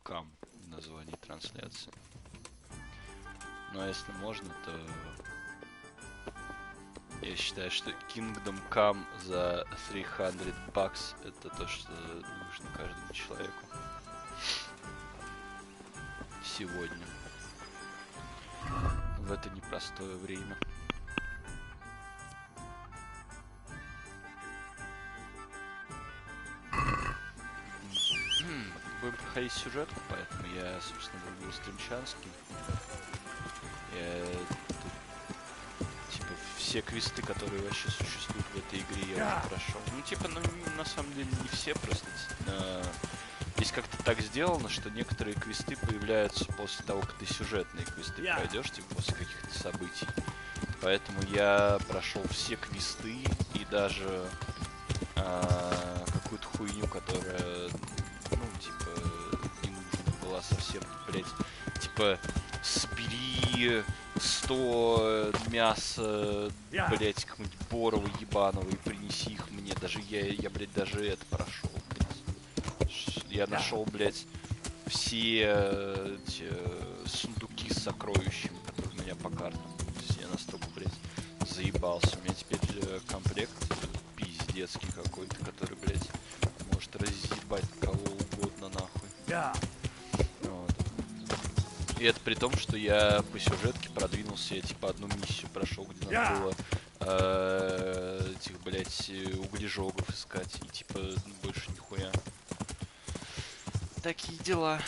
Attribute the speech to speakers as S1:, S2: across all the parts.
S1: Come в названии трансляции. Ну а если можно, то я считаю, что Kingdom Come за $300 это то, что нужно каждому человеку сегодня, в это непростое время. Будем проходить сюжетку, поэтому я, собственно, выбрал стримчанский. Я типа все квесты, которые вообще существуют в этой игре, я уже прошел. Ну, типа, ну, на самом деле, не все, просто здесь как-то так сделано, что некоторые квесты появляются после того, как ты сюжетные квесты пройдешь, типа, после каких-то событий. Поэтому я прошел все квесты и даже какую-то хуйню, которая, ну, типа, не нужна была совсем, блять, типа, собери 100 мяса, блять, какого-нибудь борова ебаного и принеси их мне. Даже я, блять, даже это прошел, блять. Я нашел, блять, все эти сундуки с сокровищами, которые у меня по картам. Я настолько, блять, заебался. У меня теперь комплект пиздецкий какой-то, который, блять, может разъебать кого угодно нахуй. Вот. И это при том, что я по сюжетке продвинулся, я типа одну миссию прошел, где надо было этих, блять, углежогов искать, и типа больше нихуя. Такие дела.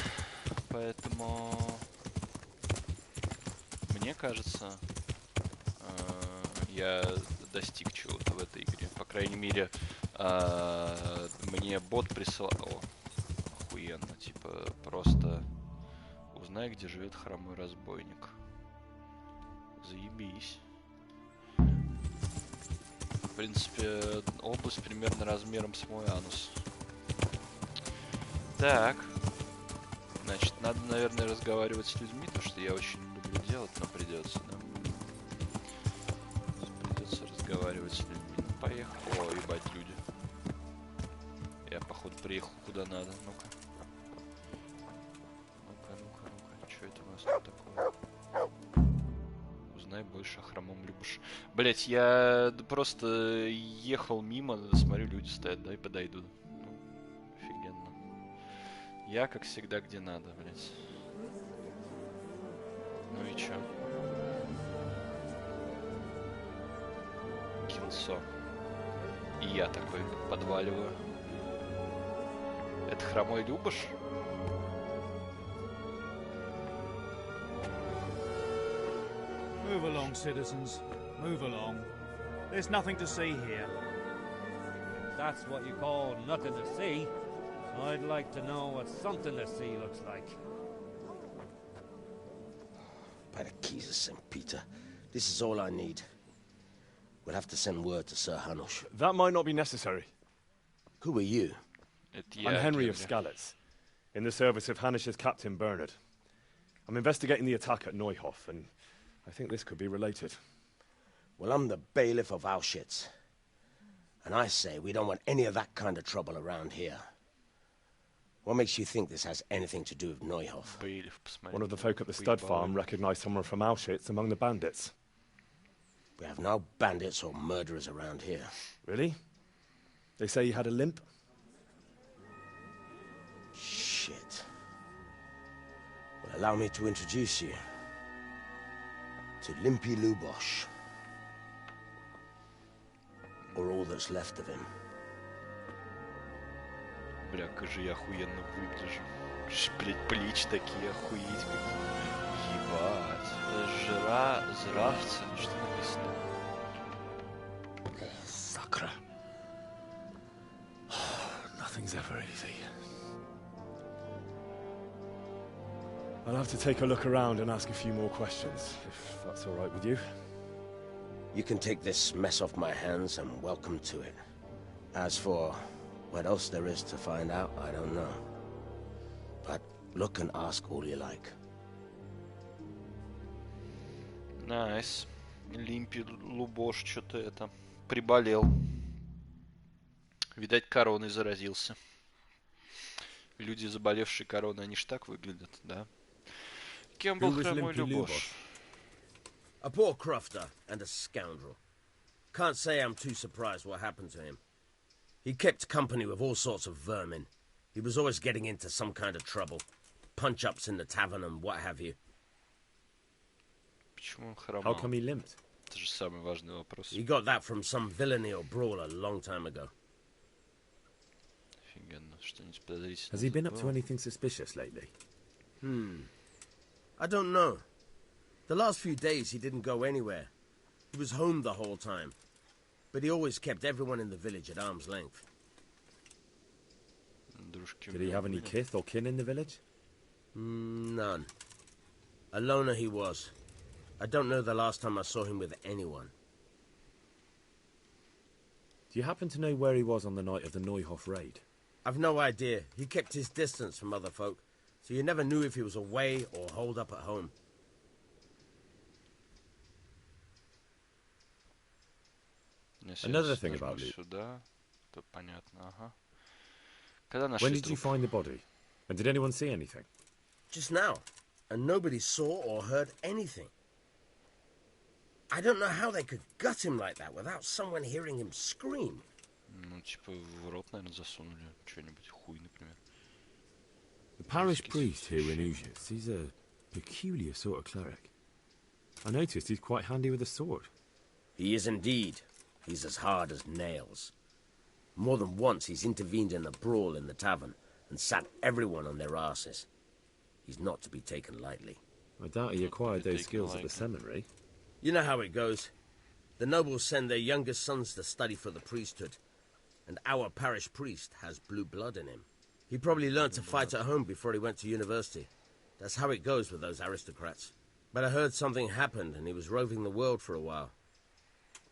S1: Поэтому мне кажется, я достиг чего-то в этой игре. По крайней мере, мне бот присылал... О, охуенно, типа, просто узнай, где живет хромой разбойник. Заебись. В принципе, область примерно размером с мой анус. Так. Значит, надо, наверное, разговаривать с людьми, потому что я очень люблю делать, но придется, да. Придется разговаривать с людьми. Ну, поехали. О, ебать, люди. Я, походу, приехал куда надо. Ну-ка. Ну-ка. Что это у нас тут такое? Узнай больше о хромом Любыше. Блять, я просто ехал мимо, смотрю, люди стоят, да, и подойду. Ну, офигенно. Я, как всегда, где надо, блять. Ну и чё? Килсо. И я такой подваливаю. Это хромой Любыш?
S2: Move along, citizens. Move along. There's nothing to see here.
S3: That's what you call nothing to see. I'd like to know what something to see looks like.
S4: By the keys of St. Peter, this is all I need. We'll have to send word to Sir Hanush.
S5: That might not be necessary.
S4: Who are you?
S5: I'm Henry of Skalitz, in the service of Hanush's Captain Bernard. I'm investigating the attack at Neuhof, and I think this could be related.
S4: Well, I'm the bailiff of Auschwitz. And I say we don't want any of that kind of trouble around here. What makes you think this has anything to do with Neuhof?
S5: One of the folk at the stud farm recognized someone from Auschwitz among the bandits.
S4: We have no bandits or murderers around here.
S5: Really? They say he had a limp?
S4: Shit. Well, allow me to introduce you to Limpy Lubosh. Or all that's left of him.
S1: Бля, как же я охуенно выгляжу. Блять, плечи такие, охуеть какие. Ебать. Зравца, что написано?
S4: Sakra.
S5: Nothing's ever easy. I'll have to take a look around and ask a few more questions, if that's all right with you.
S4: You can take this mess off my hands and welcome to it. As for what else there is to find out, I don't know. But look and ask all you like.
S1: Найс. Лимпи Лубош что-то это приболел. Видать, короной заразился. люди, заболевшие короной, они ж так выглядят, да? Кем
S4: Who
S1: был
S4: was
S1: хромой
S4: Limpy
S1: Любош?
S4: A poor crofter and a scoundrel. Can't say I'm too surprised what happened to him. He kept company with all sorts of vermin. He was always getting into some kind of trouble. Punch-ups in the tavern and what have you.
S1: Почему он
S5: How
S1: хромал?
S5: come he limped?
S1: Это же самый важный вопрос.
S4: He got that from some villainy or brawl a long time ago.
S1: Офигенно, что-нибудь подозрительное.
S5: Has he been up to
S1: забыл?
S5: anything suspicious lately?
S4: I don't know. The last few days he didn't go anywhere. He was home the whole time. But he always kept everyone in the village at arm's length.
S1: Дружки у
S5: Did he
S1: него
S5: have any
S1: были?
S5: kith or kin in the village?
S4: None. A loner he was. I don't know the last time I saw him with anyone.
S5: Do you happen to know where he was on the night of the Neuhof raid?
S4: I've no idea. He kept his distance from other folk, so you never knew if he was away or holed up at home.
S1: Если
S5: Another
S1: я
S5: thing
S1: нажму
S5: about Luke.
S1: сюда, то понятно, ага. Когда
S5: When
S1: нашли
S5: did you
S1: труп?
S5: find the body? And did anyone see anything?
S4: Just now, and nobody saw or heard anything. I don't know how they could gut him like that without someone hearing him scream.
S1: Ну, типа, в рот, наверное, засунули что-нибудь, хуй, например.
S6: The parish priest here in Ujis, he's a peculiar sort of cleric. I noticed he's quite handy with a sword.
S4: He is indeed. He's as hard as nails. More than once he's intervened in a brawl in the tavern and sat everyone on their asses. He's not to be taken lightly.
S6: I doubt he acquired those
S1: Taken
S6: skills at the
S1: lightly.
S6: seminary.
S4: You know how it goes. The nobles send their youngest sons to study for the priesthood, and our parish priest has blue blood in him. He probably learned to fight at home before he went to university. That's how it goes with those aristocrats. But I heard something happened and he was roving the world for a while.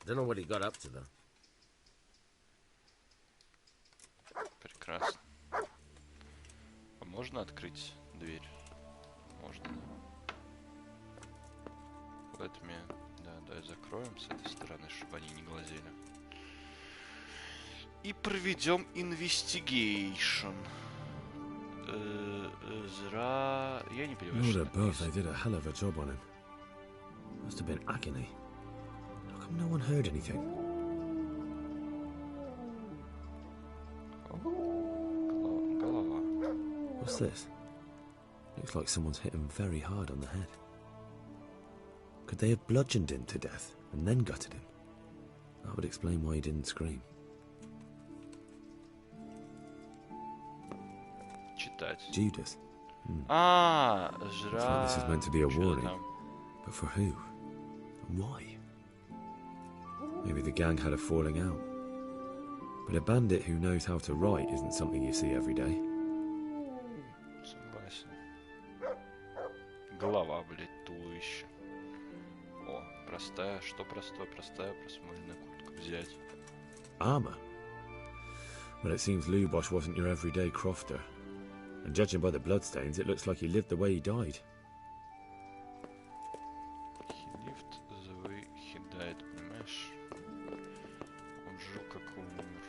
S4: Don't know what he got up to, though.
S1: Прекрасно. А можно открыть дверь? Можно, да. Let me... Да, давай закроем с этой стороны, чтобы они не глазели. И проведем investigation. Зра... Я не понимаю,
S6: Lord
S1: что
S6: above, they
S1: написано.
S6: did a hell of a job on him. Must have been agony. How come no one heard anything?
S1: Голова.
S6: What's this? Looks like someone's hit him very hard on the head. Could they have bludgeoned him to death and then gutted him? That would explain why he didn't scream.
S1: Читать.
S6: Judas.
S1: А,
S6: Looks
S1: жра...
S6: like this is meant to be a
S1: Чё
S6: warning.
S1: там?
S6: But for who? And why? Maybe the gang had a falling out. But a bandit who knows how to write isn't something you see every day.
S1: Согласен. Голова, блядь, туловище. О, простая. Что простое? Простая просмоленная куртка. Взять.
S6: Armour? Well, it seems Lubosh wasn't your everyday crofter. And judging by the bloodstains, it looks like he lived the way he died.
S1: He lived the way he died, понимаешь? Он жил, как и умер.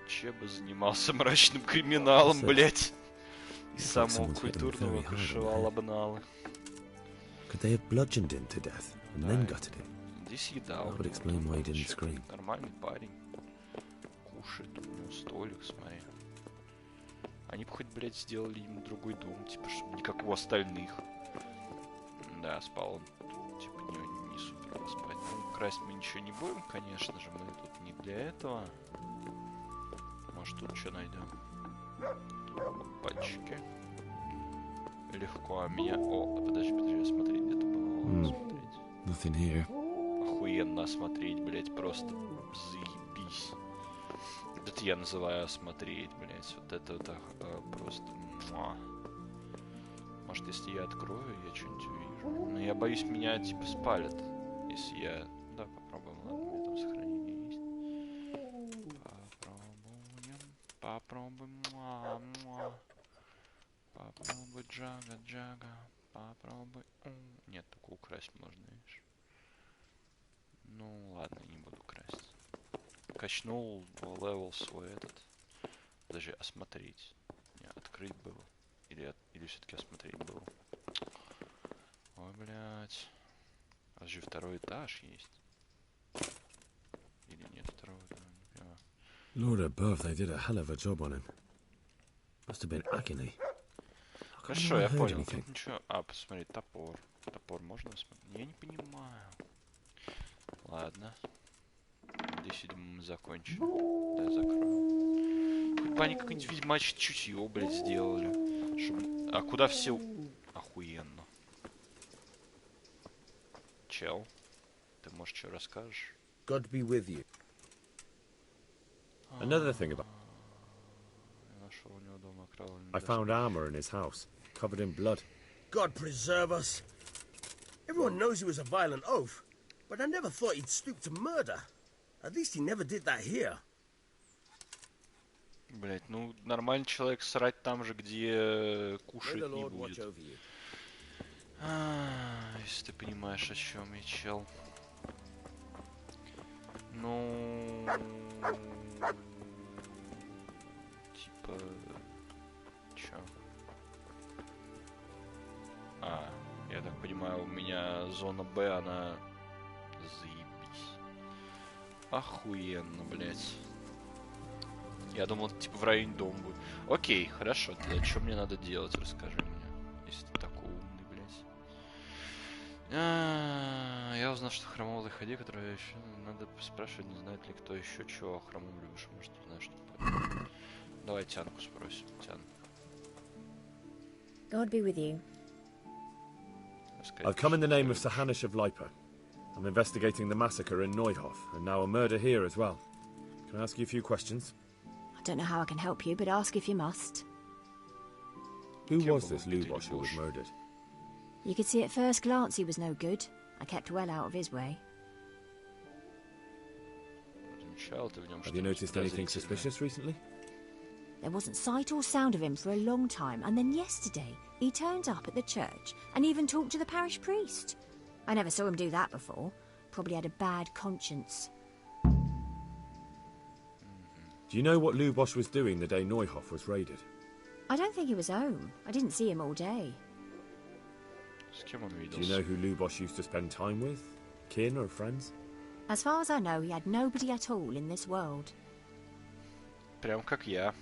S1: Чеба занимался мрачным криминалом,
S6: Кстати,
S1: блядь. И
S6: it's like
S1: самого
S6: someone's hit him
S1: культурного
S6: very hard on the
S1: крышевал
S6: head.
S1: обналы.
S6: Could they have bludgeoned him to death and then gutted him?
S1: Здесь еда.
S6: That
S1: у
S6: would
S1: него,
S6: explain why he didn't
S1: вообще
S6: scream.
S1: Нормальный парень. Кушает, у него столик, смотри. Они бы хоть, блядь, сделали ему другой дом, типа, чтобы не как у остальных. Да, спал он, типа, не супер поспать. Ну, красть мы ничего не будем, конечно же, мы тут не для этого. Может, тут что найдем? Тут пальчики. Легко, а меня... О, подожди, смотри, где-то было смотреть.
S6: Nothing here.
S1: Охуенно осмотреть, блять, просто заебись. Это я называю осмотреть, блять. Вот это вот просто... Муа. Может, если я открою, я что-нибудь увижу. Но я боюсь, меня типа спалят. Если я... Да, попробуем. Ладно, у меня там сохранение есть. Попробуем. Муа. Попробуй, джага. Попробуй. Нет, только украсть можно, видишь. Ну ладно, не буду красть. Качнул левел свой этот. Подожди, осмотреть. Не, открыть было. Или все-таки осмотреть было. Ой, блядь. А же второй этаж есть. Или нет второго этажа, не понимаю.
S6: Lord above, they did a hell of a job on him. Must have been agony.
S1: Хорошо, я понял. Тут ничего. А, посмотри, топор. Топор можно смотреть? Я не понимаю. Ладно. Здесь, видимо, мы закончили. Да, закрою. Хоть бы они какое-нибудь ведьмачье чутье, блядь, сделали. Чтобы... А куда все... Охуенно. Чел, ты, может, что расскажешь?
S4: God be with you.
S6: Another thing about...
S1: Я нашел у него дома окровавленный
S6: I found armor in his house, covered in blood.
S4: God preserve us. Everyone knows he was a violent oaf, but I never thought he'd stoop to murder. At least he never did that here.
S1: Блять, ну нормальный человек срать там же, где кушать не будет. Если ты понимаешь, о чем я, чел. Ну... Типа... Чё? А, я так понимаю, у меня зона Б, она... Заебись. Охуенно, блять. Я думал, типа в районе дома будет. Окей, хорошо. Тогда что мне надо делать, расскажи мне. Если ты такой умный, блядь. Я узнал, что хромовый ходи, который еще надо спрашивать, не знает ли кто еще чего о хромом Люше. Может, знаешь, что. Давай Тянку спросим. Тян.
S7: God be with you.
S6: I've come in the name of Sir Hanish of Lipa. I'm investigating the massacre in Neuhof, and now a murder here as well. Can I ask you a few questions?
S7: I don't know how I can help you, but ask if you must.
S6: Who was this Lubosh who was murdered?
S7: You could see at first glance he was no good. I kept well out of his way.
S6: Have you noticed anything suspicious recently?
S7: There wasn't sight or sound of him for a long time, and then yesterday he turned up at the church and even talked to the parish priest. I never saw him do that before. Probably had a bad conscience.
S6: Do you know what Lubosh was doing the day Neuhof was raided?
S7: I don't think he was home. I didn't see him all day.
S6: Do you know who Lubosh used to spend time with? Kin or friends?
S7: As far as I know, he had nobody at all in this world.
S1: Прям как я.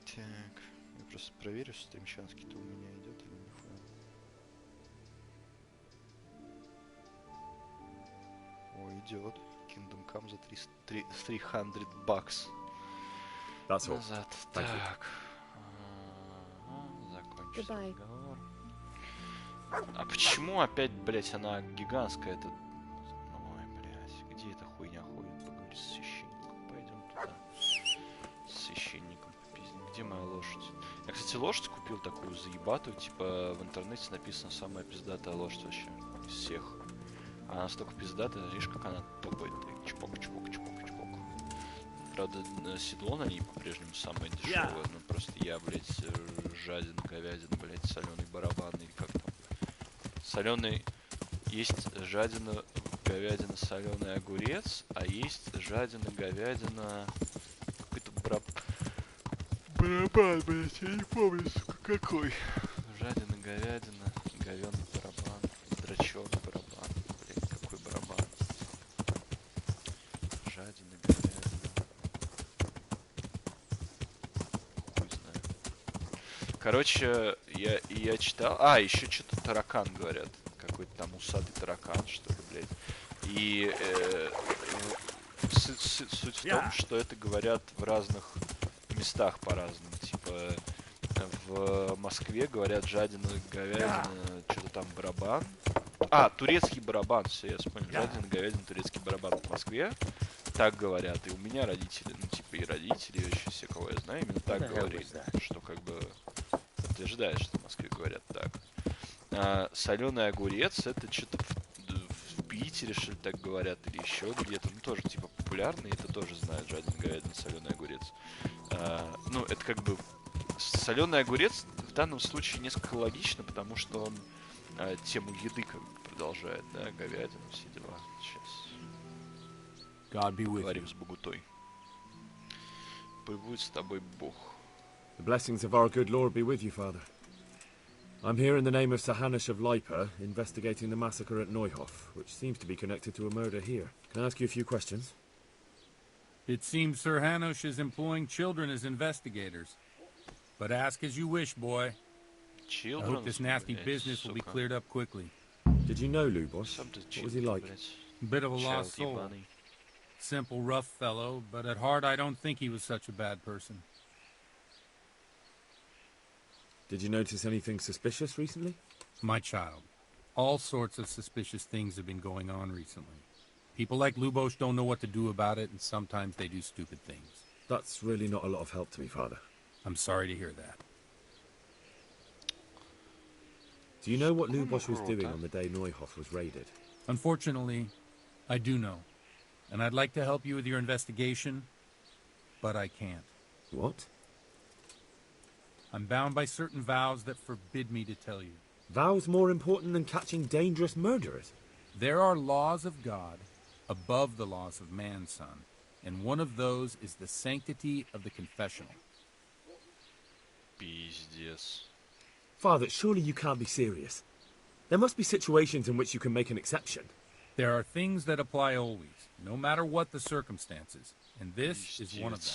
S1: Так, я просто проверю, что стримчанский-то у меня идет или нихуя. О, идет. Kingdom Come за 300 бакс.
S6: That's all.
S1: Назад.
S6: Thank you.
S1: Так. Закончить разговор. А почему опять, блять, она гигантская? Это... Ой, блять, где эта хуйня ходит? Поговори с священником. Пойдем туда. С священником попиздим. Где моя лошадь? Я, кстати, лошадь купил такую заебатую. Типа в интернете написано самая пиздатая лошадь вообще. Из всех. Она настолько пиздатая, видишь, как она топает. Чпок, чпок, чпок, чпок. Правда, седло на ней по-прежнему самое дешевое. Ну просто я, блять, жадина, говядина, блять, соленый барабан или как там. Соленый... Есть жадина, говядина, соленый огурец, а есть жадина, говядина... Какой-то барабан, блять, я не помню, сука, какой. Жадина, говядина, говёный барабан, дрочёный барабан. Блять, какой барабан. Жадина, говядина. Хуй знаю. Короче, я читал... А, еще что-то таракан, говорят. Какой-то там усатый таракан, что ли, блядь. И суть в том, что это говорят в разных местах по-разному. Типа, в Москве говорят жадина, говядина, что-то там барабан. А, турецкий барабан, все, я вспомнил. Жадина, говядина, турецкий барабан в Москве. Так говорят. И у меня родители, ну, типа, и родители, и вообще все, кого я знаю, именно так говорили. Что, как бы, утверждает, что в Москве говорят так. А соленый огурец, это что-то в Питере, что ли, так говорят, или еще где-то. Ну, тоже, типа, популярный, это тоже знают, жадина, говядина, соленый огурец. Ну, это как бы... Соленый огурец в данном случае несколько логично, потому что он тему еды как бы продолжает, да, говядина, все дела. Сейчас. Говорим с Богутой. Пребудет с тобой Бог.
S5: The blessings of our good Lord be with you, Father. I'm here in the name of Sir Hanush of Lipa, investigating the massacre at Neuhof, which seems to be connected to a murder here. Can I ask you a few questions?
S8: It seems Sir Hanush is employing children as investigators. But ask as you wish, boy. I hope this nasty business will be cleared up quickly.
S5: Did you know Lubos? What was he like?
S8: Bit of a lost soul. Simple, rough fellow, but at heart I don't think he was such a bad person.
S5: Did you notice anything suspicious recently?
S8: My child, all sorts of suspicious things have been going on recently. People like Lubos don't know what to do about it, and sometimes they do stupid things.
S5: That's really not a lot of help to me, Father.
S8: I'm sorry to hear that.
S5: Do you know what Lubos was doing on the day Neuhof was raided?
S8: Unfortunately, I do know. And I'd like to help you with your investigation, but I can't.
S5: What?
S8: I'm bound by certain vows that forbid me to tell you.
S5: Vows more important than catching dangerous murderers?
S8: There are laws of God above the laws of man, son. And one of those is the sanctity of the confessional.
S1: Пиздец.
S5: Father, surely you can't be serious. There must be situations in which you can make an exception.
S8: There are things that apply always, no matter what the circumstances. And this is one of them.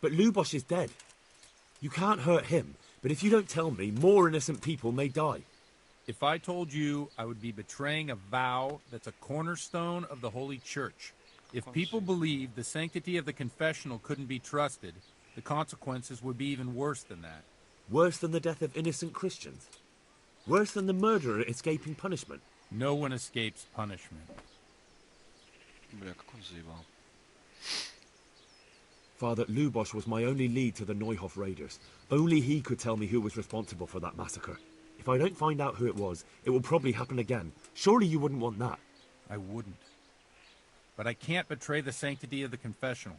S5: But Lubos is dead. You can't hurt him, but if you don't tell me, more innocent people may die.
S8: If I told you, I would be betraying a vow that's a cornerstone of the Holy Church. If people believed the sanctity of the confessional couldn't be trusted, the consequences would be even worse than that.
S5: Worse than the death of innocent Christians? Worse than the murderer escaping punishment?
S8: No one escapes punishment.
S1: Бля, как он заебал.
S5: Father, Lubos was my only lead to the Neuhof raiders. Only he could tell me who was responsible for that massacre. If I don't find out who it was, it will probably happen again. Surely you wouldn't want that.
S8: I wouldn't. But I can't betray the sanctity of the confessional.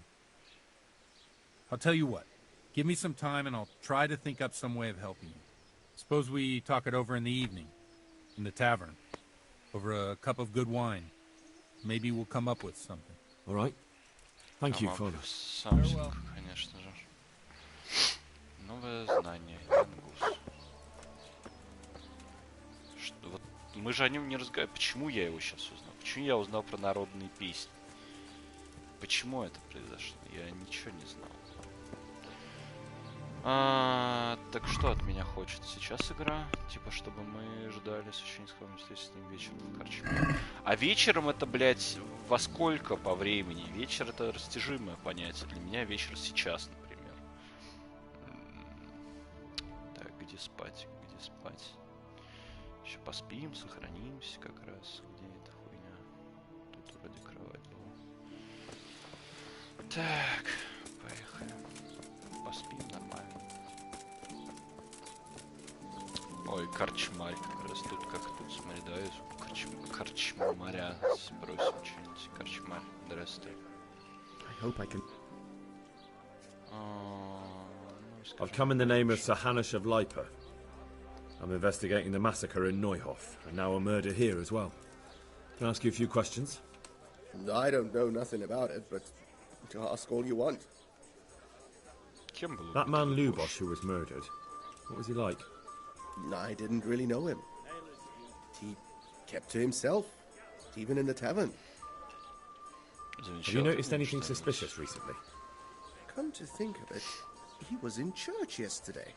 S8: I'll tell you what. Give me some time and I'll try to think up some way of helping you. Suppose we talk it over in the evening. In the tavern. Over a cup of good wine. Maybe we'll come up with something.
S5: All right. Thank you, Father.
S1: Самсинг, конечно же. Новое знание. Ингус. Что, вот мы же о нем не разговариваем. Почему я его сейчас узнал? Почему я узнал про народные песни? Почему это произошло? Я ничего не знал. Так что от меня хочет сейчас игра? Типа, чтобы мы ждали с очень скромностью с ним вечером в корчме. А вечером это, блядь, во сколько по времени? Вечер это растяжимое понятие. Для меня вечер сейчас, например. Так, где спать? Где спать? Еще поспим, сохранимся как раз. Где эта хуйня? Тут вроде кровать была. Так, поехали. Поспим нормально. Ой, корчмарь как раз тут, как тут, смотри, да, корчмаря сбросим что-нибудь. Корчмарь, здравствуй.
S5: I've come in the name of Sir Hanush of Lipa. I'm investigating the massacre in Neuhof, and now a murder here as well. Can I ask you a few questions?
S9: I don't know nothing about it, but to ask all you want.
S5: That man Lubos who was murdered, what was he like?
S9: I didn't really know him. He kept to himself, even in the tavern.
S5: Have you noticed anything suspicious recently?
S9: Come to think of it, he was in church yesterday.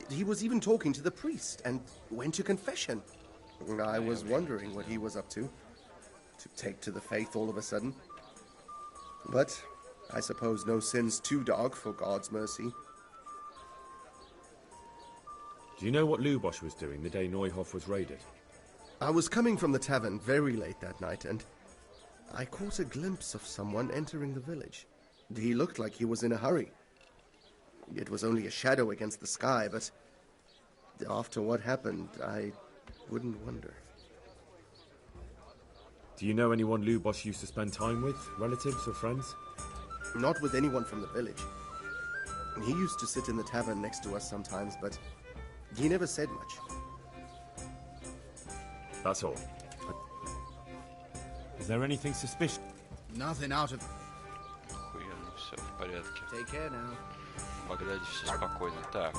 S9: He was even talking to the priest and went to confession. I was wondering what he was up to take to the faith all of a sudden. But I suppose no sin's too dark for God's mercy.
S5: Do you know what Lubos was doing the day Neuhof was raided?
S9: I was coming from the tavern very late that night, and I caught a glimpse of someone entering the village. He looked like he was in a hurry. It was only a shadow against the sky, but after what happened, I wouldn't wonder.
S5: Do you know anyone Lubos used to spend time with? Relatives or friends?
S9: Not with anyone from the village. He used to sit in the tavern next to us sometimes, but he never said much.
S5: That's all. Is there anything suspicious?
S10: Nothing out of...
S1: Охуенно, все в порядке.
S10: Take care now.
S1: В Багдаде все спокойно. Так,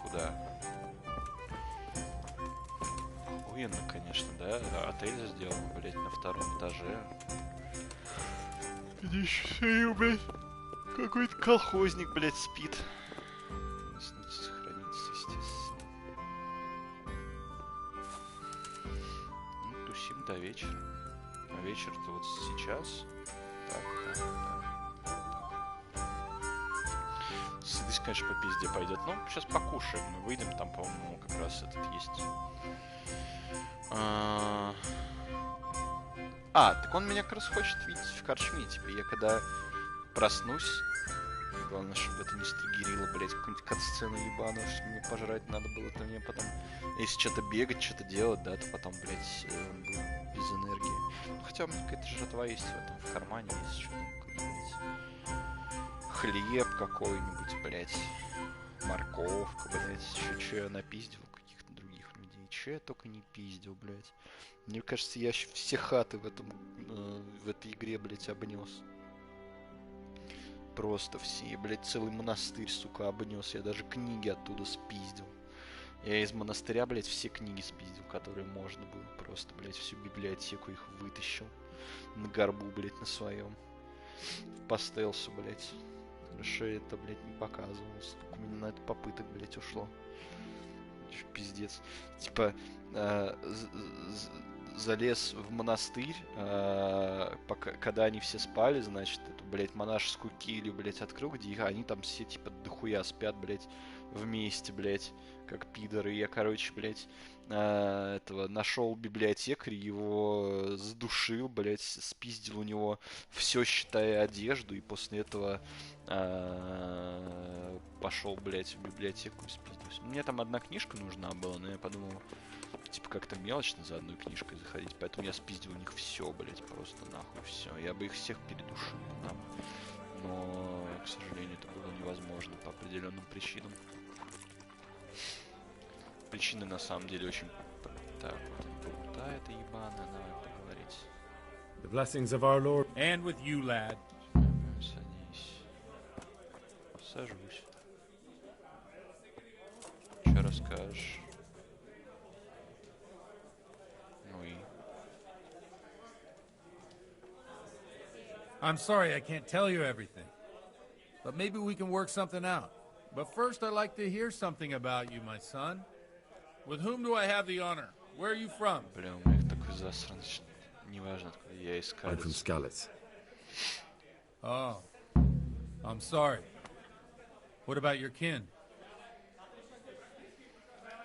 S1: куда? Охуенно, конечно, да? Отель сделал, блядь, на втором этаже. Где еще, блядь? Какой-то колхозник, блядь, спит. Надо сохраниться, естественно. Ну, тусим до вечера. А вечер-то вот сейчас. Так. Сытость, конечно, по пизде пойдет. Ну, сейчас покушаем. Мы выйдем, там, по-моему, как раз этот есть. Так он меня как раз хочет видеть в корчме. Типа, я когда проснусь, главное, чтобы это не стригерило, блять, какую-нибудь кат-сцену ебаную, что мне пожрать надо было, то мне потом, если что-то бегать, что-то делать, да, то потом, блять, будет без энергии. Ну, хотя у меня какая-то жратва есть в этом, в кармане есть что-то, какой-нибудь хлеб какой-нибудь, блять, морковка, блять, что я напиздил каких-то других людей, что я только не пиздил, блять. Мне кажется, я все хаты в этой игре, блять, обнес. Просто все, блять, целый монастырь, сука, обнес. Я даже книги оттуда спиздил. Я из монастыря, блять, все книги спиздил, которые можно было. Просто, блять, всю библиотеку их вытащил. На горбу, блять, на своем. По стелсу, блять. Хорошо, это, блять, не показывалось. Сколько у меня на это попыток, блять, ушло. Пиздец. Типа, залез в монастырь, когда они все спали, значит, эту, блядь, монашескую келью, блядь, открыл, где они там все, типа, дохуя спят, блядь, вместе, блядь, как пидоры. И я, короче, блядь, нашел библиотекаря, его задушил, блядь, спиздил у него все, считая одежду, и после этого пошел, блядь, в библиотеку и спиздился. Мне там одна книжка нужна была, но я подумал, типа, как-то мелочно за одной книжкой заходить, поэтому я спиздил у них все, блять, просто нахуй все. Я бы их всех передушил там, но, к сожалению, это было невозможно по определенным причинам. Причины на самом деле очень... Так, вот да, это ебаная, давай поговорить.
S5: The blessings of our Lord.
S8: And with you, lad.
S1: Садись. Сажусь. Че расскажешь?
S8: I'm sorry I can't tell you everything, but maybe we can work something out. But first I'd like to hear something about you, my son. With whom do I have the honor? Where are you from?
S1: Бля, у меня такой засранец. Неважно, откуда я из Скалец.
S5: I'm from Skalitz.
S8: Oh, I'm sorry. What about your kin?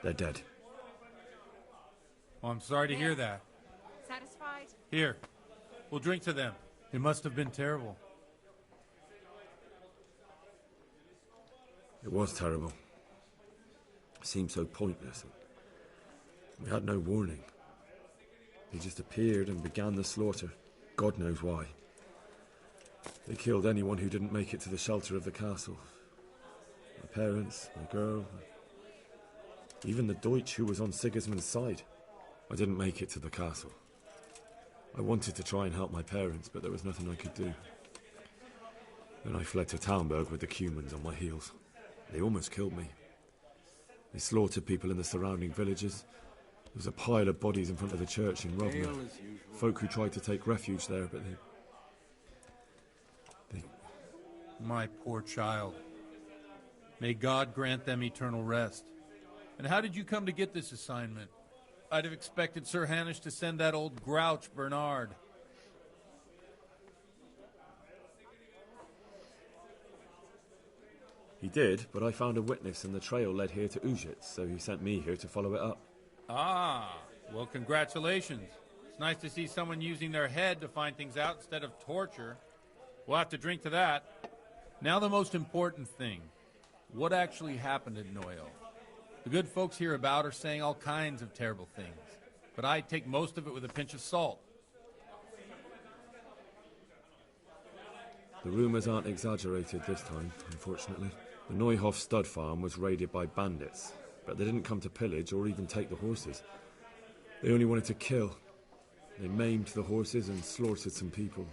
S5: They're dead.
S8: Oh, I'm sorry to hear that.
S11: Satisfied?
S8: Here, we'll drink to them. It must have been terrible.
S5: It was terrible. It seemed so pointless. We had no warning. They just appeared and began the slaughter. God knows why. They killed anyone who didn't make it to the shelter of the castle. My parents, my girl, even the Deutsch who was on Sigismund's side. I didn't make it to the castle. I wanted to try and help my parents, but there was nothing I could do. Then I fled to Talmberg with the Cumans on my heels. They almost killed me. They slaughtered people in the surrounding villages. There was a pile of bodies in front of the church in Rovna. Folk who tried to take refuge there, but they...
S8: My poor child. May God grant them eternal rest. And how did you come to get this assignment? I'd have expected Sir Hanish to send that old grouch, Bernard.
S5: He did, but I found a witness and the trail led here to Ujitz, so he sent me here to follow it up.
S8: Ah, well, congratulations. It's nice to see someone using their head to find things out instead of torture. We'll have to drink to that. Now the most important thing. What actually happened at Noyo? The good folks hereabout are saying all kinds of terrible things, but I take most of it with a pinch of salt.
S5: The rumours aren't exaggerated this time, unfortunately. The Neuhof stud farm was raided by bandits, but they didn't come to pillage or even take the horses. They only wanted to kill. They maimed the horses and slaughtered some people.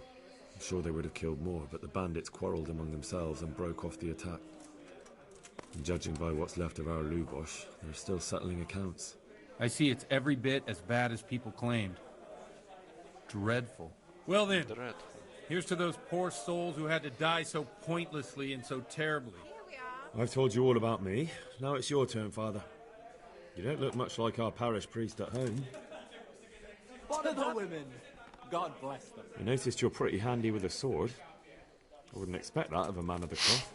S5: I'm sure they would have killed more, but the bandits quarrelled among themselves and broke off the attack. And judging by what's left of our Lubosh, they're still settling accounts.
S8: I see it's every bit as bad as people claimed. Dreadful. Well then, here's to those poor souls who had to die so pointlessly and so terribly.
S5: I've told you all about me. Now it's your turn, Father. You don't look much like our parish priest at home.
S10: What are the women? God bless them.
S5: I noticed you're pretty handy with a sword. I wouldn't expect that of a man of the cloth.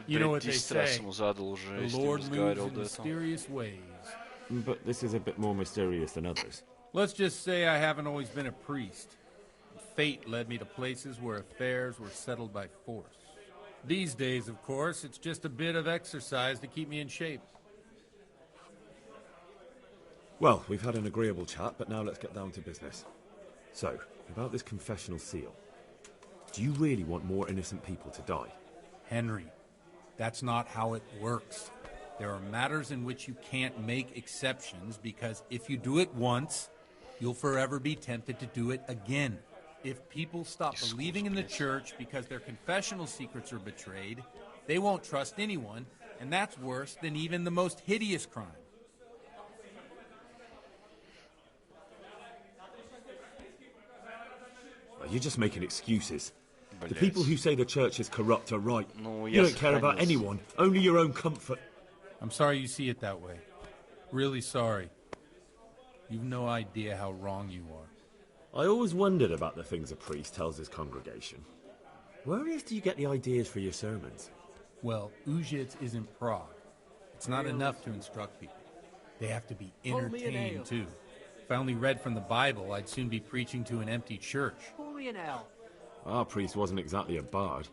S8: You know what they say, the Lord moves in mysterious ways.
S5: But this is a bit more mysterious than others.
S8: Let's just say I haven't always been a priest. Fate led me to places where affairs were settled by force. These days, of course, it's just a bit of exercise to keep me in shape.
S5: Well, we've had an agreeable chat, but now let's get down to business. So, about this confessional seal. Do you really want more innocent people to die?
S8: Henry, that's not how it works. There are matters in which you can't make exceptions because if you do it once, you'll forever be tempted to do it again. If people stop believing in the church because their confessional secrets are betrayed, they won't trust anyone, and that's worse than even the most hideous crime.
S5: Well, you're just making excuses. The people who say the church is corrupt are right.
S1: No,
S5: you don't care about anyone, only your own comfort.
S8: I'm sorry you see it that way. Really sorry. You've no idea how wrong you are.
S5: I always wondered about the things a priest tells his congregation. Where on earth do you get the ideas for your sermons?
S8: Well, Ujic is in Prague. It's not enough to instruct people. They have to be entertained, too. If I only read from the Bible, I'd soon be preaching to an empty church.
S10: Pour me an ale.
S5: Our priest wasn't exactly a bard.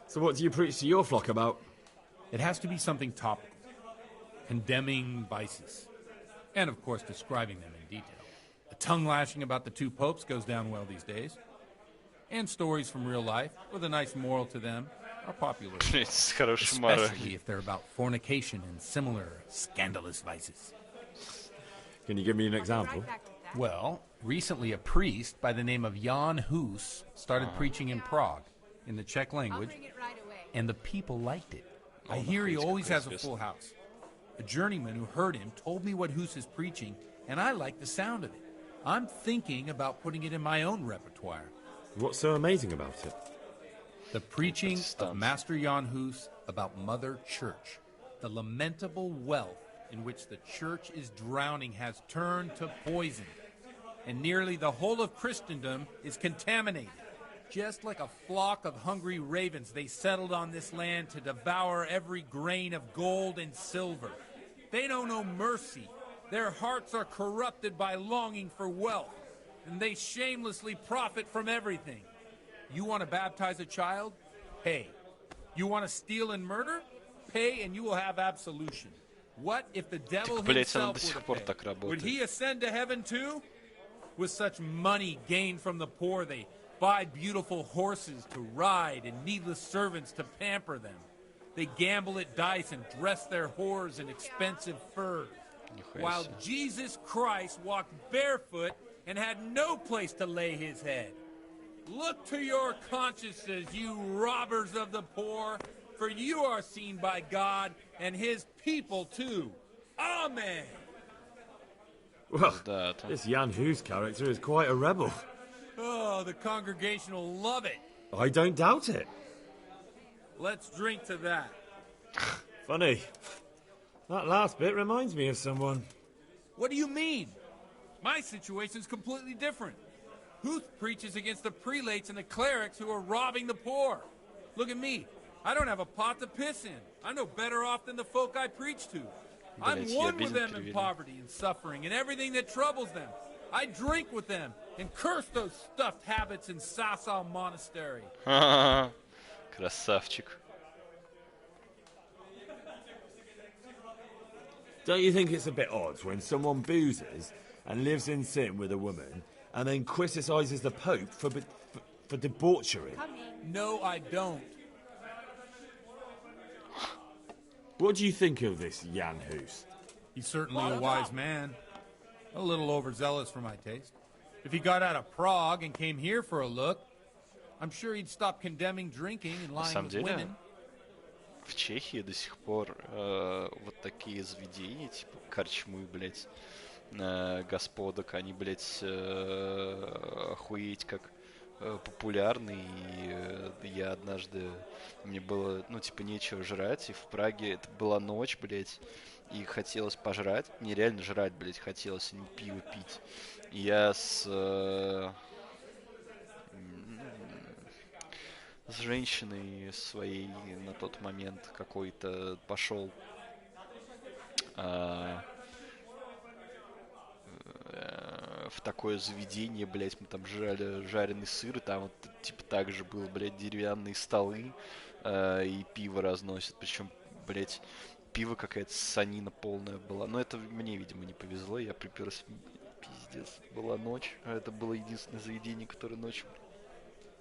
S5: So what do you preach to your flock about?
S8: It has to be something topical. Condemning vices. And, of course, describing them in detail. A tongue-lashing about the two popes goes down well these days. And stories from real life, with a nice moral to them, are popular. Especially if they're about fornication and similar scandalous vices.
S5: Can you give me an example?
S8: Well, recently a priest by the name of Jan Hus started preaching in Prague, in the Czech language, and the people liked it. I hear he always has a full house. A journeyman who heard him told me what Hus is preaching, and I like the sound of it. I'm thinking about putting it in my own repertoire.
S5: What's so amazing about it?
S8: The preaching of Master Jan Hus about Mother Church. The lamentable wealth in which the church is drowning has turned to poison. And nearly the whole of Christendom is contaminated. Just like a flock of hungry ravens, they settled on this land to devour every grain of gold and silver. They know no mercy. Their hearts are corrupted by longing for wealth, and they shamelessly profit from everything. You want to baptize a child? Pay. You want to steal and murder? Pay and you will have absolution. What if the devil himself were to pay? Would he ascend to heaven too? With such money gained from the poor, they buy beautiful horses to ride and needless servants to pamper them. They gamble at dice and dress their whores in expensive furs. While Jesus Christ walked barefoot and had no place to lay his head. Look to your consciences, you robbers of the poor, for you are seen by God and his people too. Amen.
S5: Well, this Jan Hus character is quite a rebel.
S8: Oh, the congregation will love it.
S5: I don't doubt it.
S8: Let's drink to that.
S5: Funny. That last bit reminds me of someone.
S8: What do you mean? My situation's completely different. Huth preaches against the prelates and the clerics who are robbing the poor. Look at me. I don't have a pot to piss in. I'm no better off than the folk I preach to. I'm one with them in poverty and suffering and everything that troubles them. I drink with them and curse those stuffed habits in Sasau Monastery.
S1: Красавчик.
S5: Don't you think it's a bit odd when someone boozes and lives in sin with a woman and then criticises the Pope for debauchery?
S8: No, I don't.
S5: What do you think of this Jan Hus?
S8: He's certainly a wise man. A little overzealous for my taste. If he got out of Prague and came here for a look, I'm sure he'd stop condemning drinking and lying with women.
S1: В Чехии до сих пор вот такие заведения, типа корчмы, блядь, господок, они, блядь, охуеть как популярны. И я однажды, мне было, ну, типа, нечего жрать, и в Праге это была ночь, блядь, и хотелось пожрать, мне реально жрать, блядь, хотелось, а не пиво пить. И я с женщиной своей на тот момент какой-то пошел в такое заведение, блять, мы там жрали жареный сыр, и там вот типа так же было, блять, деревянные столы и пиво разносят, причем, блять, пиво какая-то ссанина полная была, но это мне, видимо, не повезло, я приперся, пиздец, была ночь, а это было единственное заведение, которое ночью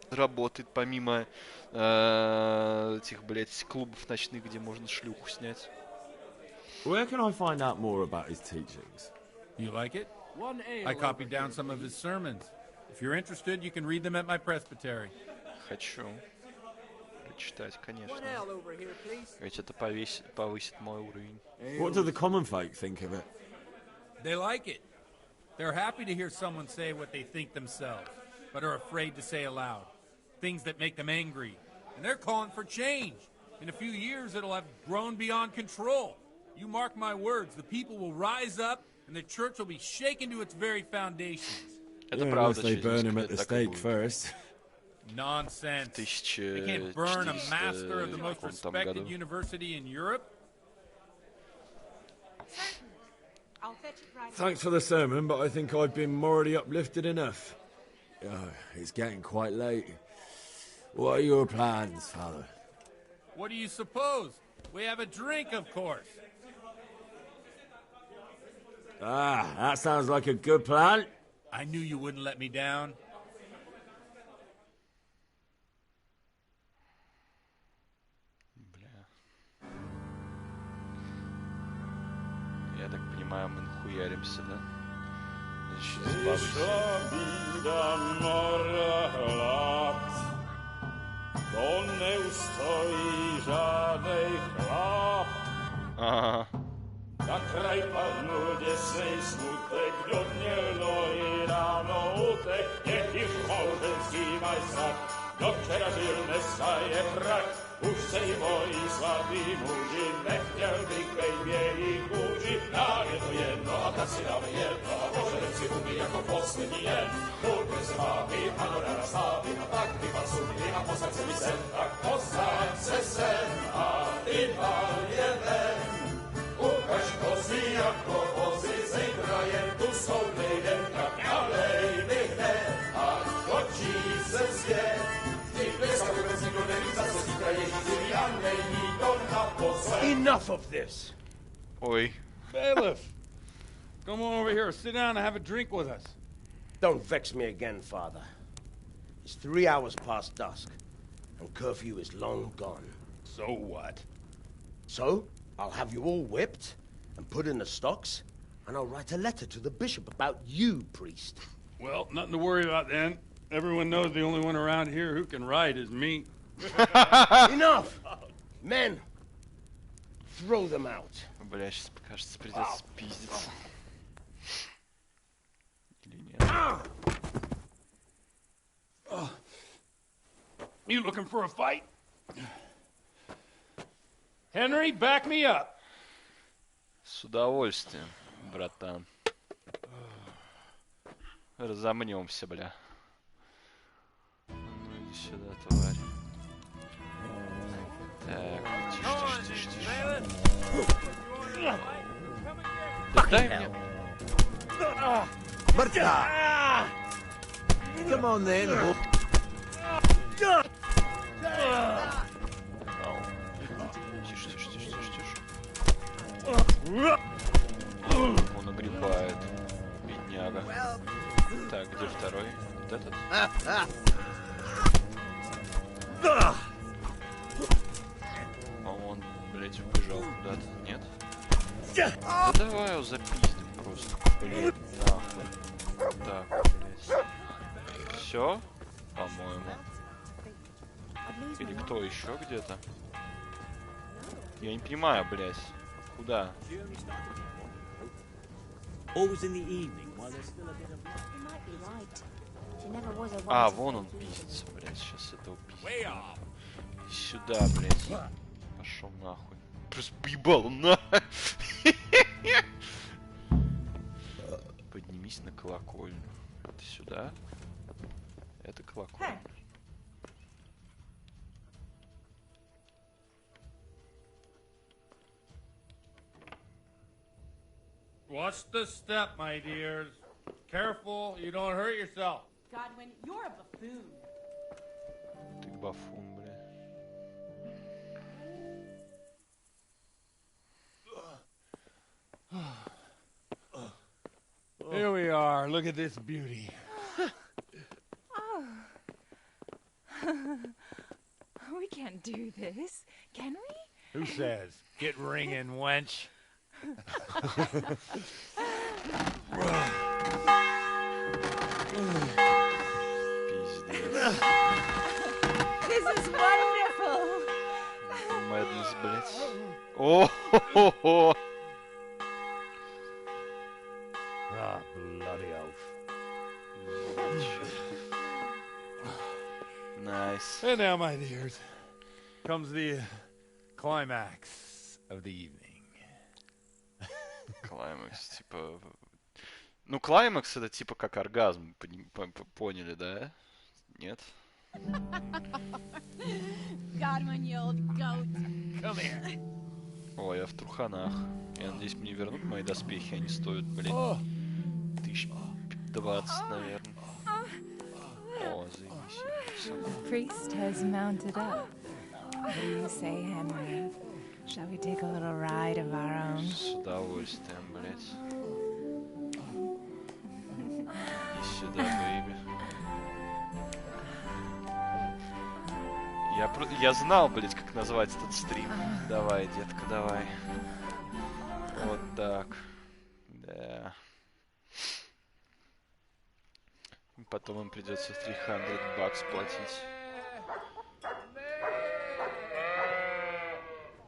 S1: работает, помимо этих, блядь, клубов ночных, где можно шлюху снять.
S6: Where can I find out more about his teachings?
S8: You like it? I copied down some of his sermons. If you're interested, you can read them at my presbytery.
S1: Хочу прочитать, конечно. Ведь это повысит мой уровень.
S6: What do the common folk think of it?
S8: They like it. They're happy to hear someone say what they think themselves, but are afraid to say aloud. Things that make them angry. And they're calling for change. In a few years, it'll have grown beyond control. You mark my words, the people will rise up, and the church will be shaken to its very foundations.
S1: Это правда,
S6: they burn him at the stake first.
S8: Nonsense. They can't burn a master of the most respected university in Europe.
S11: I'll fetch it right.
S6: Thanks for the sermon, but I think I've been morally uplifted enough. It's getting quite late. What are your plans, Father?
S8: What do you suppose? We have a drink, of course.
S6: That sounds like a good plan.
S8: I knew you wouldn't let me down.
S1: Бля. Я так понимаю, мы нахуяримся, да?
S12: To nie ustoi żadnej chlap. Na kraj panu dziesnej smutek, wiodnielo i rano utek, niech ich małżeński majstrat, do wczera żylne staje krak. Už sejmoj svatý muži, nechtěl bych bejbě kůži, nám je to jedno a tak si dáme jedno a požerem si huby jako poslední jen. Buďme se vámi a dodána stávy a tak vypad sudy a posaď se mi sem, tak posaď se sem a vypad je ven. Ukaž kozy jako kozy, zejtra jen tu soudnej den, tak ďalej bych ne a točí se svět.
S4: Enough of this!
S1: Oi.
S13: Bailiff! Come on over here, sit down and have a drink with us.
S4: Don't vex me again, Father. It's 3 hours past dusk, and curfew is long gone.
S13: So what?
S4: So, I'll have you all whipped, and put in the stocks, and I'll write a letter to the bishop about you, priest.
S13: Well, nothing to worry about then. Everyone knows the only one around here who can write is me.
S4: Enough! Men, throw them out.
S1: Бля, сейчас, кажется, придется пиздиться. Или нет?
S13: You looking for a fight? Henry, back me up.
S1: С удовольствием, братан. Разомнемся, бля. Ну иди сюда, тварь. Так, тише. Да дай мне.
S4: Come on then.
S1: Тише. Он огребает, бедняга. Так, где второй? Вот этот? По-моему, он, блядь, убежал куда-то. Нет? Да давай его запиздим просто. Блин, нахуй. Так, блядь. Все? По-моему. Или кто еще где-то? Я не понимаю, блядь. Куда? А, вон он пиздится, блядь. Сейчас этого пиздится. Сюда, блядь. Пошел нахуй. Просто поебал на. Поднимись на колокольню. Это сюда. Это колокольня.
S8: Watch the step, my dears. Careful, you don't hurt yourself.
S11: Godwin, you're a buffoon.
S1: Ты бафун, бля.
S8: Here we are. Look at this beauty.
S14: We can't do this, can we?
S8: Who says? Get ringing, wench.
S14: This is wonderful.
S1: Madness, блядь. О-хо-хо-хо.
S8: Ah, bloody oath.
S1: Nice.
S8: And now, my dears, comes the climax of the evening.
S1: Клаймакс, типа... Ну, клаймакс это типа как оргазм, поняли, да? Нет?
S11: Godwin, you old goat.
S8: Come here.
S1: Ой, я в труханах. Я надеюсь, мне вернут мои доспехи, они стоят, блин, 1020, наверное. О, заебись.
S14: Priest has mounted up. What do you say, Henry? Shall we take a little ride of our own?
S1: С удовольствием, блядь. Иди сюда, бэйби. Я знал, блядь, как назвать этот стрим. Давай, детка, давай. Вот так. Да. Потом им придется $300 платить.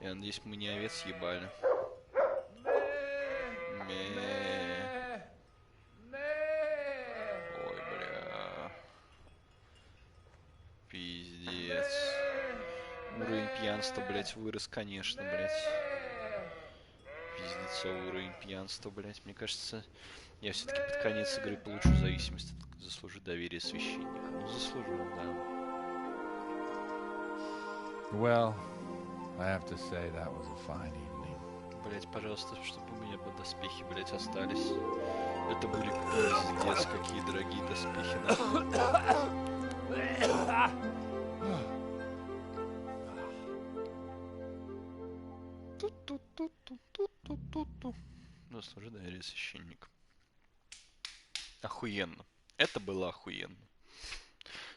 S1: Я надеюсь, мы не овец ебали. Ой, бля. Пиздец. Уровень пьянства, блять, вырос, конечно, блять. Пиздецовый уровень пьянства, блять. Мне кажется, я все-таки под конец игры получу зависимость, заслужу доверие священника. Ну, заслужил, да.
S8: Well, I have to say that was a fine evening.
S1: Блять, пожалуйста, чтобы у меня бы доспехи, блять, остались. Это были пиздец, какие дорогие доспехи, нахуй. Заслужи доверие священника. Охуенно. Это было охуенно.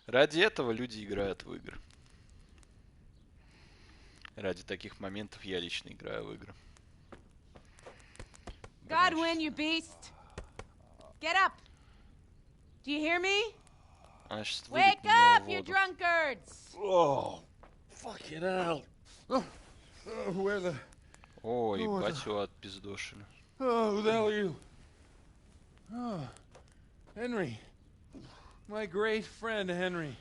S1: Ради этого люди играют в игры. Ради таких моментов я лично играю в игры.
S11: Godwin, you beast! Get up! Do you hear me? Wake up, you drunkards!
S13: Oh, fucking hell! Where the?
S1: О, ебать его отпиздошили.
S8: Oh, who the hell are you? Oh, Henry. My great friend, Henry.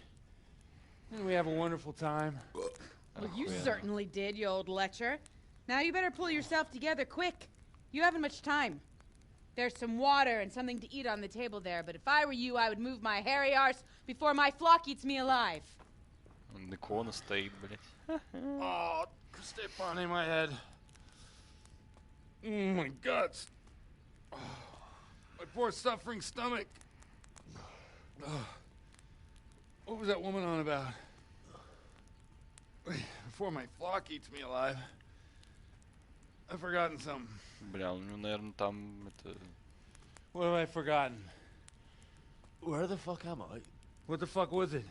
S8: And we have a wonderful time.
S11: Well, you certainly did, you old lecher. Now you better pull yourself together quick. You haven't much time. There's some water and something to eat on the table there, but if I were you, I would move my hairy arse before my flock eats me alive.
S1: Он икона стоит, блядь.
S8: Oh, step on in my head. Oh, my guts. Oh, my poor suffering stomach. Oh, what was that woman on about? Before my flock eats me alive. I've forgotten something.
S1: Бля, у него, наверное, там это...
S8: What have I forgotten?
S10: Where the fuck am I?
S8: What the fuck was it?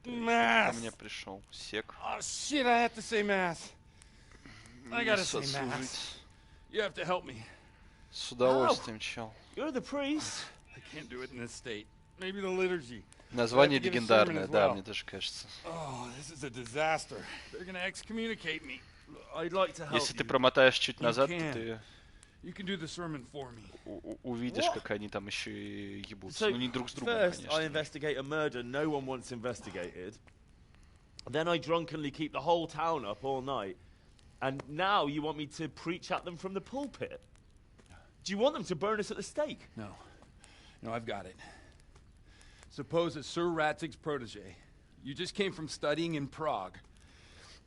S1: Ко
S8: Mass!
S1: мне пришел. Сек.
S8: Oh shit, I have to say mass. I gotta say mass. You have to help me.
S1: С удовольствием, чел.
S10: You're the priest.
S8: I can't do it in this state.
S13: Maybe the liturgy.
S1: Название легендарное, да, мне тоже кажется.
S13: Oh, this is a disaster. They're gonna excommunicate me. I'd like to help
S1: Если ты
S13: you.
S1: промотаешь чуть назад, то ты
S13: You can do the sermon for me.
S1: увидишь, как они там еще и ебутся.
S15: So,
S1: Ну, не друг с другом,
S15: first
S1: конечно.
S15: I investigate a murder no one wants investigated. Then I drunkenly keep the whole town up all night. And now you want me to preach at them from the pulpit? Do you want them to burn us at the stake?
S13: No. No, I've got it. Suppose that Sir Ratzig's protege. You just came from studying in Prague.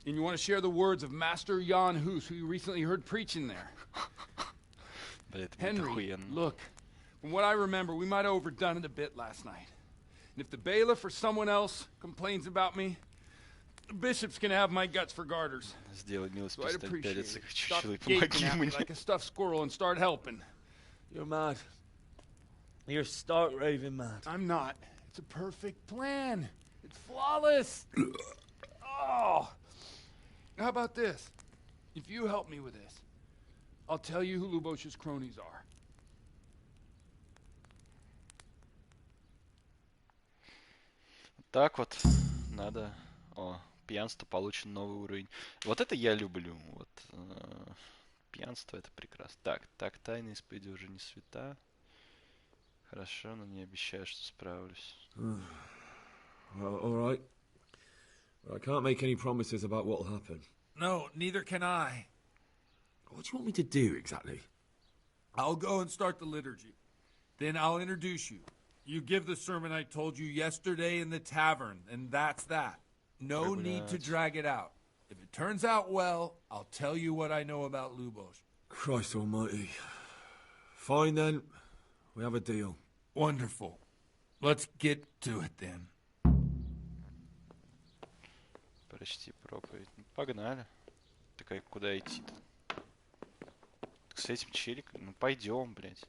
S13: And you want to share the words of Master Jan Hus, who you recently heard preaching there. Henry, look, from what I remember, we might have overdone it a bit last night. And if the bailiff or someone else complains about me, the bishop's gonna have my guts for garters.
S1: Сделай милость,
S13: So I'd
S1: перестань
S13: appreciate
S1: пялиться,
S13: it.
S1: хочу
S13: Stop
S1: человек,
S13: gaping
S1: помоги
S13: at me
S1: мне.
S13: like a stuffed squirrel and start helping.
S15: You're mad. You're stark raving mad.
S13: I'm not. It's a perfect plan. It's flawless. Oh. How about this? If you help me with this, I'll tell you who Lubosh's cronies are.
S1: Так вот, надо... О, пьянство, получен новый уровень. Вот это я люблю. Вот, пьянство, это прекрасно. Так, тайна исповеди уже не свята. Хорошо, но не обещаю, что справлюсь.
S5: Well, all right. I can't make any promises about what'll happen.
S8: No, neither can I.
S5: What do you want me to do exactly?
S8: I'll go and start the liturgy. Then I'll introduce you. You give the sermon I told you yesterday in the tavern, and that's that. No need to drag it out. If it turns out well, I'll tell you what I know about Lubosh.
S5: Christ almighty. Fine then. We have a deal.
S8: Wonderful. Let's get to it then.
S1: Прочти проповедь. Ну, погнали. Такая, куда идти-то? С этим челиком? Ну, пойдем, блядь.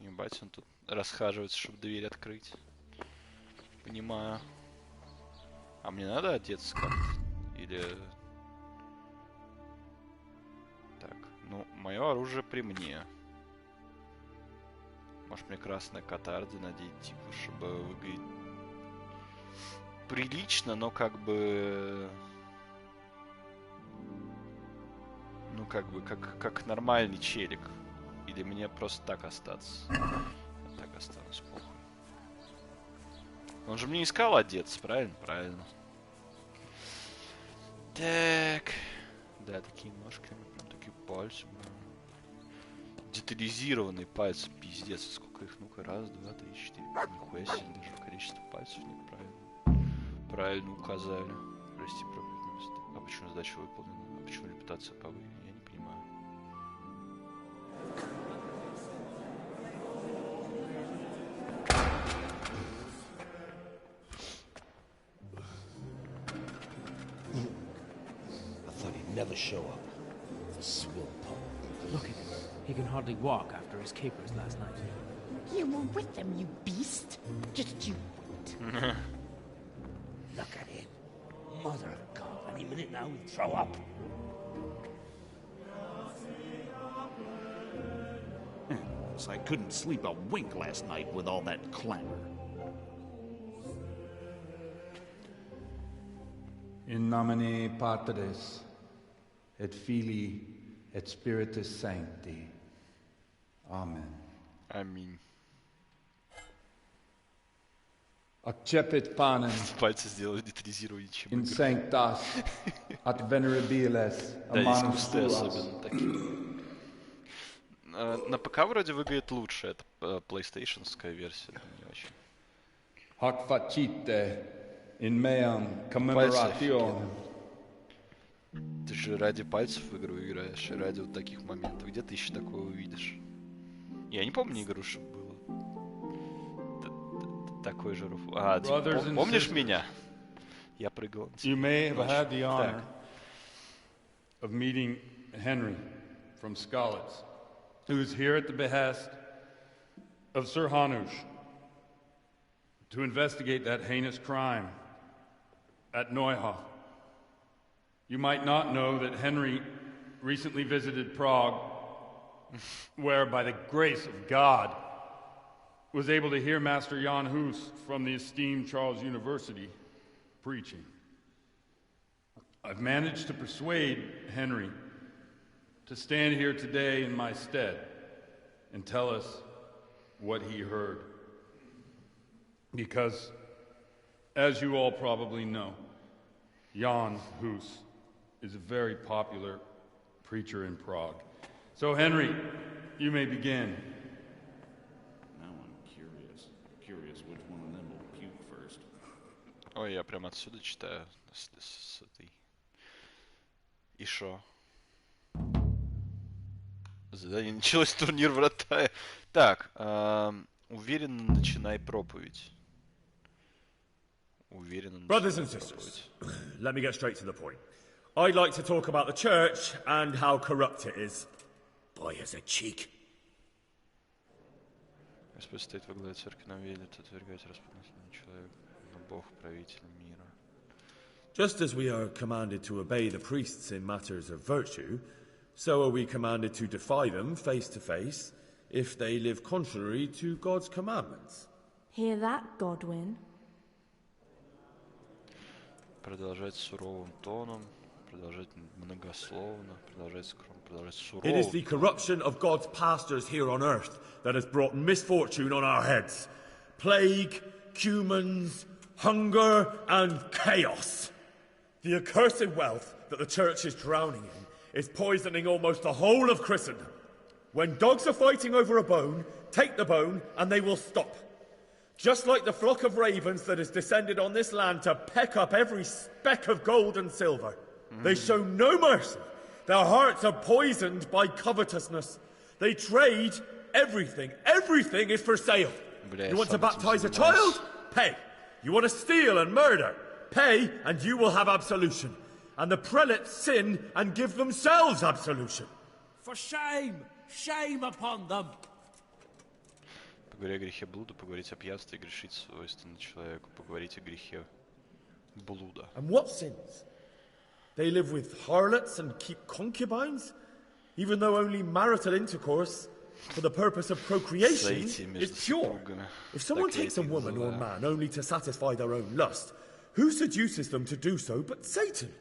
S1: Ебать, он тут расхаживается, чтобы дверь открыть. Понимаю. А мне надо одеться как-то? Или... Так, ну, мое оружие при мне. Может, мне красное катарди надеть, типа, чтобы выглядеть прилично, но как бы... Ну, как бы, как нормальный челик. Или мне просто так остаться? Я так останусь, похуй. Он же мне искал одеться, правильно? Правильно. Так. Да, такие ножки, прям такие пальцы. Детализированные пальцы, пиздец. Сколько их? Ну-ка, раз, два, три, четыре. Нихуя себе, даже количество пальцев неправильно. Правильно указали. Прости, проповедь. А почему задача выполнена? А почему репутация повыше? Я не понимаю.
S4: I thought he'd never show up. The swill pop.
S16: Look at him. He can hardly walk after his capers last night.
S17: You were with them, you beast. Just you wait. Look at him. Mother of God, any minute now he'll throw up.
S18: So I couldn't sleep a wink last night with all that clamor.
S13: In nomine Patris, et Filii, et Spiritus Sancti. Amen.
S1: Аминь.
S13: Accepit panem
S1: Пальцы сделали детализирование, чем
S13: in
S1: игры.
S13: sanctas ad venerabilis
S1: Да, здесь
S13: amanus
S1: кусты
S13: tuas.
S1: особенно такие. На ПК вроде выглядит лучше, это PlayStation-ская версия, не очень.
S13: Hoc facite in meam
S1: Пальцы
S13: commemorationem.
S1: Ты же ради пальцев в игру играешь, и ради вот таких моментов. Где ты еще такое увидишь? Я не помню игру, чтобы было. Такой же руф. А, типа, помнишь меня? Я прыгал.
S13: You may have had the honor
S1: Так.
S13: of meeting Henry from Skalitz, who is here at the behest of Sir Hanush to investigate that heinous crime at Neuhof. You might not know that Henry recently visited Prague where, by the grace of God, was able to hear Master Jan Hus from the esteemed Charles University preaching. I've managed to persuade Henry to stand here today in my stead and tell us what he heard. Because, as you all probably know, Jan Hus is a very popular preacher in Prague. So, Henry, you may begin.
S18: Now I'm curious which one of them will puke first.
S1: Ой, я прям отсюда читаю. С этой. И шо? Задание началось, турнир врата. Так, уверенно начинай проповедь. Уверенно начинай
S5: Brothers and sisters, let me get straight to the point. I'd like to talk about the church and how corrupt it is. Boy has a cheek.
S1: Господь стоит во главе церкви, нам велит отвергать распутного человека, но Бог правитель мира.
S5: Just as we are commanded to obey the priests in matters of virtue, so are we commanded to defy them face to face if they live contrary to God's commandments.
S19: Hear that, Godwin?
S1: Продолжать суровым тоном, продолжать многословно, продолжать скромно, продолжать сурово.
S5: It is the corruption of God's pastors here on earth that has brought misfortune on our heads. Plague, cumens, hunger, and chaos. The accursed wealth that the church is drowning in is poisoning almost the whole of Christendom. When dogs are fighting over a bone, take the bone and they will stop. Just like the flock of ravens that has descended on this land to peck up every speck of gold and silver. They show no mercy. Their hearts are poisoned by covetousness. They trade everything. Everything is for sale. You want to baptize a child? Pay. You want to steal and murder? Pay, and you will have absolution. And the prelates sin and give themselves absolution.
S17: For shame! Shame upon them!
S1: Поговорить о грехе блуда, поговорить о пьянстве, грешить свойственно человеку, поговорить о грехе блуда.
S5: And what sins? They live with harlots and keep concubines, even though only marital intercourse for the purpose of procreation is pure. If someone takes a woman or man only to satisfy their own lust, who seduces them to do so but Satan?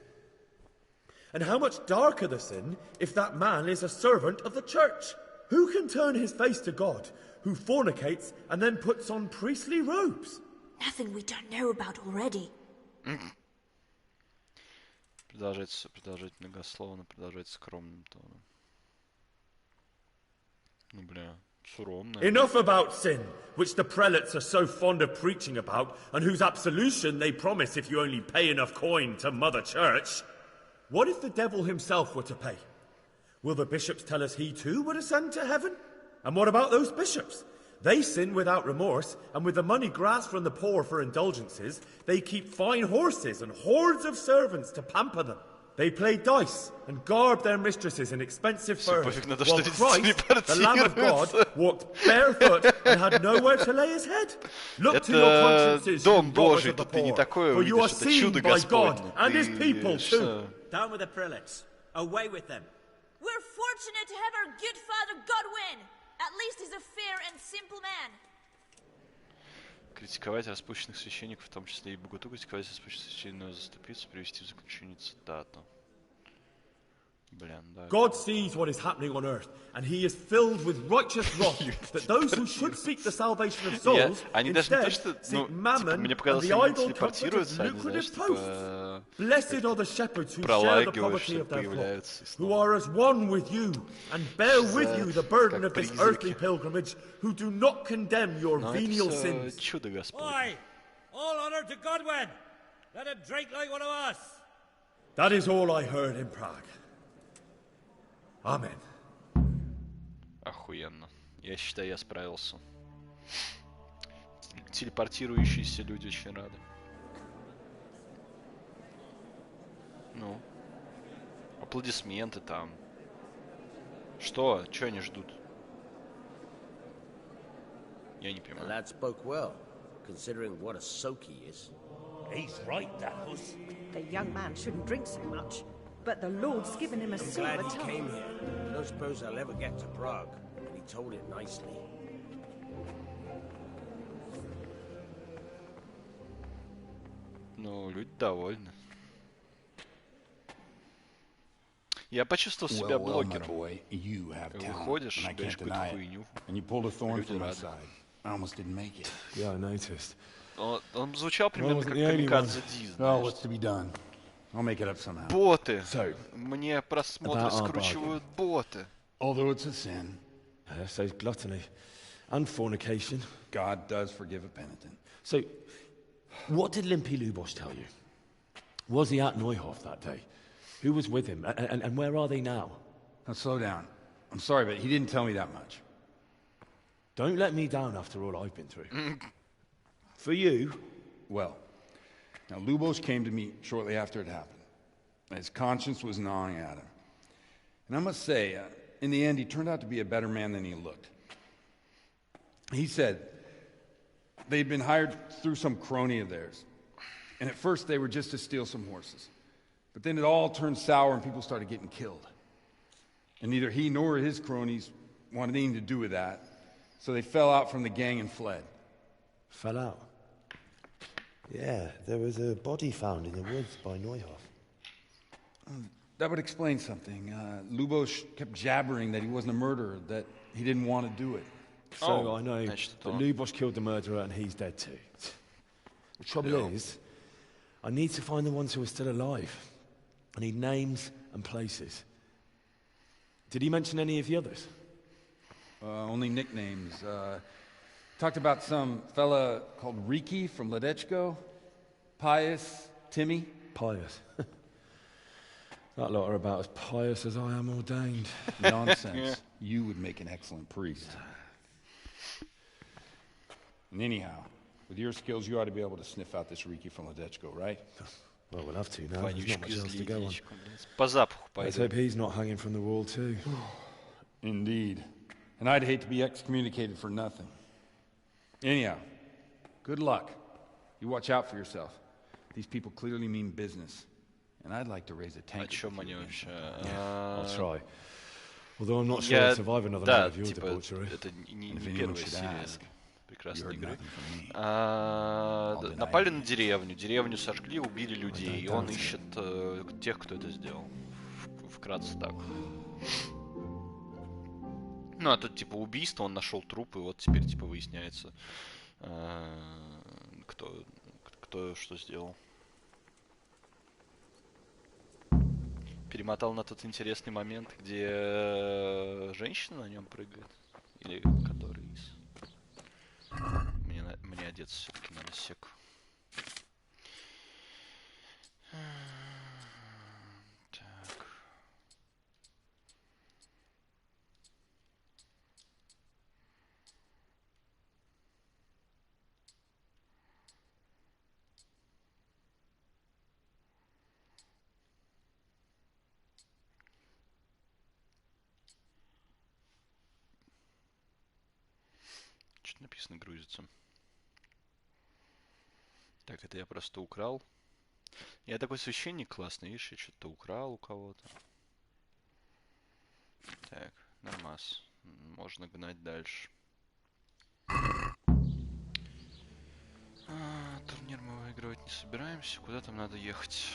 S5: And how much darker the sin if that man is a servant of the church? Who can turn his face to God, who fornicates and then puts on priestly robes?
S7: Nothing we don't know about already.
S1: Продолжать многословно, продолжать скромным тоном. Ну, бля, суромно.
S5: Enough about sin, which the prelates are so fond of preaching about, and whose absolution they promise if you only pay enough coin to Mother Church. What if the devil himself were to pay? Will the bishops tell us he too would ascend to heaven? And what about those bishops? They sin without remorse, and with the money grasped from the poor for indulgences, they keep fine horses and hordes of servants to pamper them. They play dice and garb their mistresses in expensive furs, while Christ, the Lamb of God, walked barefoot and had nowhere to lay his head. Look to your consciences, you robbers of the poor, for you are seen by God and his people too.
S20: Down with the prelates. Away with them.
S21: We're fortunate to have our good father Godwin. At least he's a fair and simple man.
S1: Критиковать распущенных священников, в том числе и богату, критиковать распущенных священников, заступиться, привести в заключение цитату. Блин, да.
S5: God sees what is happening on earth, and he is filled with righteous wrath that those who should seek the salvation of souls instead seek mammon and the idle comfort of lucrative posts. Blessed are the shepherds who share the poverty of their flock, who are as one with you and bear with you the burden of this earthly pilgrimage, who do not condemn your venial sins.
S3: Oi! All honor to Godwin! Let him drink like one of us!
S5: That is all I heard in Prague. Amen.
S1: Охуенно. Я считаю, я справился. Телепортирующиеся люди очень рады. Ну. Аплодисменты там. Что? Чё они ждут? Я не понимаю.
S4: The lad spoke well, considering what a soak he is.
S17: He's right, that Hus.
S22: The young man shouldn't drink so much, but the Lord's given him a silver tongue.
S4: Glad he came here. don't suppose I'll ever get to Prague. And he told it nicely.
S1: Ну, люди довольны. Я почувствовал себя блогером. Выходишь, говоришь какую-то хуйню. Люди рады.
S5: Yeah, I noticed.
S1: Он звучал примерно как камикадзе Диз. Боты. Мне просмотры скручивают боты.
S5: Although it's a sin. So gluttony and fornication.
S13: God does forgive a penitent.
S6: So, what did Limpy Lubos tell you? Was he at Neuhof that day? Who was with him? And where are they now?
S13: Now slow down. I'm sorry, but he didn't tell me that much.
S6: Don't let me down after all I've been through. For you?
S13: Well, now Lubos came to me shortly after it happened. His conscience was gnawing at him. And I must say, in the end, he turned out to be a better man than he looked. He said they'd been hired through some crony of theirs. And at first they were just to steal some horses. But then it all turned sour and people started getting killed. And neither he nor his cronies wanted anything to do with that. So they fell out from the gang and fled.
S6: Fell out? Yeah, there was a body found in the woods by Neuhof.
S13: That would explain something. Lubos kept jabbering that he wasn't a murderer, that he didn't want to do it.
S6: So I know that Lubos killed the murderer and he's dead too. The trouble is, I need to find the ones who are still alive. I need names and places. Did he mention any of the others?
S13: Only nicknames. Talked about some fella called Ruki from Ledechko, Pius, Timmy.
S6: Pius. That lot are about as pious as I am ordained.
S13: Nonsense. Yeah. You would make an excellent priest. And anyhow, with your skills, you ought to be able to sniff out this Ruki from Ledechko, right?
S6: Well, we'll have to now. There's not much else to go on.
S1: По запаху
S6: Let's hope he's not hanging from the wall too.
S13: Indeed. And I'd hate to be excommunicated for nothing. Anyhow, good luck. You watch out for yourself. These people clearly mean business. And I'd like to raise a tank.
S6: I'll try. Although I'm not sure I'll survive another night of your debauchery.
S1: Это не первая серия прекрасной игры. Напали на деревню. Деревню сожгли, убили людей. И он ищет тех, кто это сделал. Вкратце так. Ну, а тут типа убийство, он нашел труп, и вот теперь типа выясняется, кто что сделал. Перемотал на тот интересный момент, где женщина на нем прыгает. Или который из... Мне одеться все-таки надо сек. Так. Что написано, грузится. Так, это я просто украл. Я такой священник классный, видишь, я что-то украл у кого-то. Так, нормас. Можно гнать дальше. Турнир мы выигрывать не собираемся. Куда там надо ехать?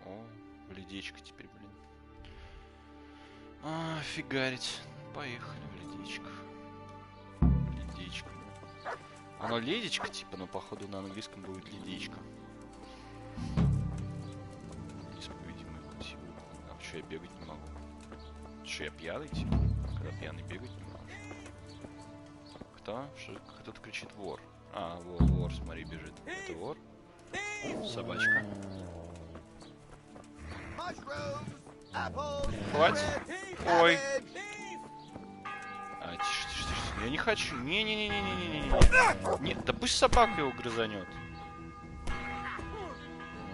S1: О, в ледечко теперь, блин. Фигарить. Поехали в ледечко. Ледечко. Оно ледечко, типа, но походу на английском будет ледечко. Неисповедимый мотив. А что я бегать не могу? Что я пьяный, типа? Когда пьяный бегать не можешь. Кто? Кто-то кричит вор. А, вор, смотри, бежит. Это вор? Собачка. Хватит. Ой. Тише. Я не хочу. Не. Нет, да пусть собака его грызанет.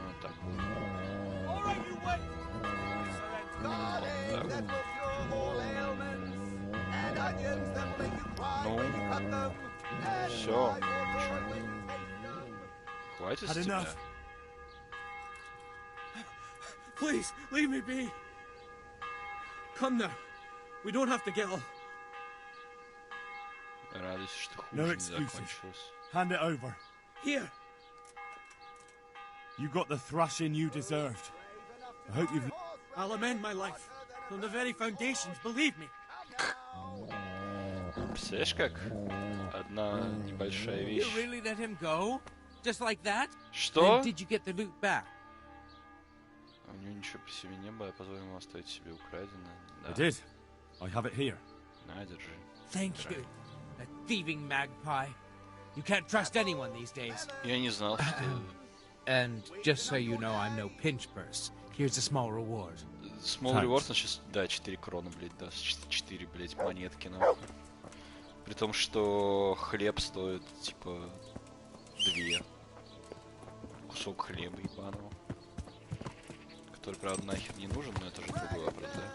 S1: Вот так. Ну. Все. Хватит с тебя.
S2: Please, leave me be. Come now. We don't have to get all...
S1: Радуйся, что
S6: No
S1: хуже не
S6: excuses.
S1: закончилось.
S6: Hand it over.
S2: Here.
S6: You got the thrashing you deserved. I hope you've...
S2: I'll amend my life. From the very foundations, believe me.
S1: Представляешь, как одна небольшая
S16: You
S1: вещь.
S16: really let him go? Just like that?
S1: Что?
S16: Then did you get the loot back?
S1: У него ничего при себе не было, я позволил ему оставить себе украденное. Да.
S6: I did. I have it here.
S1: На, держи.
S16: Thank you. A thieving magpie. You can't trust anyone these days.
S1: Я не знал, что...
S16: And just so you know, I'm no pinch purse. Here's a small reward.
S1: Small reward, он сейчас, да, 4 кроны, блядь, даст. 4, блядь, монетки, нахуй. При том, что хлеб стоит, типа, 2. Кусок хлеба ебаного. Который, правда, нахер не нужен, но это уже другой вопрос, да?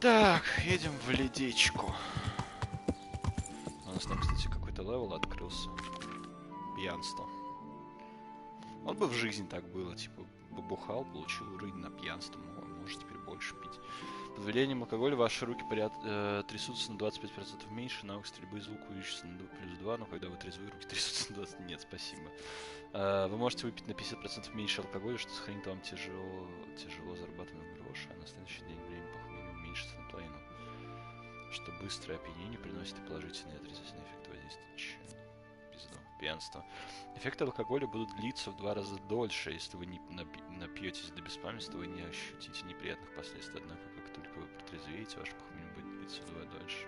S1: Так, едем в ледечку. У нас там, кстати, какой-то левел открылся. Пьянство. Вот бы в жизни так было, типа, побухал, получил уровень на пьянство, может теперь больше пить. Под влиянием алкоголя ваши руки трясутся на 25% меньше, навык стрельбы и звук увеличится на +2, но когда вы трезвые, руки трясутся на 20%. Нет, спасибо. Вы можете выпить на 50% меньше алкоголя, что сохранит вам тяжело зарабатываемые гроши, а на следующий день время похмелья уменьшится наполовину. Что быстрое опьянение приносит и положительные и отрицательные эффекты воздействия. Пизду. Пьянство. Эффекты алкоголя будут длиться в 2 раза дольше. Если вы не напьетесь до беспамятства, вы не ощутите неприятных последствий. Однако, как только вы протрезвеете, ваше похмелье будет длиться вдвое дольше.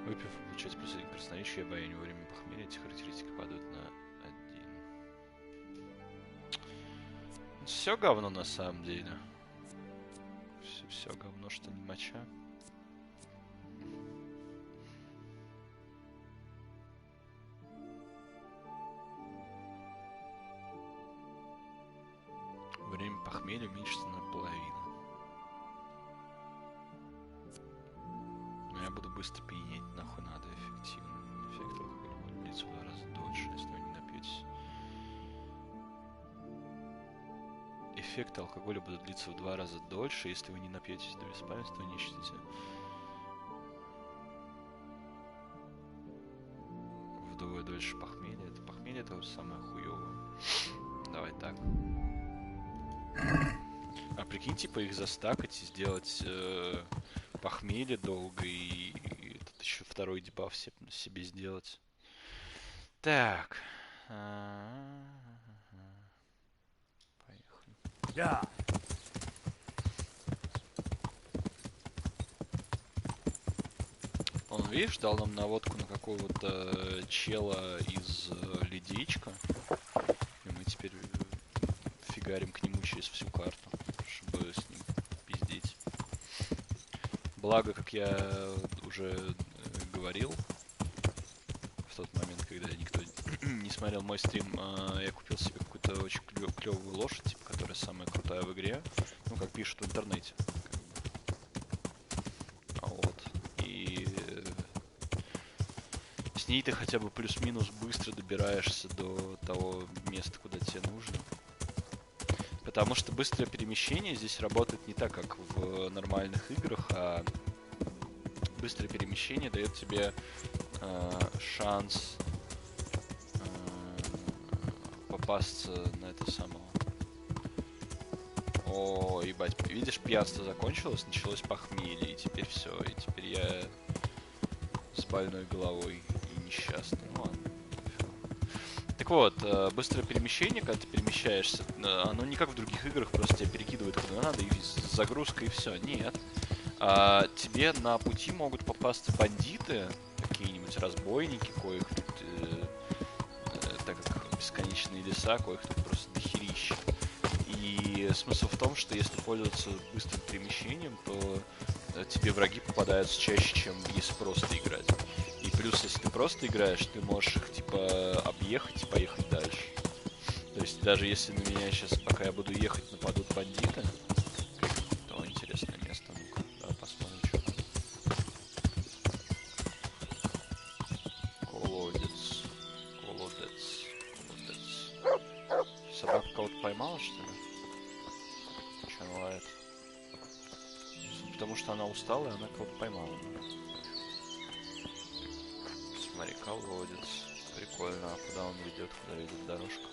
S1: Выпив, вы получаете плюс 1 красноречие и обаяние во время похмелья. Эти характеристики падают на 1. Все говно на самом деле. Все говно, что не моча. Время похмелья уменьшится наполовину. Но я буду быстро пьянеть, нахуй надо эффективно. Эффект алкоголя будет длиться в 2 раза дольше, если вы не напьетесь. Эффект алкоголя будет длиться в 2 раза дольше, если вы не напьетесь до беспамятства, не ищите. Вдвое дольше похмелья. Это похмелье, это самое хуёвое. Давай так. А прикинь, типа их застакать и сделать похмелье долго и тут еще второй дебаф себе сделать. Так. Поехали.
S6: Yeah.
S1: Он, видишь, дал нам наводку на какого-то чела из ледечка. И мы теперь фигарим к нему через всю карту, чтобы с ним пиздеть. Благо, как я уже говорил, в тот момент, когда никто не смотрел мой стрим, я купил себе какую-то очень клевую лошадь, типа, которая самая крутая в игре. Ну, как пишут в интернете. Вот. И с ней ты хотя бы плюс-минус быстро добираешься до того места, куда тебе нужно. Потому что быстрое перемещение здесь работает не так, как в нормальных играх, а быстрое перемещение дает тебе шанс попасться на это самого. О, ебать, видишь, пьянство закончилось, началось похмелье, и теперь все, и теперь я с больной головой и несчастный. Ну ладно. Так вот, быстрое перемещение, когда ты перемещаешься, оно не как в других играх, просто тебя перекидывает куда надо, и загрузка, и все. Нет. Тебе на пути могут попасться бандиты, какие-нибудь разбойники, коих тут, так как бесконечные леса, коих тут просто дохерища. И смысл в том, что если пользоваться быстрым перемещением, то тебе враги попадаются чаще, чем если просто играть. И плюс, если ты просто играешь, ты можешь их, типа, объехать и поехать дальше. То есть, даже если на меня сейчас, пока я буду ехать, нападут бандиты, то интересное место. Ну-ка, давай посмотрим, что там. Колодец. Колодец. Колодец. Собака кого-то поймала, что ли? Ой, ебать, видишь, пьянство закончилось, началось похмелье, и теперь все, и теперь я с больной головой и несчастный. Ну ладно. Так вот, быстрое перемещение, когда ты перемещаешься, оно не как в других играх, просто тебя перекидывает куда надо, и загрузка, и все. Нет. Тебе на пути могут попасться бандиты, какие-нибудь разбойники, коих тут, так как бесконечные леса, коих тут просто дохерища. И смысл в том, что если ты просто играешь, то тебе враги попадаются чаще, чем если просто играть. И плюс, если ты просто играешь, ты можешь их, типа, объехать и поехать дальше. То есть, даже если на меня сейчас, пока я буду ехать, нападут бандиты, потому что она устала, и она кого-то поймала. Смотри, колодец. Прикольно. А куда он ведет? Куда ведет дорожка?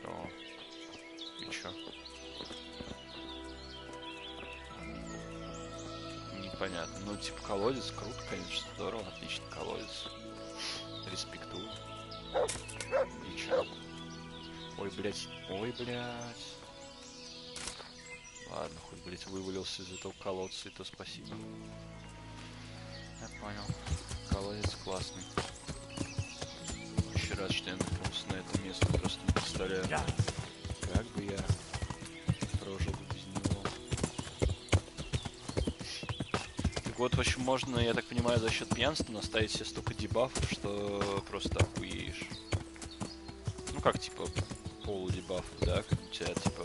S1: О. И чё? Непонятно. Ну, типа, колодец круто, конечно, здорово, отличный колодец. Респектую. И чё? Ой, блядь. Ой, блядь. Ладно, хоть, блядь, вывалился из этого колодца, и то спасибо. Я понял. Колодец классный. Очень рад, что я наткнулся на это место. Просто не представляю, как бы я прожил без него. Так вот, в общем, можно, я так понимаю, за счет пьянства наставить себе столько дебафов, что просто охуеешь. Ну, как, типа, полудебаф, да? Как у тебя, типа,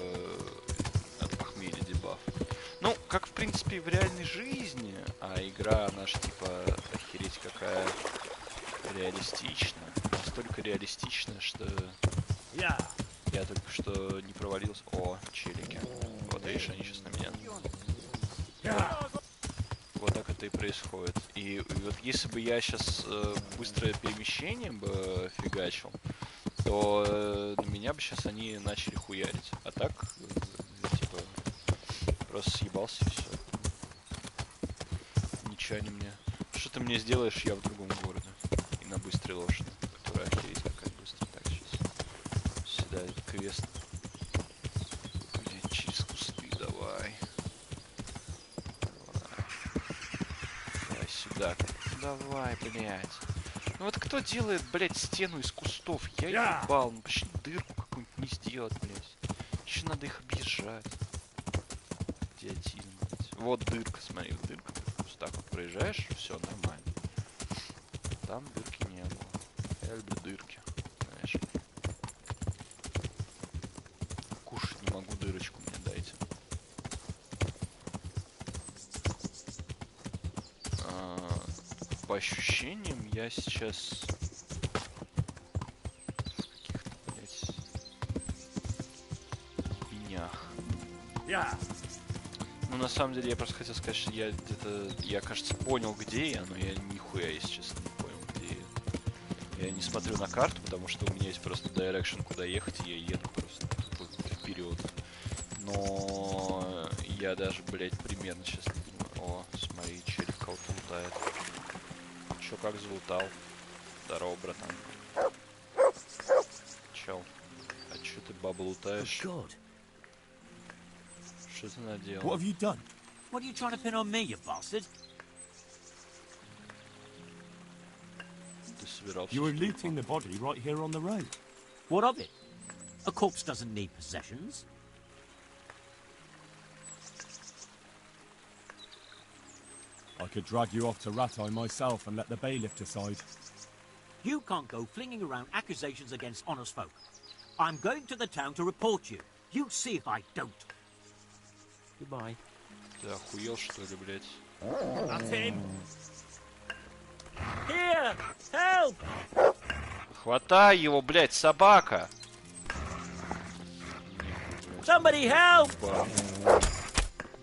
S1: от похмелья дебаф. Ну, как, в принципе, и в реальной жизни, а игра, она же, типа, охереть какая реалистичная. Настолько реалистичная, что я только что не провалился. О, челики. Вот, видишь, они сейчас на меня. Вот так это и происходит. И вот если бы я сейчас быстрое перемещением бы фигачил, то на меня бы сейчас они начали хуярить. А так, типа, просто съебался и все. Ничего они мне. Что ты мне сделаешь, я в другом городе. И на быстрой лошади, которая охереть какая быстрая. Так, сейчас. Сюда этот квест. Блять, через кусты давай. Давай сюда. Давай, блять. Ну вот кто делает, блять, стену из кустов? Я ебал. Ну почему дырку какую-нибудь не сделать, блять? Еще надо их объезжать. Идиотизм, блять. Вот дырка, смотри, дырка. Просто так вот проезжаешь, все нормально. Там дырки не было. Я люблю дырки, знаешь. Кушать не могу, дырочку мне дайте. По ощущениям, я сейчас в каких-то, блядь, пенях. Ну, на самом деле, я просто хотел сказать, что я где-то... Я, кажется, понял, где я, но я нихуя, если честно, не понял, где я. Я не смотрю на карту, потому что у меня есть просто direction, куда ехать, и я еду просто вперед. Но я даже, блядь, примерно сейчас не понимаю. О, смотри, челик кого-то лутает. Чё, как залутал? Здорово, братан. Чел, а чё ты бабу лутаешь? Что ты наделал?
S20: What have you done? What are you trying to pin on me, you bastard?
S1: Ты собирался?
S20: You were looting the body right here on the road. What of it? A corpse doesn't need possessions.
S6: I could drag you off to Ratai myself and let the bailiff decide.
S20: You can't go flinging around accusations against honest folk. I'm going to the town to report you. You see if I don't. Goodbye.
S1: Ты охуел, что ли, блядь?
S20: That's him. Here! Help!
S1: Хватай его, блядь, собака!
S20: Somebody help!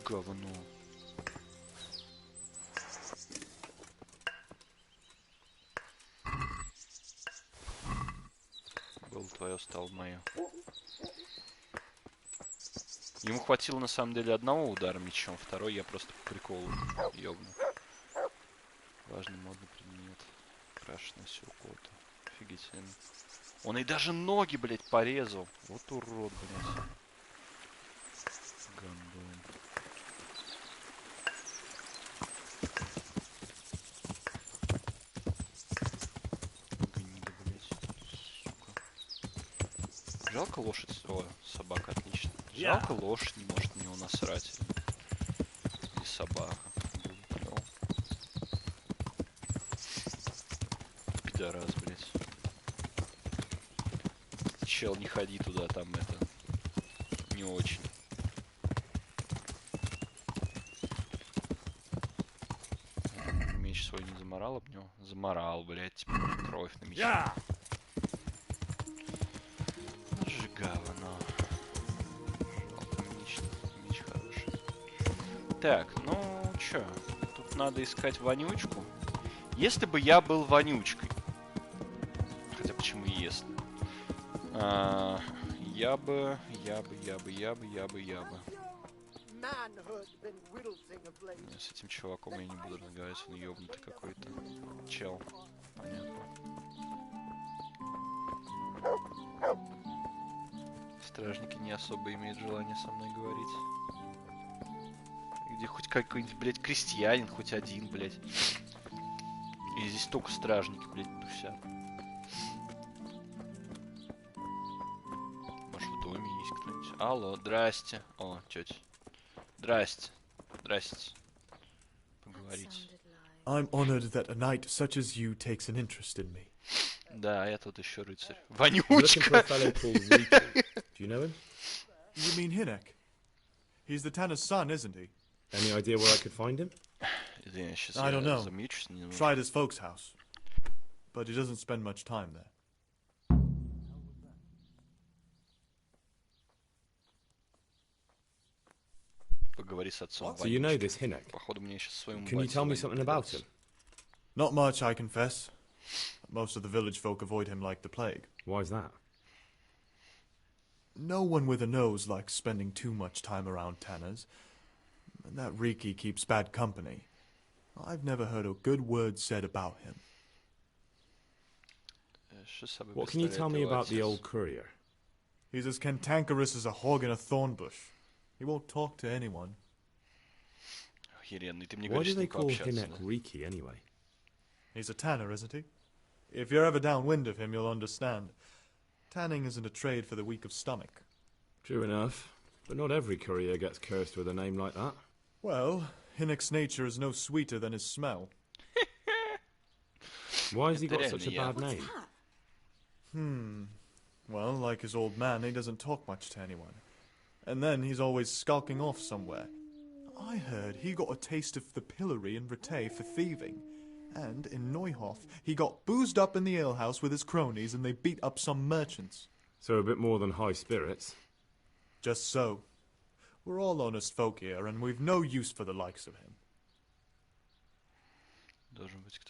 S1: Говно. Было твое, стало мое. Ему хватило на самом деле одного удара мечом, второй я просто по приколу ёбну. Важный модный предмет. Крашеное сюркота. Офигительно. Он и даже ноги, блядь, порезал. Вот урод, блядь. Гандон. Гнида, блядь. Сука. Жалко лошадь. О, собака, отлично. Жалко лошадь не может на него насрать. Или собака. Понял. Пидорас, блядь. Чел, не ходи туда, там это... Не очень. Меч свой не заморал об него? Заморал, блядь. Теперь кровь на мече. Же говно. Жалко меч хороший. Так, ну чё, тут надо искать вонючку. Если бы я был вонючкой, хотя почему если? Я бы. Не, с этим чуваком я не буду разговаривать, он ёбнутый какой-то чел. Понятно. Стражники не особо имеют желание со мной говорить. Где хоть какой-нибудь, блядь, крестьянин, хоть один, блядь. И здесь только стражники, блядь, тусят. Может, в доме есть кто-нибудь? Алло, здрасте. О, тетя. Здрасте. Здрасте. Поговорить.
S9: I'm honored that a knight such as you takes an interest in me.
S1: Да, я тут еще рыцарь. Вонючка!
S9: Do you know him? You mean Hinek? He's the Tanner's son, isn't he?
S5: Any idea where I could find him?
S9: I don't know. Tried his folks' house. But he doesn't spend much time there.
S1: Поговори с отцом.
S5: So you know this Hinek?
S1: Походу, мне сейчас своему
S5: Can you tell me something about him?
S9: Not much, I confess. Most of the village folk avoid him like the plague.
S5: Why is that?
S9: No one with a nose likes spending too much time around Tanners. And that Riki keeps bad company. I've never heard a good word said about him.
S5: What can you tell me about the old courier?
S9: He's as cantankerous as a hog in a thorn bush. He won't talk to anyone.
S5: Why do they call Hinek Riki anyway?
S9: He's a tanner, isn't he? If you're ever downwind of him, you'll understand. Tanning isn't a trade for the weak of stomach.
S5: True enough. But not every courier gets cursed with a name like that.
S9: Well, Hinek's nature is no sweeter than his smell.
S5: Why has he got such a bad name?
S9: Well, like his old man, he doesn't talk much to anyone. And then he's always skulking off somewhere. I heard he got a taste of the pillory in Rete for thieving. And in Neuhof, he got boozed up in the alehouse with his cronies and they beat up some merchants.
S5: So a bit more than high spirits.
S9: Just so. We're all honest folk here, and we've no use for the likes of him.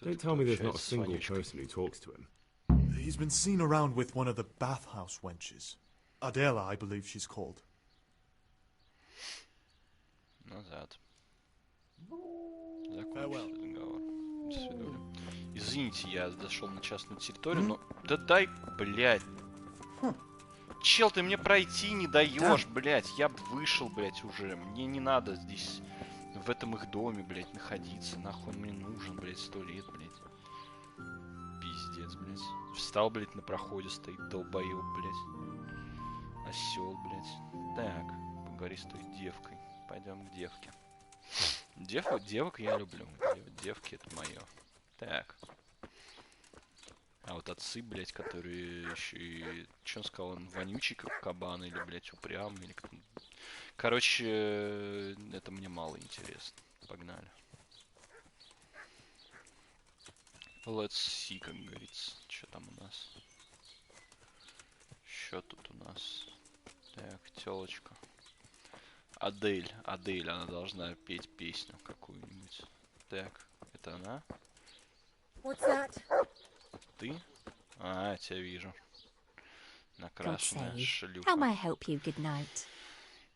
S5: Don't tell me there's not a single person who talks to him.
S9: He's been seen around with one of the bathhouse wenches. Adela, I believe she's called.
S1: Назад. Закончили разговор. До свидания. Извините, я зашел на частную территорию, но... Да дай, блядь. Чел, ты мне пройти не даешь, блядь. Я б вышел, блядь, уже. Мне не надо здесь, в этом их доме, блядь, находиться. Нахуй он мне нужен, блядь, 100 лет, блядь. Пиздец, блядь. Встал, блядь, на проходе стоит, долбоёб, блядь. Осёл, блядь. Так, поговори с той девкой. Пойдем к девке. Девок я люблю. Девки это мое. Так. А вот отцы, блядь, которые еще и... Че он сказал? Он вонючий, как кабан, или, блядь, упрямый, или как... Короче, это мне мало интересно. Погнали. Let's see, как говорится. Что там у нас? Что тут у нас? Так, телочка. Адель, она должна петь песню какую-нибудь. Так, это она?
S7: What's that?
S1: Ты? А, я тебя вижу. Накрашенная шлюха.
S7: How may I help you? Good night.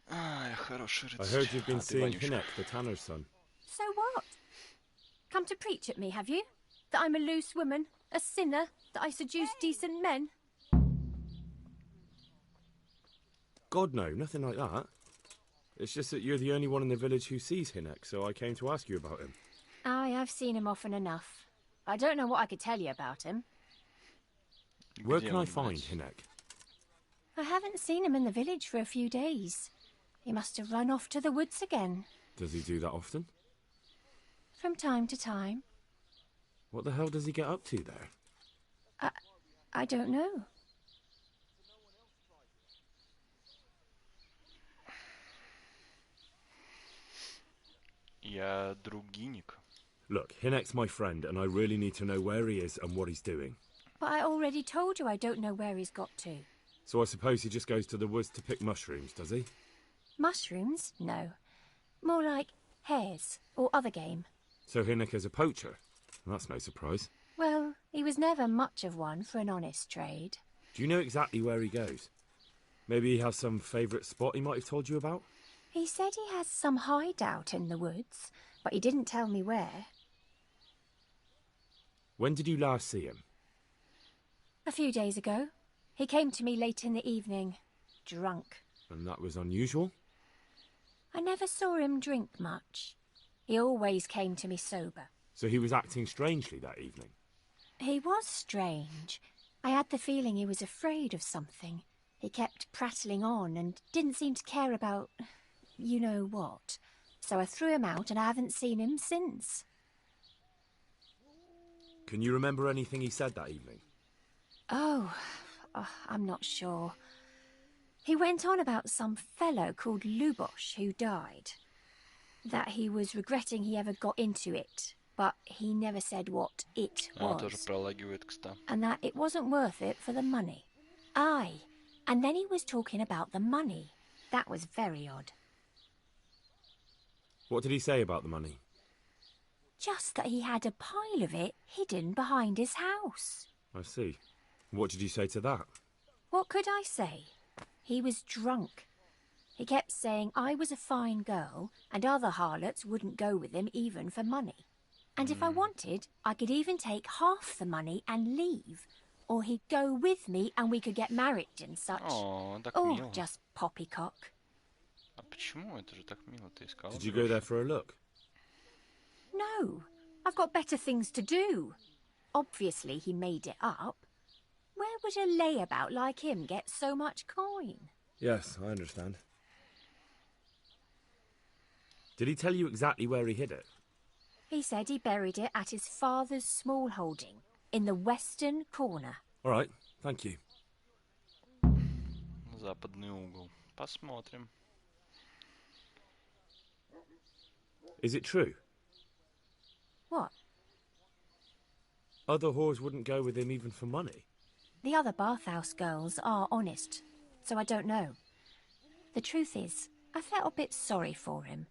S1: Ай, хороший рыцарь.
S5: I heard you've been seeing Hinek, the tanner's son.
S7: So what? Come to preach at me, have you? That I'm a loose woman, a sinner, that I seduce decent men?
S5: God, no, nothing like that. It's just that you're the only one in the village who sees Hinek, so I came to ask you about him.
S7: Aye, I've seen him often enough. I don't know what I could tell you about him.
S5: Where can I find Hinek?
S7: I haven't seen him in the village for a few days. He must have run off to the woods again.
S5: Does he do that often?
S7: From time to time.
S5: What the hell does he get up to there?
S7: I don't know.
S1: Я другиник.
S5: Look, Hinek's my friend, and I really need to know where he is and what he's doing.
S7: But I already told you I don't know where he's got to.
S5: So I suppose he just goes to the woods to pick mushrooms, does he?
S7: Mushrooms? No. More like hares, or other game.
S5: So Hinnick is a poacher? That's no surprise.
S7: Well, he was never much of one for an honest trade.
S5: Do you know exactly where he goes? Maybe he has some favourite spot he might have told you about?
S7: He said he has some hideout in the woods, but he didn't tell me where.
S5: When did you last see him?
S7: A few days ago. He came to me late in the evening, drunk.
S5: And that was unusual?
S7: I never saw him drink much. He always came to me sober.
S5: So he was acting strangely that evening?
S7: He was strange. I had the feeling he was afraid of something. He kept prattling on and didn't seem to care about you know what. So I threw him out and I haven't seen him since.
S5: Can you remember anything he said that evening?
S7: Oh, I'm not sure. He went on about some fellow called Lubosh who died. That he was regretting he ever got into it, but he never said what it was. And that it wasn't worth it for the money. Aye, and then he was talking about the money. That was very odd.
S5: What did he say about the money?
S7: Just that he had a pile of it hidden behind his house.
S5: I see. What did you say to that?
S7: What could I say? He was drunk. He kept saying I was a fine girl and other harlots wouldn't go with him even for money. And if I wanted, I could even take half the money and leave. Or he'd go with me and we could get married and such.
S1: Oh,
S7: just poppycock.
S5: Did you go there for a look?
S7: No, I've got better things to do. Obviously he made it up. Where would a layabout like him get so much coin?
S5: Yes, I understand. Did he tell you exactly where he hid it?
S7: He said he buried it at his father's small holding, in the western corner.
S5: All right, thank you.
S1: Западный угол. Посмотрим.
S5: Is it true?
S7: What?
S5: Other whores wouldn't go with him even for money?
S7: The other bathhouse girls are honest, so I don't know. The truth is, I felt a bit sorry for him.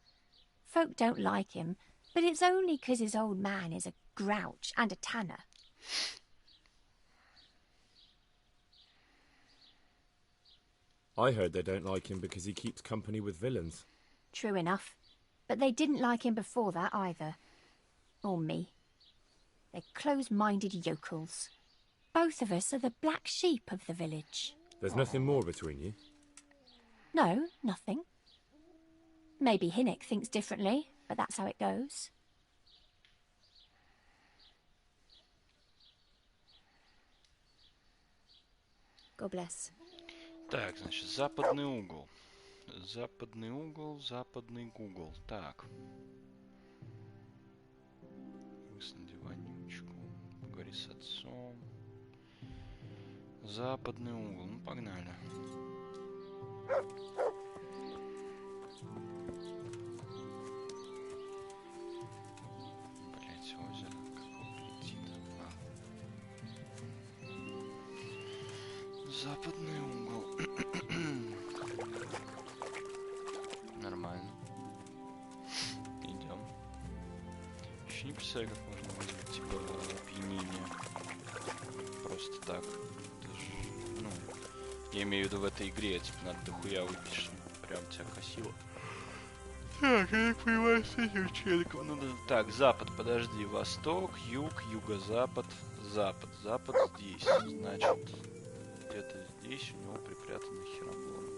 S7: Folk don't like him, but it's only 'cause his old man is a grouch and a tanner.
S5: I heard they don't like him because he keeps company with villains.
S7: True enough. But they didn't like him before that either. Or me. They're close-minded yokels. Both of us are the black sheep of the village.
S5: There's nothing more between you?
S7: No, nothing. Maybe Hinnick thinks differently, but that's how it goes. God bless.
S1: Так, значит, западный угол. Западный угол, западный Google. Так. Высади вонючку. Поговори с отцом. Западный угол. Ну, погнали. Блять, озеро. Какого летит? Западный угол. Нормально. Идем. Еще не представляю, как можно вызвать, типа, опьянение. Просто так. Это ж, ну, я имею в виду в этой игре, типа, надо дохуя выпить, чтобы прям тебя косило. Так, я не понимаю, с этим челиком надо... Так, запад, подожди, восток, юг, юго-запад, запад. Запад здесь, значит, где-то здесь у него припрятано херобон.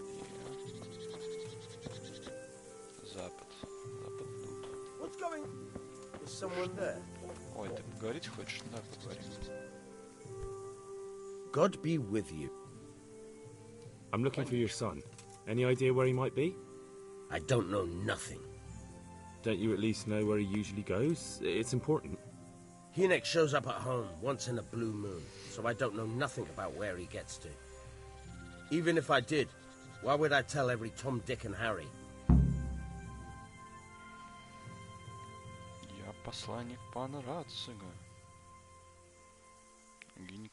S1: Запад. Запад тут.
S4: What's going? Is someone there?
S1: Ой, ты поговорить хочешь? Да, поговорим.
S4: God be with you.
S5: I'm looking for your son. Any idea where he might be?
S4: I don't know nothing.
S5: Don't you at least know where he usually goes? It's important.
S4: Hinnick shows up at home once in a blue moon, so I don't know nothing about where he gets to. Even if I did, why would I tell every Tom, Dick and Harry?
S1: Я посланник пана Рацига.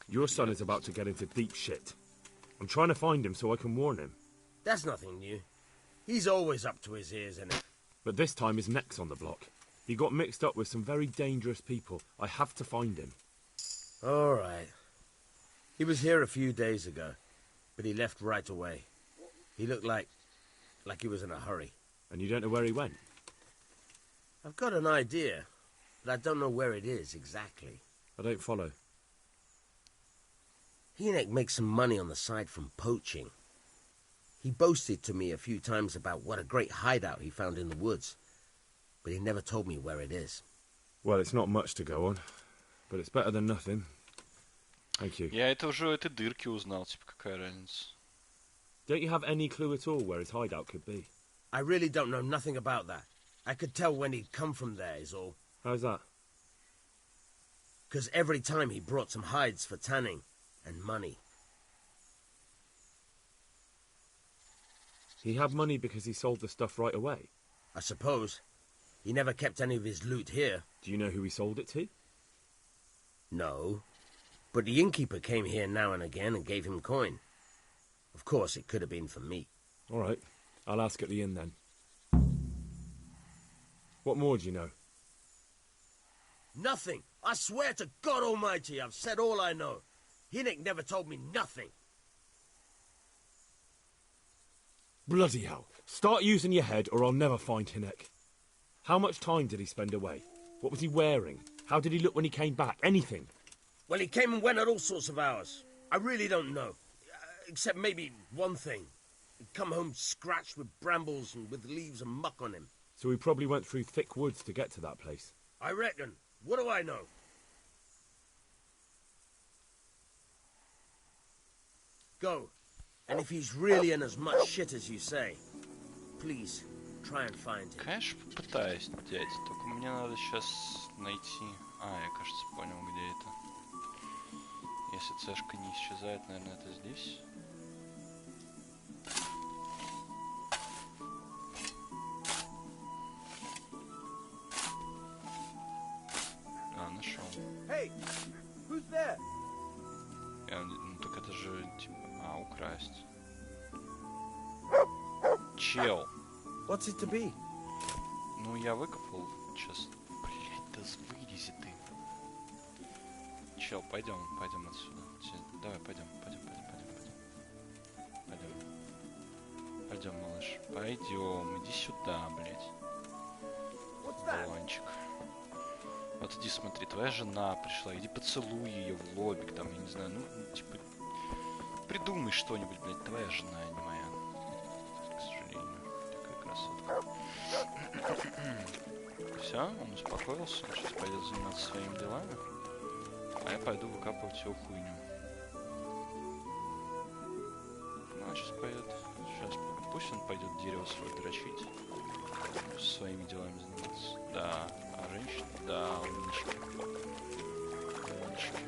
S5: Your son is about to get into deep shit. I'm trying to find him so I can warn him.
S4: That's nothing new. He's always up to his ears in it.
S5: But this time his neck's on the block. He got mixed up with some very dangerous people. I have to find him.
S4: All right. He was here a few days ago, but he left right away. He looked like he was in a hurry.
S5: And you don't know where he went?
S4: I've got an idea, but I don't know where it is exactly.
S5: I don't follow.
S4: Hynek makes some money on the side from poaching. He boasted to me a few times about what a great hideout he found in the woods, but he never told me where it is.
S5: Well, it's not much to go on, but it's better than nothing. Thank you.
S1: Я это уже этой дырки узнал, типа, какая разница.
S5: Don't you have any clue at all where his hideout could be?
S4: I really don't know nothing about that. I could tell when he'd come from there, is all.
S5: How's that?
S4: Because every time he brought some hides for tanning and money.
S5: He had money because he sold the stuff right away?
S4: I suppose. He never kept any of his loot here.
S5: Do you know who he sold it to?
S4: No. But the innkeeper came here now and again and gave him coin. Of course, it could have been for me.
S5: All right. I'll ask at the inn then. What more do you know?
S4: Nothing. I swear to God Almighty, I've said all I know. Hynek never told me nothing.
S5: Bloody hell. Start using your head or I'll never find Hynek. How much time did he spend away? What was he wearing? How did he look when he came back? Anything?
S4: Well, he came and went at all sorts of hours. I really don't know. Except maybe one thing. He'd come home scratched with brambles and with leaves and muck on him.
S5: So he probably went through thick woods to get to that place.
S4: I reckon. What do I know? Go. And if he's really in as much shit as you say, please, try and find him.
S1: Конечно, попытаюсь, дядь. Только мне надо сейчас найти... я, кажется, понял, где это. Если цешка не исчезает, наверное, это здесь. Нашел.
S10: Hey, who's there?
S1: Ну так это же типа, украсть. Чел.
S4: What's it to be?
S1: Ну я выкопал. Сейчас, блять, да вылези ты. Чел, пойдем отсюда. Давай, пойдем. Пойдем, малыш. Пойдем, иди сюда, блять. Баллончик. Вот иди смотри, твоя жена пришла, иди поцелуй ее в лобик, там, я не знаю, ну, типа, придумай что-нибудь, блядь, твоя жена, а не моя. К сожалению, такая красотка. Все, он успокоился, он сейчас пойдет заниматься своими делами, а я пойду выкапывать его хуйню. Ну, он сейчас пойдет, пусть он пойдет дерево свое дрочить, своими делами заниматься. Да. А женщина? Да, умнички. Умнички.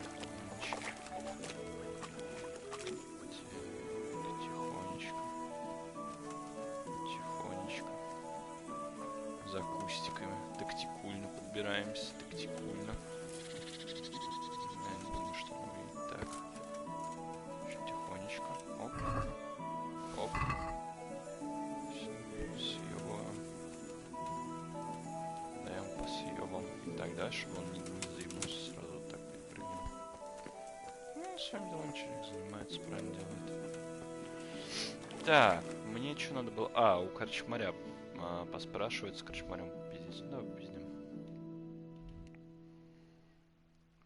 S1: Тихонечко. За кустиками. Тактикульно подбираемся. Тактикульно. Я не думаю, что он увидит. Так. Очень тихонечко. Оп. Так, да, чтобы он не заебнулся, сразу так перепрыгнул. Ну, своим делом человек занимается, правильно делает. Так, мне что надо было... у корчмаря поспрашивать, с корчмарем попиздить. Давай попиздим.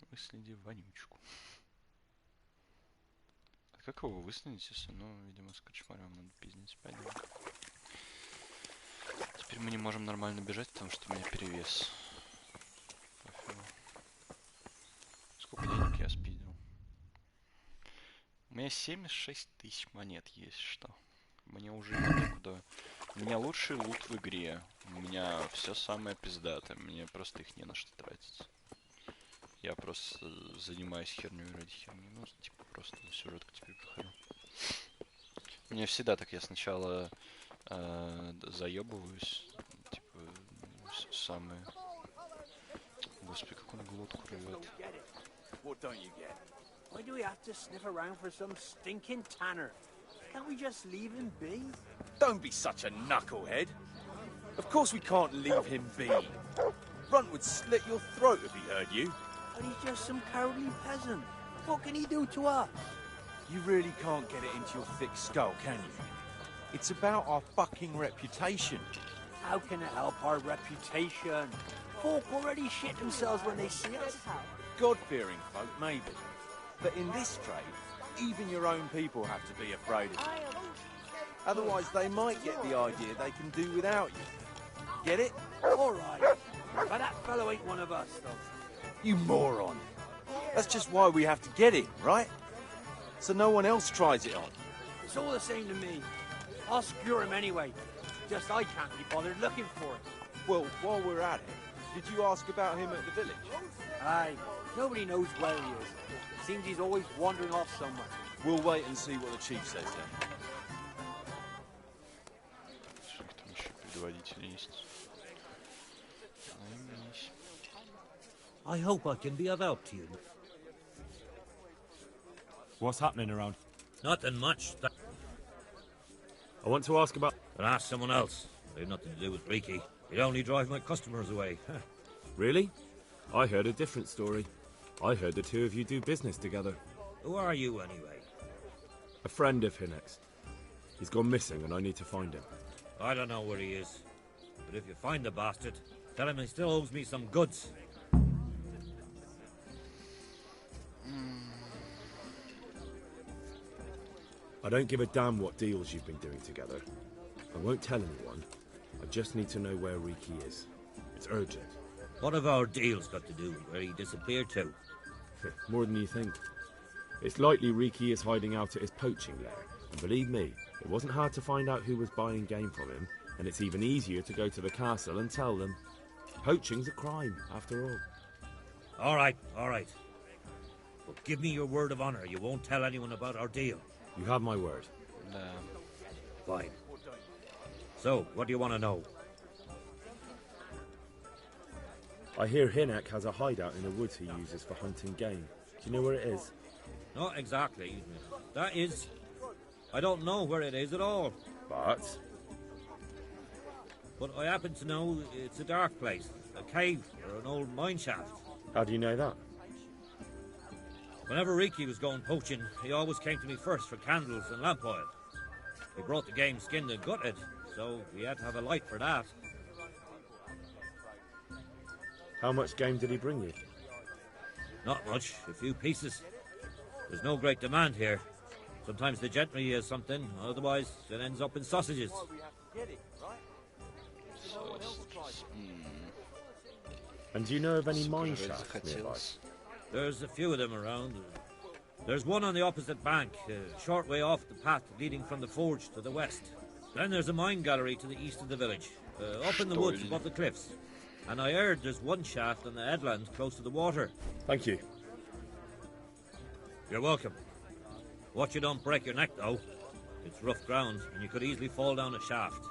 S1: Выследи вонючку. А как его выследить, если, видимо, с корчмарем надо пиздить. Пойдем. Теперь мы не можем нормально бежать, потому что у меня перевес. Сколько денег я спиздил? У меня 76 тысяч монет есть, что. Мне уже некуда. У меня лучший лут в игре. У меня все самое пиздатое. Мне просто их не на что тратить. Я просто занимаюсь херней ради херни. Ну, типа, просто сюжетку теперь прохожу. У меня всегда так. Я сначала заебываюсь. Типа, самое... Господи, как он глотку рвет.
S20: What don't you get? Why do we have to sniff around for some stinking tanner? Can't we just leave him be?
S10: Don't be such a knucklehead.
S12: Of course we can't leave him be. Runt would slit your throat if he heard you.
S20: But he's just some cowardly peasant. What can he do to us?
S12: You really can't get it into your thick skull, can you? It's about our fucking reputation.
S20: How can it help our reputation? Folk already shit themselves when they see us.
S12: God-fearing folk, maybe. But in this trade, even your own people have to be afraid of you. Otherwise, they might get the idea they can do without you. Get it?
S20: All right. But that fellow ain't one of us, though.
S12: You moron. That's just why we have to get in, right? So no one else tries it on.
S20: It's all the same to me. I'll secure him anyway. Just I can't be bothered looking for him.
S12: Well, while we're at it, did you ask about him at the village?
S20: Aye. Nobody knows where he is. Seems he's always wandering off somewhere.
S12: We'll wait and see what the chief says then.
S1: Там еще предводитель есть.
S20: I hope I can be of help to you.
S6: What's happening around?
S20: Nothing much.
S6: I want to ask about...
S20: But ask someone else. They've nothing to do with Riki. It only drive my customers away.
S5: Really? I heard a different story. I heard the two of you do business together.
S20: Who are you, anyway?
S5: A friend of Hinek's. He's gone missing and I need to find him.
S20: I don't know where he is. But if you find the bastard, tell him he still owes me some goods.
S5: I don't give a damn what deals you've been doing together. I won't tell anyone. I just need to know where Riki is. It's urgent.
S20: What have our deals got to do with where he disappeared to?
S5: More than you think. It's likely Riki is hiding out at his poaching lair. And believe me, it wasn't hard to find out who was buying game from him, and it's even easier to go to the castle and tell them. Poaching's a crime, after all.
S20: All right. But give me your word of honor you won't tell anyone about our deal.
S5: You have my word.
S1: No.
S20: Fine. So, what do you want to know?
S5: I hear Hinek has a hideout in the woods he uses for hunting game. Do you know where it is?
S20: Not exactly. That is... I don't know where it is at all.
S5: But
S20: I happen to know it's a dark place. A cave or an old mine shaft.
S5: How do you know that?
S20: Whenever Riki was going poaching, he always came to me first for candles and lamp oil. He brought the game skinned and gutted, so we had to have a light for that.
S5: How much game did he bring you?
S20: Not much, a few pieces. There's no great demand here. Sometimes the gentry has something, otherwise it ends up in sausages.
S5: And do you know of any mine shafts nearby?
S20: There's a few of them around. There's one on the opposite bank, a short way off the path leading from the forge to the west. Then there's a mine gallery to the east of the village, up in the woods above the cliffs. And I heard there's one shaft on the headland close to the water.
S5: Thank you.
S20: You're welcome. Watch you don't break your neck, though. It's rough ground, and you could easily fall down a shaft.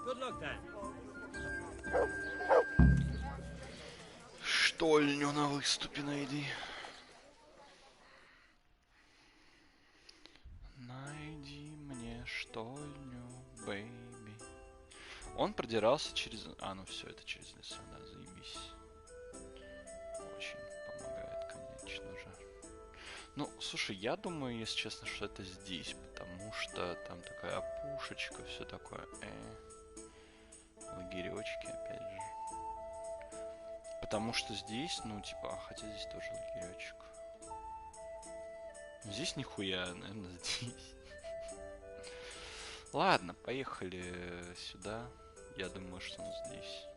S20: Good luck, then.
S1: Штольню на выступе найди. Найди мне штольню, бэйби. Он продирался через... А, ну все, это через леса, да, заебись. Очень помогает, конечно же. Ну, слушай, я думаю, если честно, что это здесь, потому что там такая опушечка, все такое. Лагеречки, опять же. Потому что здесь, ну, типа, хотя здесь тоже лагеречек. Здесь нихуя, наверное, здесь. Ладно, поехали сюда. Я думаю, что он здесь.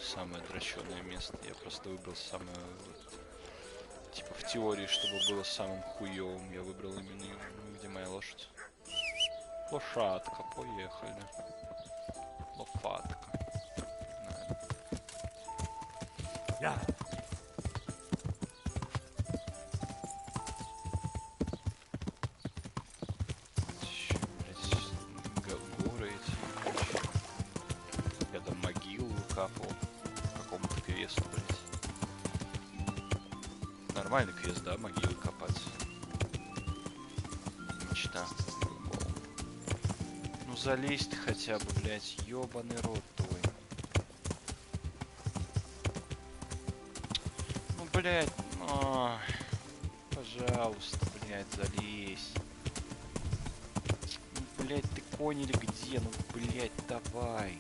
S1: Самое дрочёное место. Я просто выбрал самое... Типа, в теории, чтобы было самым хуёвым, я выбрал именно его. Ну, где моя лошадь? Лошадка, поехали. Лопатка.
S20: Я.
S1: Горы эти. Я там могилу капал. Какому-то квесту, блядь. Нормальный квест, да, могилы копать. Мечта. залезть хотя бы, блядь, ёбаный рот твой. Ну, блядь, пожалуйста, блядь, залезь. Ну, блядь, ты конь или где? Ну, блядь, давай.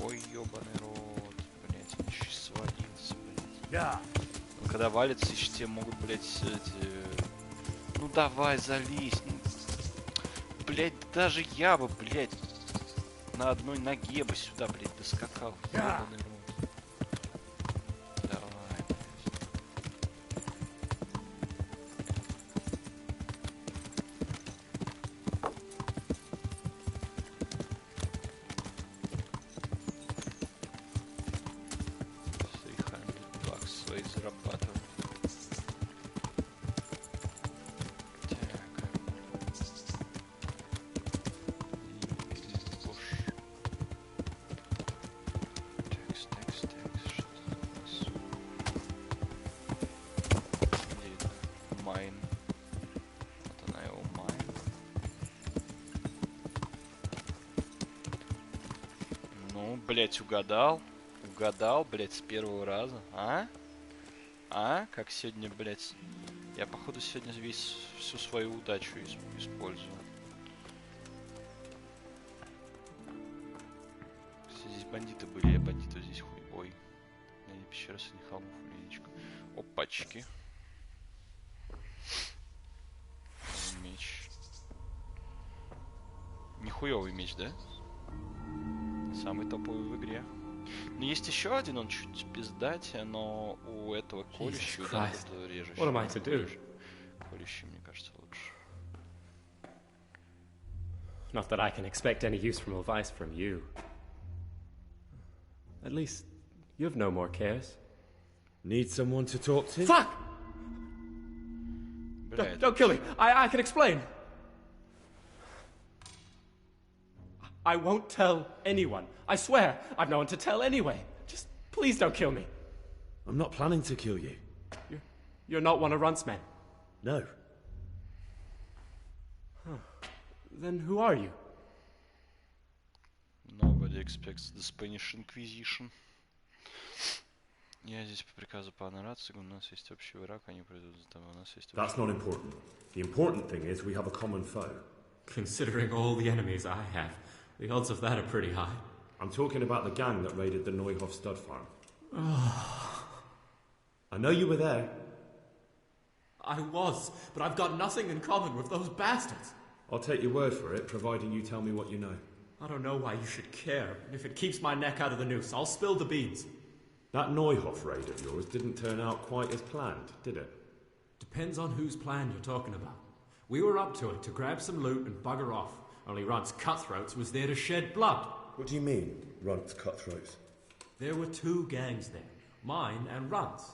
S1: Ой, ёбаный рот, блядь, он еще свалился, блядь. Ну, когда валится, еще те могут, блядь, эти... Ну, давай, залезь. Ну, блядь, даже я бы, блядь, на одной ноге бы сюда, блядь, доскакал. Ёбаный рот. Давай, блядь. $300 свои зарабатываю. Блять, угадал, блять, с первого раза, как сегодня, блять, я походу сегодня всю свою удачу использую. Кстати, здесь бандиты были, я бандитов здесь хуй, ой, я пещера среди холмов, яичко. Опачки. Меч. Нихуёвый меч, да? Самый топовый в игре. Но есть еще один, он чуть пиздатее, но у этого колющего, да, режущего. Колющий, мне кажется, лучше.
S14: Not that I can expect any use from advice from you. At least, you have no more cares.
S6: Need someone to talk to?
S14: Fuck! Don't kill me. I can explain. I won't tell anyone. I swear, I've no one to tell anyway. Just please don't kill me.
S6: I'm not planning to kill you.
S14: You're not one of Runt's men?
S6: No.
S14: Huh. Then who are you?
S1: Nobody expects the Spanish Inquisition. Я здесь по приказу пана Рацига, у нас есть общий враг, они придут за тобой, у нас есть...
S6: That's not important. The important thing is we have a common foe.
S14: Considering all the enemies I have, the odds of that are pretty high.
S6: I'm talking about the gang that raided the Neuhof stud farm. I know you were there.
S14: I was, but I've got nothing in common with those bastards.
S6: I'll take your word for it, providing you tell me what you know.
S14: I don't know why you should care. If it keeps my neck out of the noose, I'll spill the beans.
S6: That Neuhof raid of yours didn't turn out quite as planned, did it?
S14: Depends on whose plan you're talking about. We were up to it to grab some loot and bugger off. Only Runt's cutthroats was there to shed blood.
S6: What do you mean, Runt's cutthroats?
S14: There were two gangs there, mine and Runt's.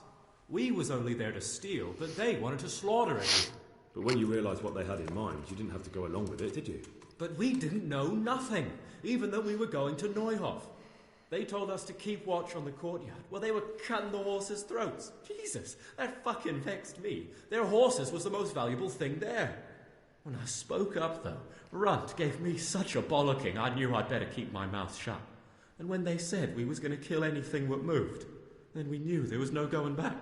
S14: We was only there to steal, but they wanted to slaughter everyone.
S6: But when you realised what they had in mind, you didn't have to go along with it, did you?
S14: But we didn't know nothing, even though we were going to Neuhof. They told us to keep watch on the courtyard while they were cutting the horses' throats. Jesus, that fucking vexed me. Their horses was the most valuable thing there. When I spoke up, though, Runt gave me such a bollocking I knew I'd better keep my mouth shut. And when they said we was going to kill anything that moved, then we knew there was no going back.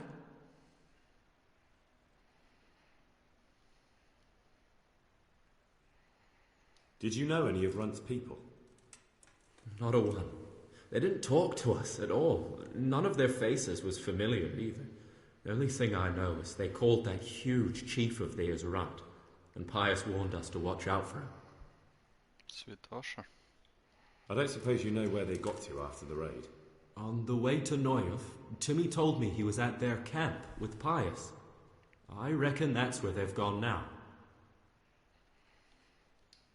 S6: Did you know any of Runt's people?
S14: Not a one. They didn't talk to us at all. None of their faces was familiar either. The only thing I know is they called that huge chief of theirs Runt, and Pius warned us to watch out for him.
S1: Святоша.
S6: I don't suppose you know where they got to after the raid?
S14: On the way to Neuhof, Timmy told me he was at their camp with Pius. I reckon that's where they've gone now.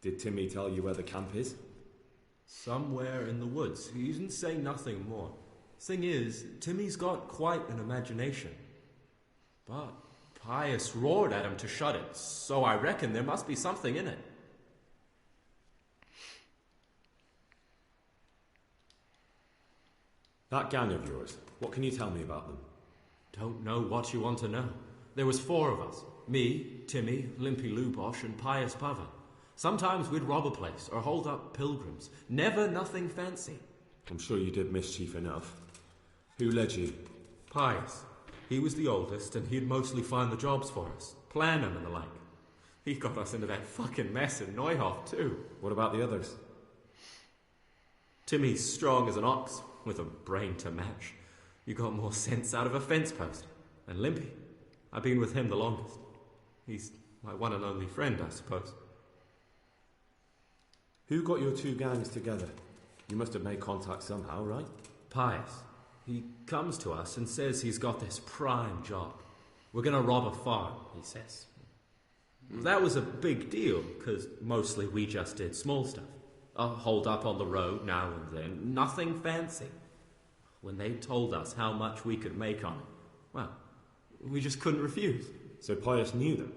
S6: Did Timmy tell you where the camp is?
S14: Somewhere in the woods. He didn't say nothing more. Thing is, Timmy's got quite an imagination. But Pius roared at him to shut it, so I reckon there must be something in it.
S6: That gang of yours, what can you tell me about them?
S14: Don't know what you want to know. There was 4 of us. Me, Timmy, Limpy Lubosh, and Pius Pava. Sometimes we'd rob a place or hold up pilgrims. Never nothing fancy.
S5: I'm sure you did mischief enough. Who led you?
S14: Pius. He was the oldest, and he'd mostly find the jobs for us. Plan them and the like. He got us into that fucking mess in Neuhof, too.
S5: What about the others?
S14: Timmy's strong as an ox, with a brain to match. You got more sense out of a fence post. And Limpy, I've been with him the longest. He's my one and only friend, I suppose.
S5: Who got your two gangs together? You must have made contact somehow, right?
S14: Pius. He comes to us and says he's got this prime job. We're going to rob a farm, he says. That was a big deal, because mostly we just did small stuff. Hold up on the road now and then. Nothing fancy. When they told us how much we could make on it, well, we just couldn't refuse.
S5: So Pius knew them?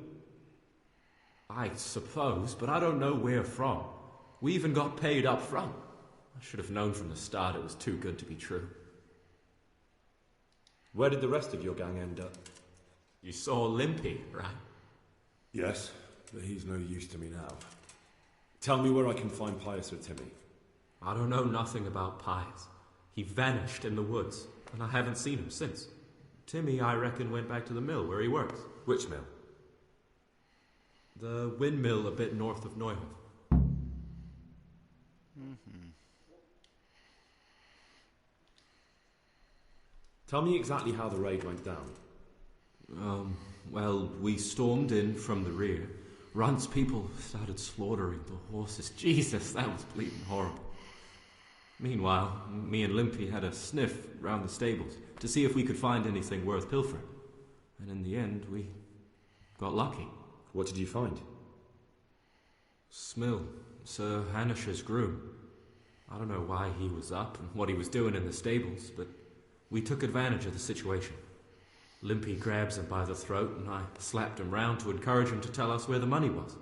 S14: I suppose, but I don't know where from. We even got paid up front. I should have known from the start it was too good to be true.
S5: Where did the rest of your gang end up?
S14: You saw Limpy, right?
S5: Yes, but he's no use to me now. Tell me where I can find Pius or Timmy.
S14: I don't know nothing about Pius. He vanished in the woods, and I haven't seen him since. Timmy, I reckon, went back to the mill where he works.
S5: Which mill?
S14: The windmill a bit north of Neuhof.
S5: Tell me exactly how the raid went down.
S14: Well, we stormed in from the rear. Runt's people started slaughtering the horses. Jesus, that was bleeding horrible. Meanwhile, me and Limpy had a sniff round the stables to see if we could find anything worth pilfering. And in the end, we got lucky.
S5: What did you find?
S14: Smill, Sir Hanish's groom. I don't know why he was up and what he was doing in the stables, but we took advantage of the situation. Limpy grabs him by the throat, and I slapped him round to encourage him to tell us where the money was.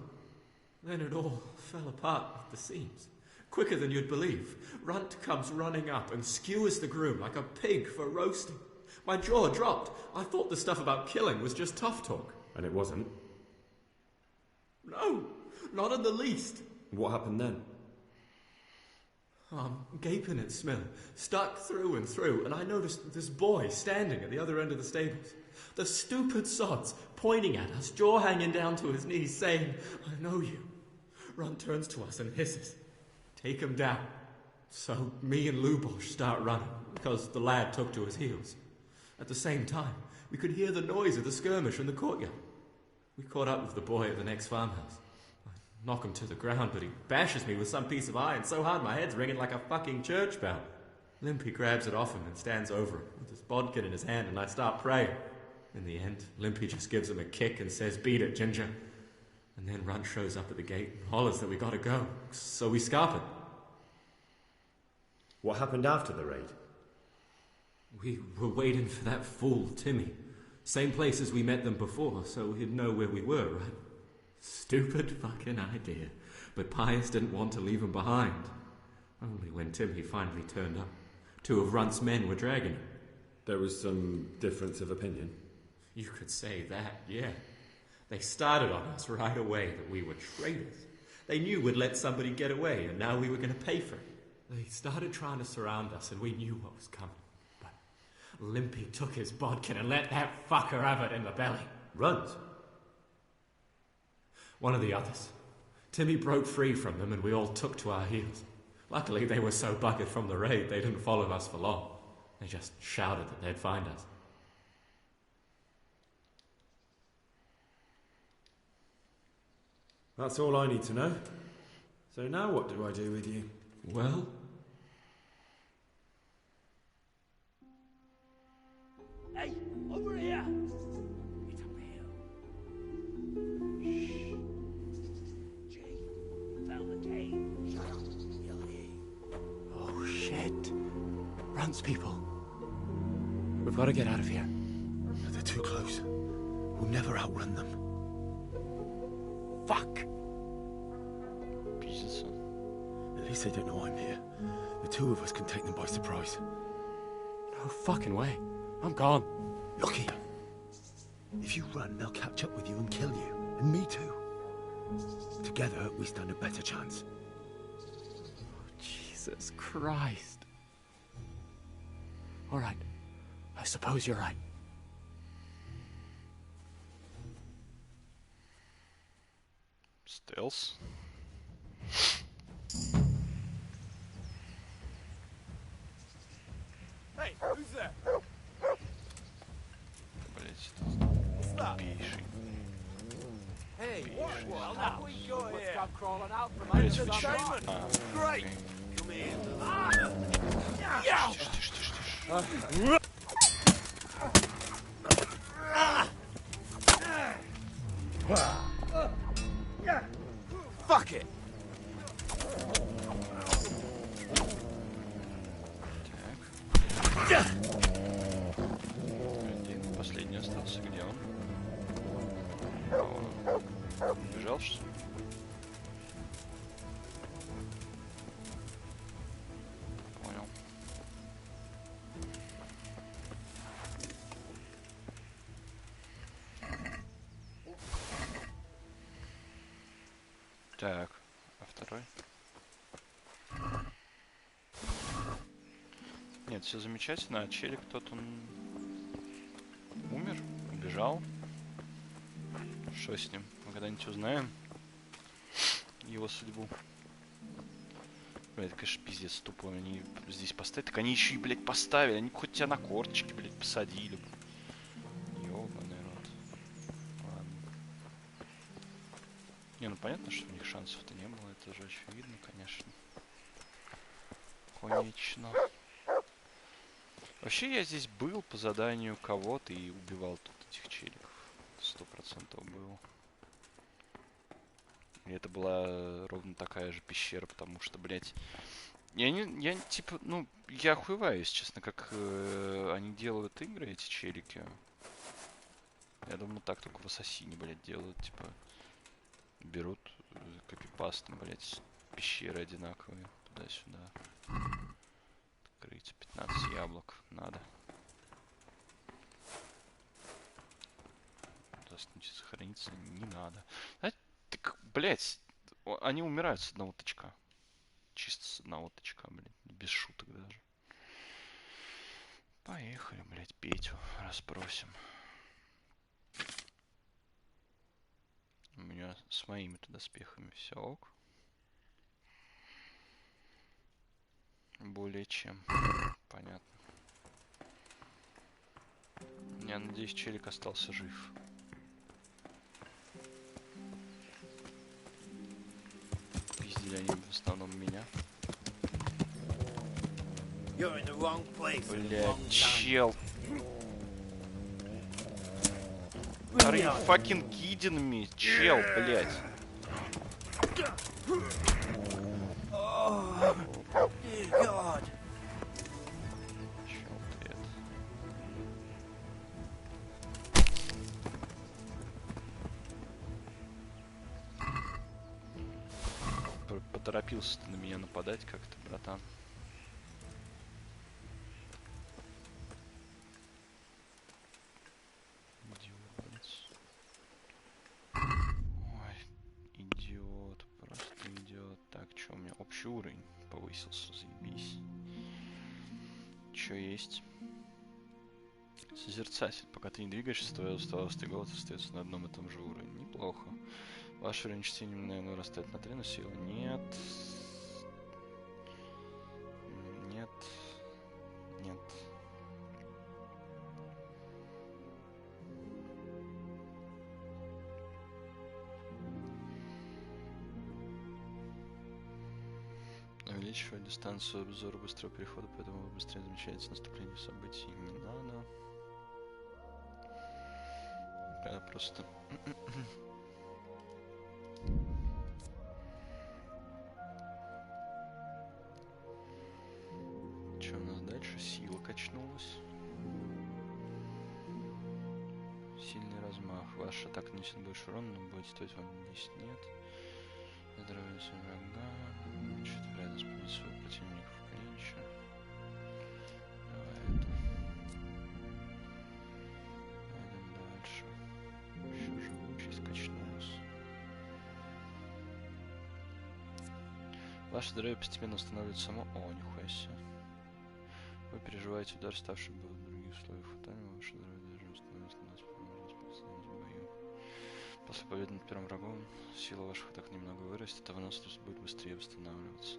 S14: Then it all fell apart at the seams. Quicker than you'd believe. Runt comes running up and skewers the groom like a pig for roasting. My jaw dropped. I thought the stuff about killing was just tough talk.
S5: And it wasn't?
S14: No, not in the least.
S5: What happened then?
S14: I'm gaping at Smill, stuck through and through, and I noticed this boy standing at the other end of the stables. The stupid sods pointing at us, jaw hanging down to his knees, saying, "I know you." Runt turns to us and hisses, "Take him down." So me and Lubosh start running, because the lad took to his heels. At the same time, we could hear the noise of the skirmish in the courtyard. We caught up with the boy at the next farmhouse. Knock him to the ground, but he bashes me with some piece of iron so hard my head's ringing like a fucking church bell. Limpy grabs it off him and stands over it with his bodkin in his hand, and I start praying. In the end, Limpy just gives him a kick and says, "Beat it, Ginger." And then Runt shows up at the gate and hollers that we gotta go, so we scarp it.
S5: What happened after the raid?
S14: We were waiting for that fool, Timmy. Same place as we met them before, so he'd know where we were, right? Stupid fucking idea. But Pius didn't want to leave him behind. Only when Timmy finally turned up, two of Runt's men were dragging him.
S5: There was some difference of opinion?
S14: You could say that, yeah. They started on us right away that we were traitors. They knew we'd let somebody get away, and now we were going to pay for it. They started trying to surround us, and we knew what was coming. But Limpy took his bodkin and let that fucker have it in the belly.
S5: Runt?
S14: One of the others. Timmy broke free from them, and we all took to our heels. Luckily, they were so buggered from the raid, they didn't follow us for long. They just shouted that they'd find us.
S5: That's all I need to know. So now what do I do with you?
S14: Well...
S17: Hey, over here! It's up here. Shh. Jay, found the cave. Shut up, Billy.
S10: Oh, shit. Runt's people. We've got to get out of here.
S6: They're too close. We'll never outrun them.
S10: Fuck!
S6: At least they don't know I'm here. The two of us can take them by surprise.
S10: No fucking way. I'm gone.
S6: Look here. If you run, they'll catch up with you and kill you. And me too. Together, we stand a better chance.
S10: Jesus Christ. All right. I suppose you're right.
S1: Стелс.
S12: Hey, who's there?
S1: Блять,
S12: What's that?
S1: тупейший.
S12: Hey, what have we got here?
S16: Come crawling out from
S1: Блять,
S16: under
S1: вы
S16: some
S1: чё?
S16: rock.
S12: Great.
S1: окей.
S12: Come here.
S1: Тише, тише, тише, тише.
S12: Fuck it.
S1: Один, последний остался. Где он? А, вон он. Бежал, что ли? Понял. Так, а второй? Нет, все замечательно, а челик тот, он умер, убежал. Что с ним? Мы когда-нибудь узнаем его судьбу. Блядь, конечно, пиздец тупо. Они здесь поставили. Так они еще и, блядь, поставили. Они хоть тебя на корточки, блядь, посадили. Ёбаный рот. Ладно. Не, ну понятно, что у них шансов-то не было. Это же очевидно, конечно. Конечно. Вообще я здесь был по заданию кого-то и убивал тут этих челиков. 100% был. И это была ровно такая же пещера, потому что, блядь, я типа, ну, я охуеваюсь, честно, как они делают игры, эти челики. Я думаю, так только в Ассасине, блядь, делают, типа, берут копипастом, блядь, пещеры одинаковые, туда-сюда. Открыть 15 яблок, надо. Сохраниться не надо. А, так, блядь, они умирают с одного тычка. Чисто с одного тычка, блядь. Без шуток даже. Поехали, блядь, Петю расспросим. У меня с моими-то доспехами все ок. Более чем. Понятно. Я надеюсь, челик остался жив. Пиздили они в основном меня. Блядь, чел. Are you fucking kidding me? Чел, блядь. Чел, ты это. Поторопился ты на меня нападать как-то, братан. Идиот, просто идиот. Так, что у меня? Общий уровень повысился, заебись. Что есть? Созерцатель. Пока ты не двигаешься, твоя усталость и голод остается на одном и том же уровне. Неплохо. Ваш уровень чтения, наверное, вырастает на 3, но силы нет. Нет. Нет. Увеличивать дистанцию обзора быстрого перехода, поэтому вы быстрее замечаете наступление событий. Не надо. Когда просто... Что у нас дальше? Сила качнулась. Сильный размах. Ваша атака нанесет больше урона, но будет стоить вам 10 нет. Здоровье врага. Значит, вероятность победить своего противника в клинче. Давай это. Пойдем дальше. Еще живучесть качнулась. Ваше здоровье постепенно восстанавливается само. О, нихуя себе. Вы переживаете удар, ставший бы в других условиях фатальным. Ваше здоровье даже восстановится на возможность в бою. После победы над первым врагом сила ваших атак немного вырастет, а выносливость будет быстрее восстанавливаться.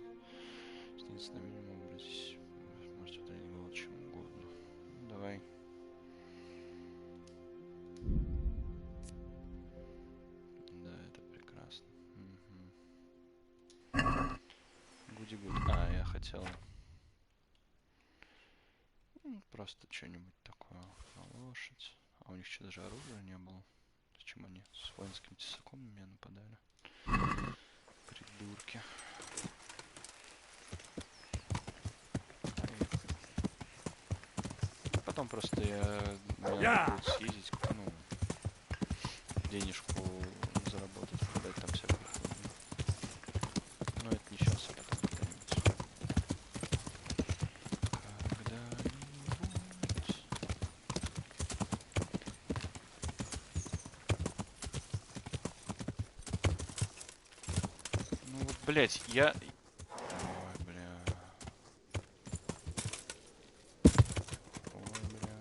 S1: Снизиться на минимум, обратитесь. Можете удалить голод чем угодно. Давай. Да, это прекрасно. Гуди-гуд. А, я хотел просто что-нибудь такое на лошадь. А у них что, даже оружия не было? Зачем они с воинским тесаком на меня нападали? Придурки. Потом просто мне надо будет съездить, ну, денежку заработать, продать там всякую хуйню. Но это не сейчас, а потом когда-нибудь. Ну вот, блять, я... Ой, бля. Ой, бля.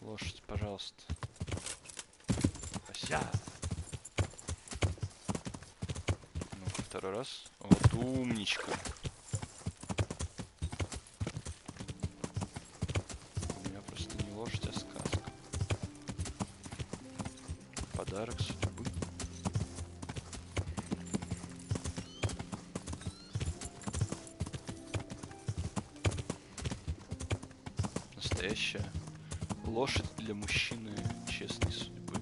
S1: Лошадь, пожалуйста. Спасибо. Ну-ка, второй раз. Вот умничка. У меня просто не лошадь, а сказка. Подарок судьбы. Настоящая лошадь для мужчины честной судьбы.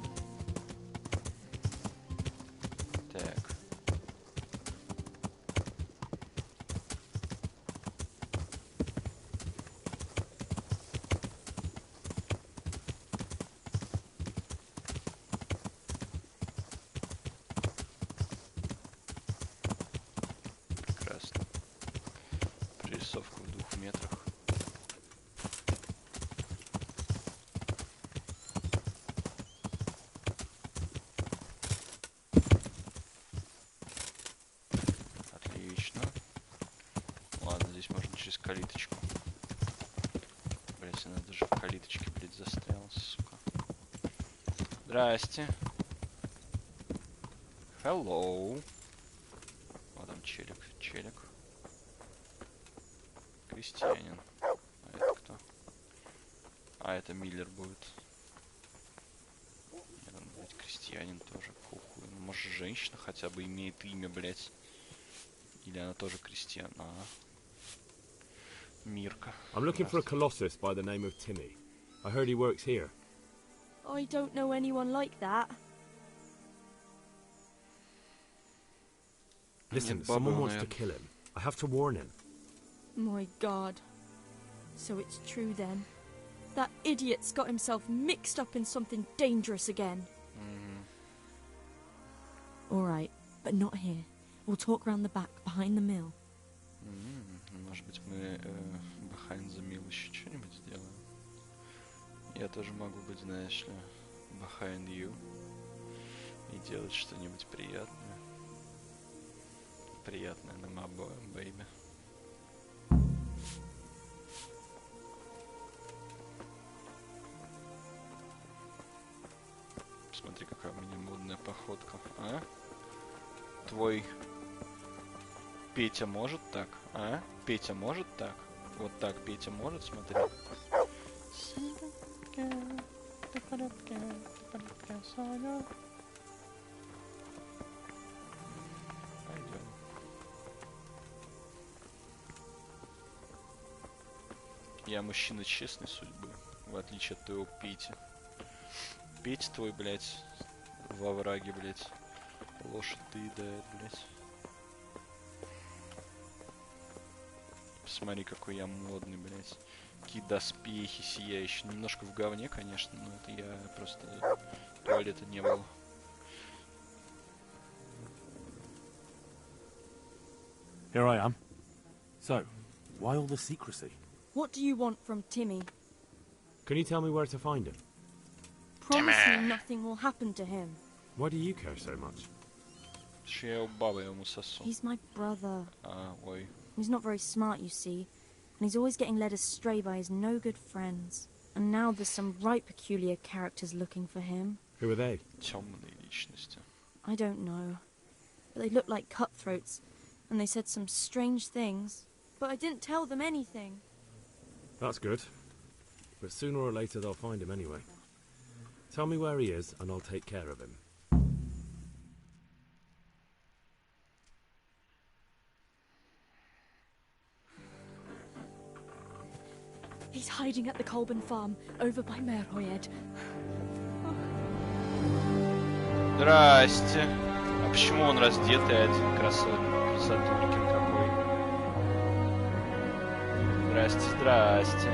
S1: Так. Прекрасно. Прорисовка в 2 метрах. Через калиточку. Блять, она даже в калиточке, блять, застряла, сука. Здрасте. Hello. Вот там челик, челик. Крестьянин. А это кто? А, это Миллер будет. Нет, он, блять, крестьянин тоже, похуй. Ну, может, женщина хотя бы имеет имя, блять. Или она тоже крестьян. Mirka.
S6: I'm looking for a colossus by the name of Timmy. I heard he works here.
S19: I don't know anyone like that.
S6: Listen, someone wants to kill him. I have to warn him.
S19: My God. So it's true then. That idiot's got himself mixed up in something dangerous again. All right, but not here. We'll talk round the back, behind the mill.
S1: Может быть, мы behind the mill еще что-нибудь сделаем? Я тоже могу быть, знаешь ли, behind you. И делать что-нибудь приятное. Приятное нам обоим, бэйби. Посмотри, какая у меня модная походка, а? Твой Петя может так, а? Петя может так? Вот так Петя может, смотри. Пойдем. Я мужчина честной судьбы, в отличие от твоего Пети. Петя твой, блядь, во овраге, блядь, лошадь доедает, блядь. Посмотри, какой я модный, блядь. Какие доспехи сияющие. Немножко в говне, конечно, но это я просто... Туалета не было.
S6: Here I am. So, why all the secrecy?
S19: What do you want from Timmy?
S6: Can you tell me where to find him?
S19: Promise me nothing will happen to him.
S6: Why do you care so much?
S1: Я у бабы ему сосу.
S7: He's my brother.
S1: Ой.
S7: He's not very smart, you see, and he's always getting led astray by his no-good friends. And now there's some right peculiar characters looking for him.
S5: Who are they?
S1: Темные личности.
S7: I don't know. But they look like cutthroats, and they said some strange things. But I didn't tell them anything.
S5: That's good. But sooner or later they'll find him anyway. Tell me where he is, and I'll take care of him.
S19: He's hiding at the Colburn farm, over by Merhoyed.
S1: Здрасте. А почему он раздетый один? Красотулькин какой. Здрасте, здрасте.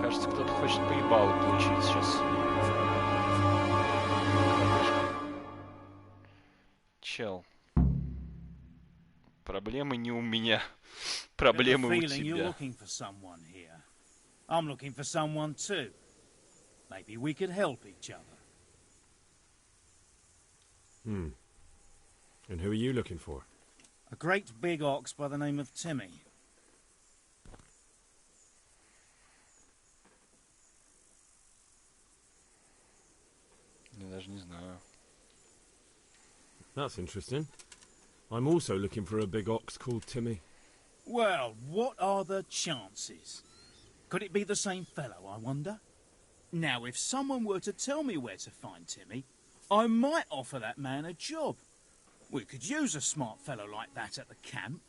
S1: Кажется, кто-то хочет поебало получить сейчас. Чел. Проблемы не у меня. Проблемы у тебя.
S11: I'm looking for someone too. Maybe we could help each other.
S5: And who are you looking for?
S11: A great big ox by the name of Timmy.
S1: Я даже не знаю.
S5: That's interesting. I'm also looking for a big ox called Timmy.
S11: Well, what are the chances? Could it be the same fellow, I wonder? Now, if someone were to tell me where to find Timmy, I might offer that man a job. We could use a smart fellow like that at the camp.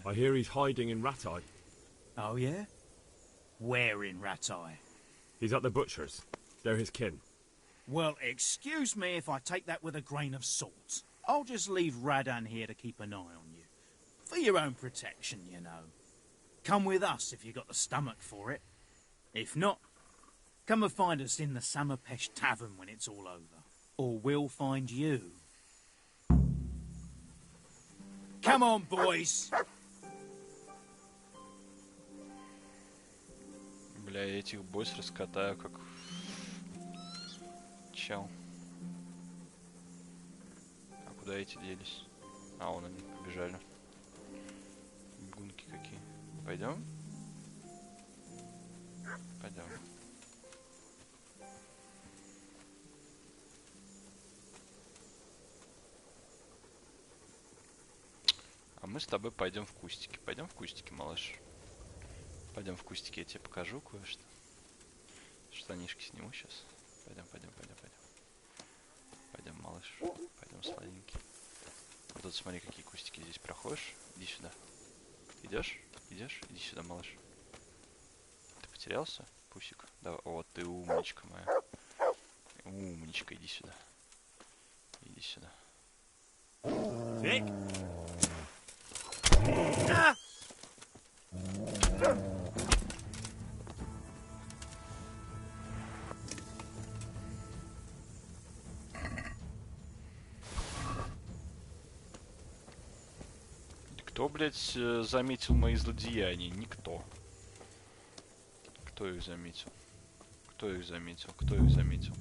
S5: I hear he's hiding in Ratai.
S11: Oh, yeah? Where in Ratai?
S5: He's at the butcher's. They're his kin.
S11: Well, excuse me if I take that with a grain of salt. I'll just leave Radan here to keep an eye on you. For your own protection, you know. Come with us if you got the stomach for it. If not, come and find us in the Samapesh Tavern when it's all over. Or we'll find you. Come on, boys!
S1: Бля, я этих бойс раскатаю как... Чел. А куда эти делись? А, вон они побежали. Гунки какие. Пойдем? Пойдем. А мы с тобой пойдем в кустики. Пойдем в кустики, малыш. Пойдем в кустики, я тебе покажу кое-что. Штанишки сниму сейчас. Пойдем, пойдем, пойдем, пойдем. Пойдем, малыш. Пойдем, сладенький. Вот тут смотри, какие кустики здесь проходишь. Иди сюда. Идешь? Идешь? Иди сюда, малыш. Ты потерялся, пусик? Да, вот ты умничка моя. Умничка, иди сюда. Иди сюда. Кто, блядь, заметил мои злодеяния? Никто. Кто их заметил? Кто их заметил? Кто их заметил?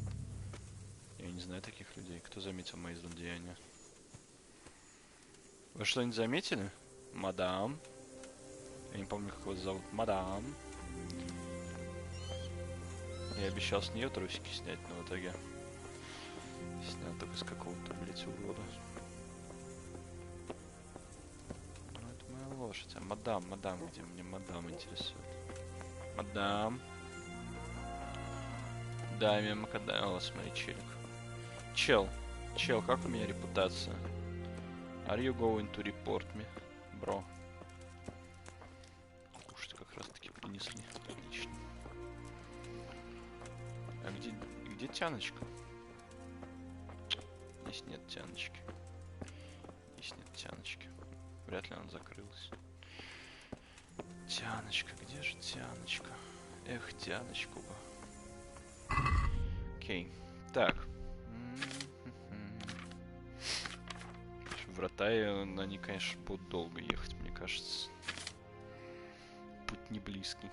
S1: Я не знаю таких людей. Кто заметил мои злодеяния? Вы что-нибудь заметили? Мадам. Я не помню, как вас зовут. Мадам. Я обещал с нее трусики снять, но в итоге снял только с какого-то, блядь, урода. Ну, это моя лошадь. А мадам, где мне мадам интересует? Мадам. Да, мимо когда... О, смотри, челик. Чел, как у меня репутация? Are you going to report me, bro? Кушать как раз таки принесли. Отлично. А где тяночка? Здесь нет тяночки. Здесь нет тяночки. Вряд ли она закрылась. Тяночка, где же тяночка? Эх, тяночку бы. Окей. Так. В Ротае они, конечно, будут долго ехать, мне кажется. Путь не близкий.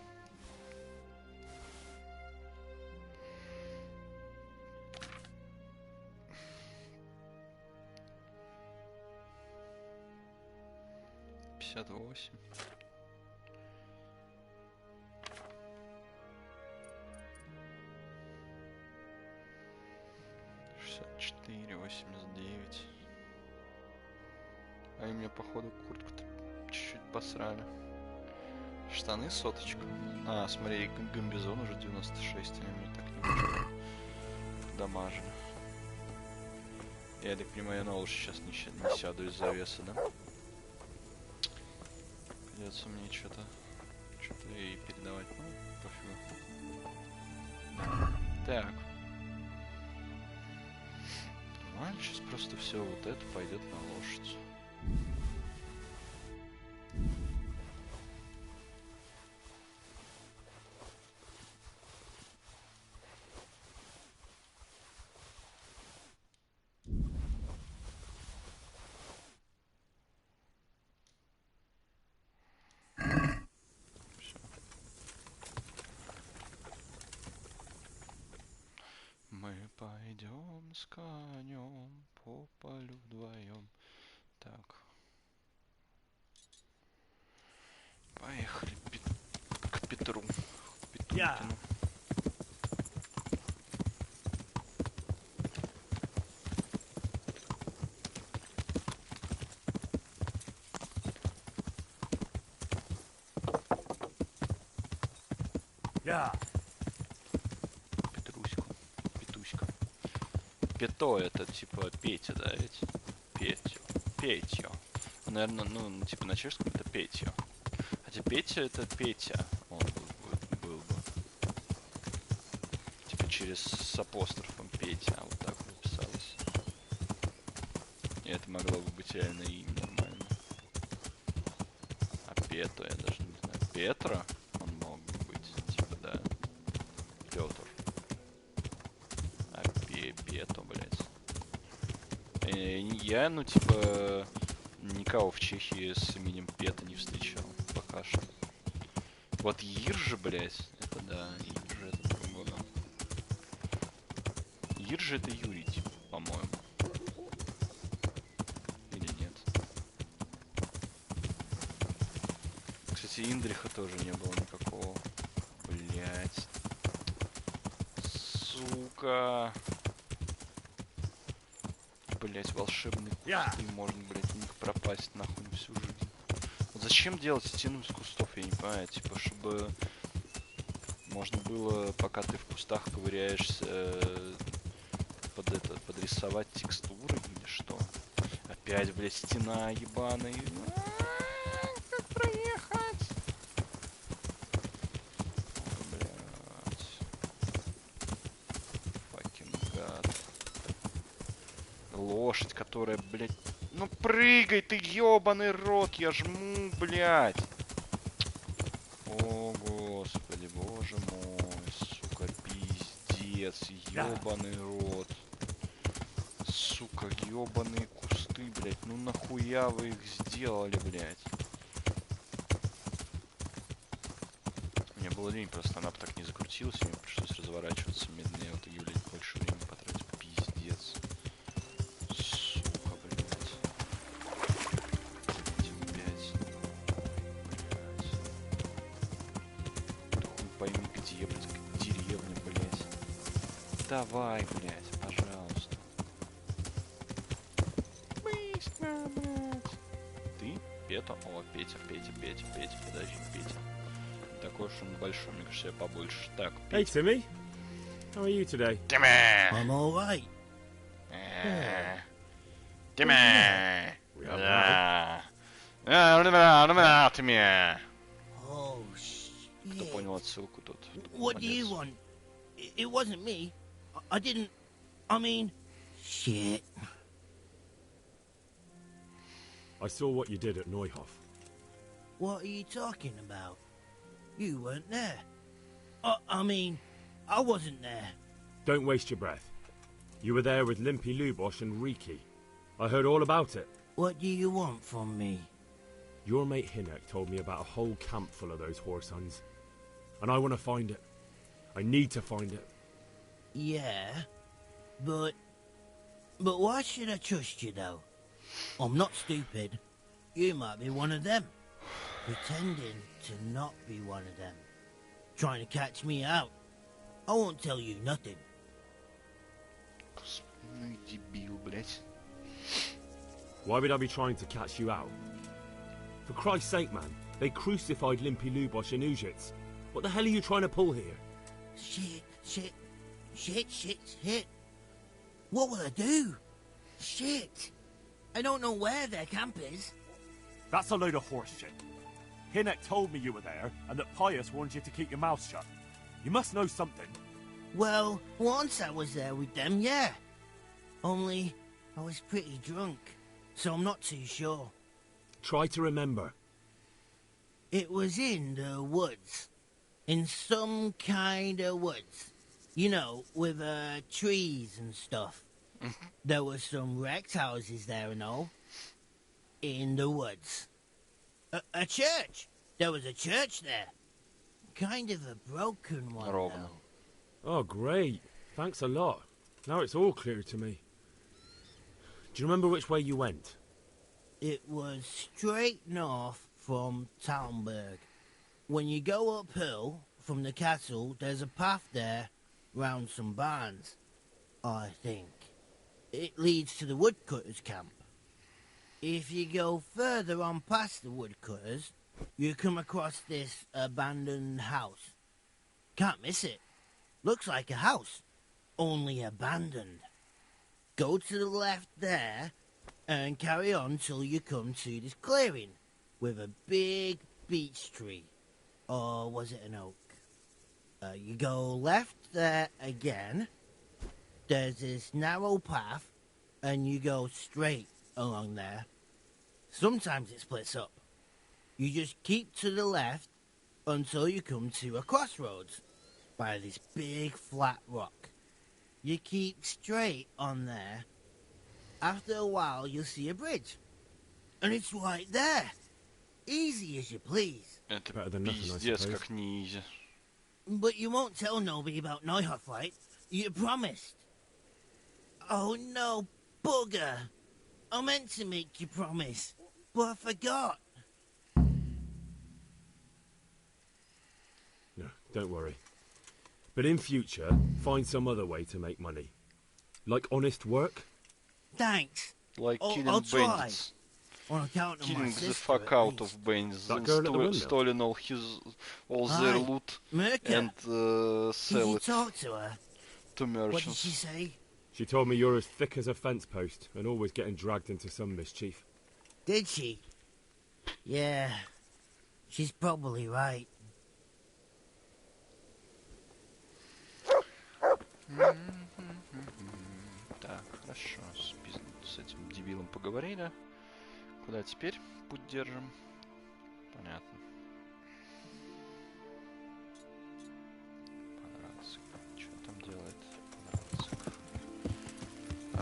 S1: 58. Четыре, 89. А мне, походу, куртку-то чуть-чуть посрали. Штаны соточку. А, смотри, гамбизон уже 96, они мне так немножко дамажили. Я так понимаю, я на лучше сейчас не сяду из-за веса, да? Придется мне что-то и передавать. Ну, пофигу. Так. Ладно, сейчас просто все вот это пойдет на лошадь. Мы пойдем с конем по полю вдвоем. Так. Поехали к Петру. К Петрукину. Пето это типа Петя, да, ведь? Петя. Наверное, ну, типа на чешском это Петя. Хотя Петя это Петя. Он был бы. Типа через с апострофом Петя. Вот так вот написалось. И это могло бы быть реально имя нормально. А Пето, я даже не знаю. Петра? Он мог бы быть. Типа, да. Петр. Пето, блядь. Я, ну, типа, никого в Чехии с именем Пета не встречал. Пока что. Вот Иржи, блядь, это да, Иржи это другое. Иржи это Юрий, типа, по-моему. Или нет? Кстати, Индриха тоже не было никакого. Блядь. Сука. Блять, волшебный кусты, можно, блять, в них пропасть нахуй на всю жизнь. Вот зачем делать стену из кустов, я не понимаю, типа, чтобы можно было, пока ты в кустах ковыряешься, подрисовать текстуры или что? Опять, блять, стена ебаная. Как проехать? Блять. Fucking god. Лошадь, которая, блядь... Ну прыгай ты, ёбаный рот, я жму, блядь. О, господи, боже мой, сука, пиздец, ёбаный рот. Сука, ёбаные кусты, блядь, ну нахуя вы их сделали, блядь. У меня было лень, просто она бы так не закрутилась, и мне пришлось разворачиваться медленнее, вот и, блядь, больше времени потратить, пиздец. Давай, блядь, пожалуйста. Быстро, блядь. Ты? Пета? О, Петя, подожди, Петя. Такой уж он большой, мне кажется, я побольше. Так, Петя.
S6: Hey, Timmy. How are you today?
S1: Timmy!
S17: I'm all right.
S1: Timmy! Timmy!
S17: Oh, shit.
S1: Кто понял отсылку тут?
S17: What do you want? It wasn't me. I didn't... I mean... Shit.
S6: I saw what you did at Neuhof.
S17: What are you talking about? You weren't there. I mean, I wasn't there.
S6: Don't waste your breath. You were there with Limpy Lubosh and Riki. I heard all about it.
S17: What do you want from me?
S6: Your mate Hinek told me about a whole camp full of those horse huns. And I want to find it. I need to find it.
S17: Yeah, but why should I trust you, though? I'm not stupid. You might be one of them. pretending to not be one of them. Trying to catch me out. I won't tell you nothing.
S1: Ну и дебил, блядь.
S6: Why would I be trying to catch you out? For Christ's sake, man, they crucified Limpy Lubosh and Uzhitz. What the hell are you trying to pull here?
S17: Shit. What will I do? Shit. I don't know where their camp is.
S6: That's a load of horse shit. Hinnek told me you were there, and that Pius warned you to keep your mouth shut. You must know something.
S17: Well, once I was there with them, yeah. Only, I was pretty drunk, so I'm not too sure.
S6: Try to remember.
S17: It was in the woods. In some kind of woods. You know, with trees and stuff. There were some wrecked houses there and all. In the woods. A church! There was a church there. Kind of a broken one, though.
S6: Oh, great. Thanks a lot. Now it's all clear to me. Do you remember which way you went?
S17: It was straight north from Talmberg. When you go uphill from the castle, there's a path there round some barns, I think. It leads to the woodcutters' camp. If you go further on past the woodcutters, you come across this abandoned house. Can't miss it. Looks like a house, only abandoned. Go to the left there and carry on till you come to this clearing with a big beech tree. Or was it an oak? You go left there again. There's this narrow path and you go straight along there. Sometimes it splits up. You just keep to the left until you come to a crossroads by this big flat rock. You keep straight on there. After a while, you'll see a bridge. And it's right there. Easy as you please.
S1: Это пиздец как не easy.
S17: But you won't tell nobody about Neuhof, right? You promised. Oh no, bugger. I meant to make you promise, but I forgot.
S6: No, don't worry. But in future, find some other way to make money. Like honest work?
S17: Thanks.
S1: Like killing
S17: I'll try.
S1: bandits.
S17: On account of
S1: Killing
S17: my
S1: the
S17: sister,
S1: fuck out of bandits and stolen all their loot and sell
S17: Did you
S1: it
S17: talk to her?
S1: to merchants.
S17: What did she say?
S6: She told me you're as thick as a fence post and always getting dragged into some mischief.
S17: Did she? Yeah. She's probably right.
S1: Так, хорошо, с этим дебилом поговорили. Куда теперь путь держим? Понятно. Рацик. Что там делает?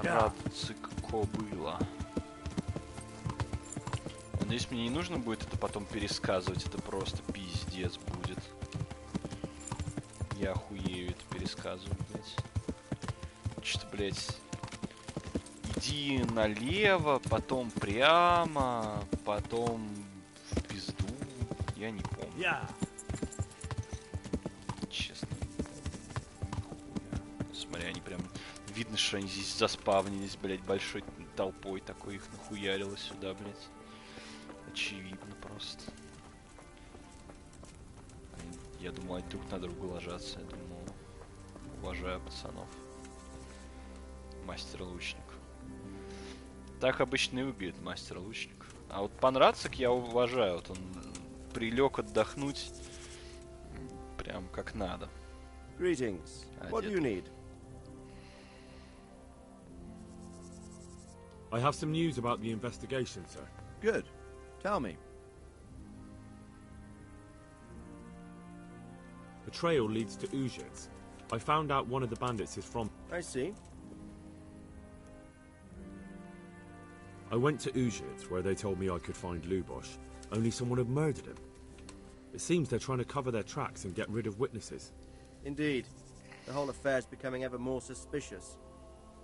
S1: Рацик кобыла. Надеюсь, мне не нужно будет это потом пересказывать. Это просто пиздец будет. Я охуею это пересказывать, блядь. Что, блядь... Иди налево, потом прямо, потом в пизду. Я не помню. Честно. Смотри, они прям... Видно, что они здесь заспавнились, блядь, большой толпой такой. Их нахуярило сюда, блядь. Очевидно просто. Я думал, они друг на друга ложатся. Я думал, уважаю пацанов. Мастер-лучник. Так обычно и выглядит мастер-лучник. А вот пан Рацик я уважаю. Вот он прилег отдохнуть прям как надо.
S4: Greetings. What do you need?
S6: I have some news about the investigation, sir.
S4: Good. Tell me.
S6: The trail leads to Uzhitz. I found out one of the bandits is from...
S4: I see.
S5: I went to Uzhitz, where they told me I could find Lubosh, only someone had murdered him. It seems they're trying to cover their tracks and get rid of witnesses.
S15: Indeed. The whole affair's becoming ever more suspicious.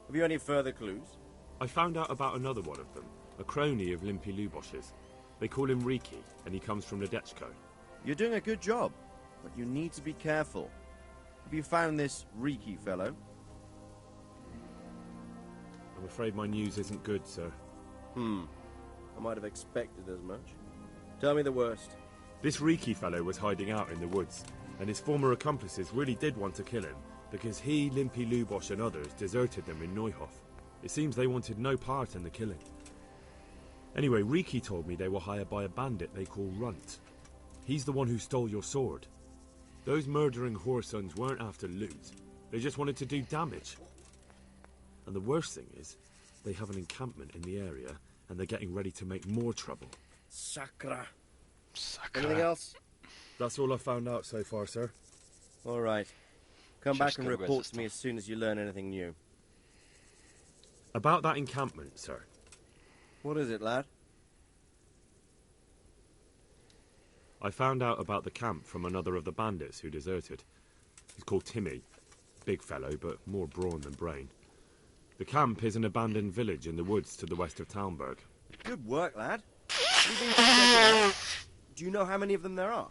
S15: Have you any further clues?
S5: I found out about another one of them, a crony of Limpy Lubosh's. They call him Riki, and he comes from Nadechko.
S15: You're doing a good job, but you need to be careful. Have you found this Riki fellow?
S5: I'm afraid my news isn't good, sir.
S15: I might have expected as much. Tell me the worst.
S5: This Riki fellow was hiding out in the woods, and his former accomplices really did want to kill him, because he, Limpy Lubosh and others deserted them in Neuhof. It seems they wanted no part in the killing. Anyway, Riki told me they were hired by a bandit they call Runt. He's the one who stole your sword. Those murdering whoresons weren't after loot. They just wanted to do damage. And the worst thing is, they have an encampment in the area, and they're getting ready to make more trouble.
S15: Sakra. Anything else?
S5: That's all I've found out so far, sir.
S15: All right. Come back and report to me as soon as you learn anything new.
S5: About that encampment, sir.
S15: What is it, lad?
S5: I found out about the camp from another of the bandits who deserted. He's called Timmy. Big fellow, but more brawn than brain. The camp is an abandoned village in the woods to the west of Talmberg.
S15: Good work, lad. You've been to check it out. Do you know how many of them there are?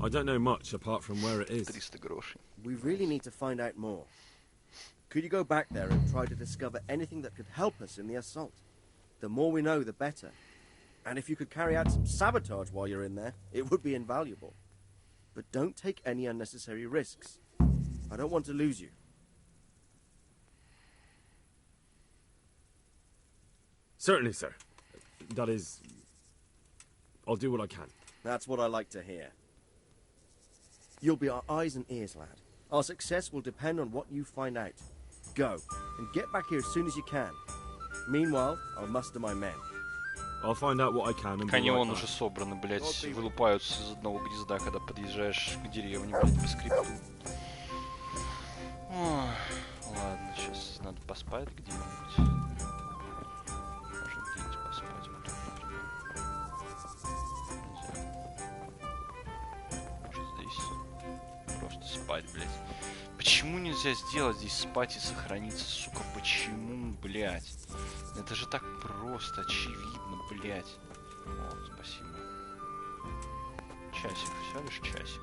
S5: I don't know much apart from where it is.
S15: We really need to find out more. Could you go back there and try to discover anything that could help us in the assault? The more we know, the better. And if you could carry out some sabotage while you're in there, it would be invaluable. But don't take any unnecessary risks. I don't want to lose you.
S5: Certainly, sir. That is... I'll do what I can.
S15: That's what I like to hear. You'll be our eyes and ears, lad. Our success will depend on what you find out. Go, and get back here as soon as you can. Meanwhile, I'll muster my men.
S5: I'll find out what I can and
S1: Каньон уже собраны, блять, вылупаются из одного гнезда, когда подъезжаешь к деревне, блять, по скрипту. Ой, ладно, сейчас надо поспать где-нибудь. Можно где-нибудь поспать. Может здесь просто спать, блять. Почему нельзя сделать здесь спать и сохраниться, сука? Почему, блять? Это же так просто, очевидно, блять. О, спасибо. Часик, всего лишь часик.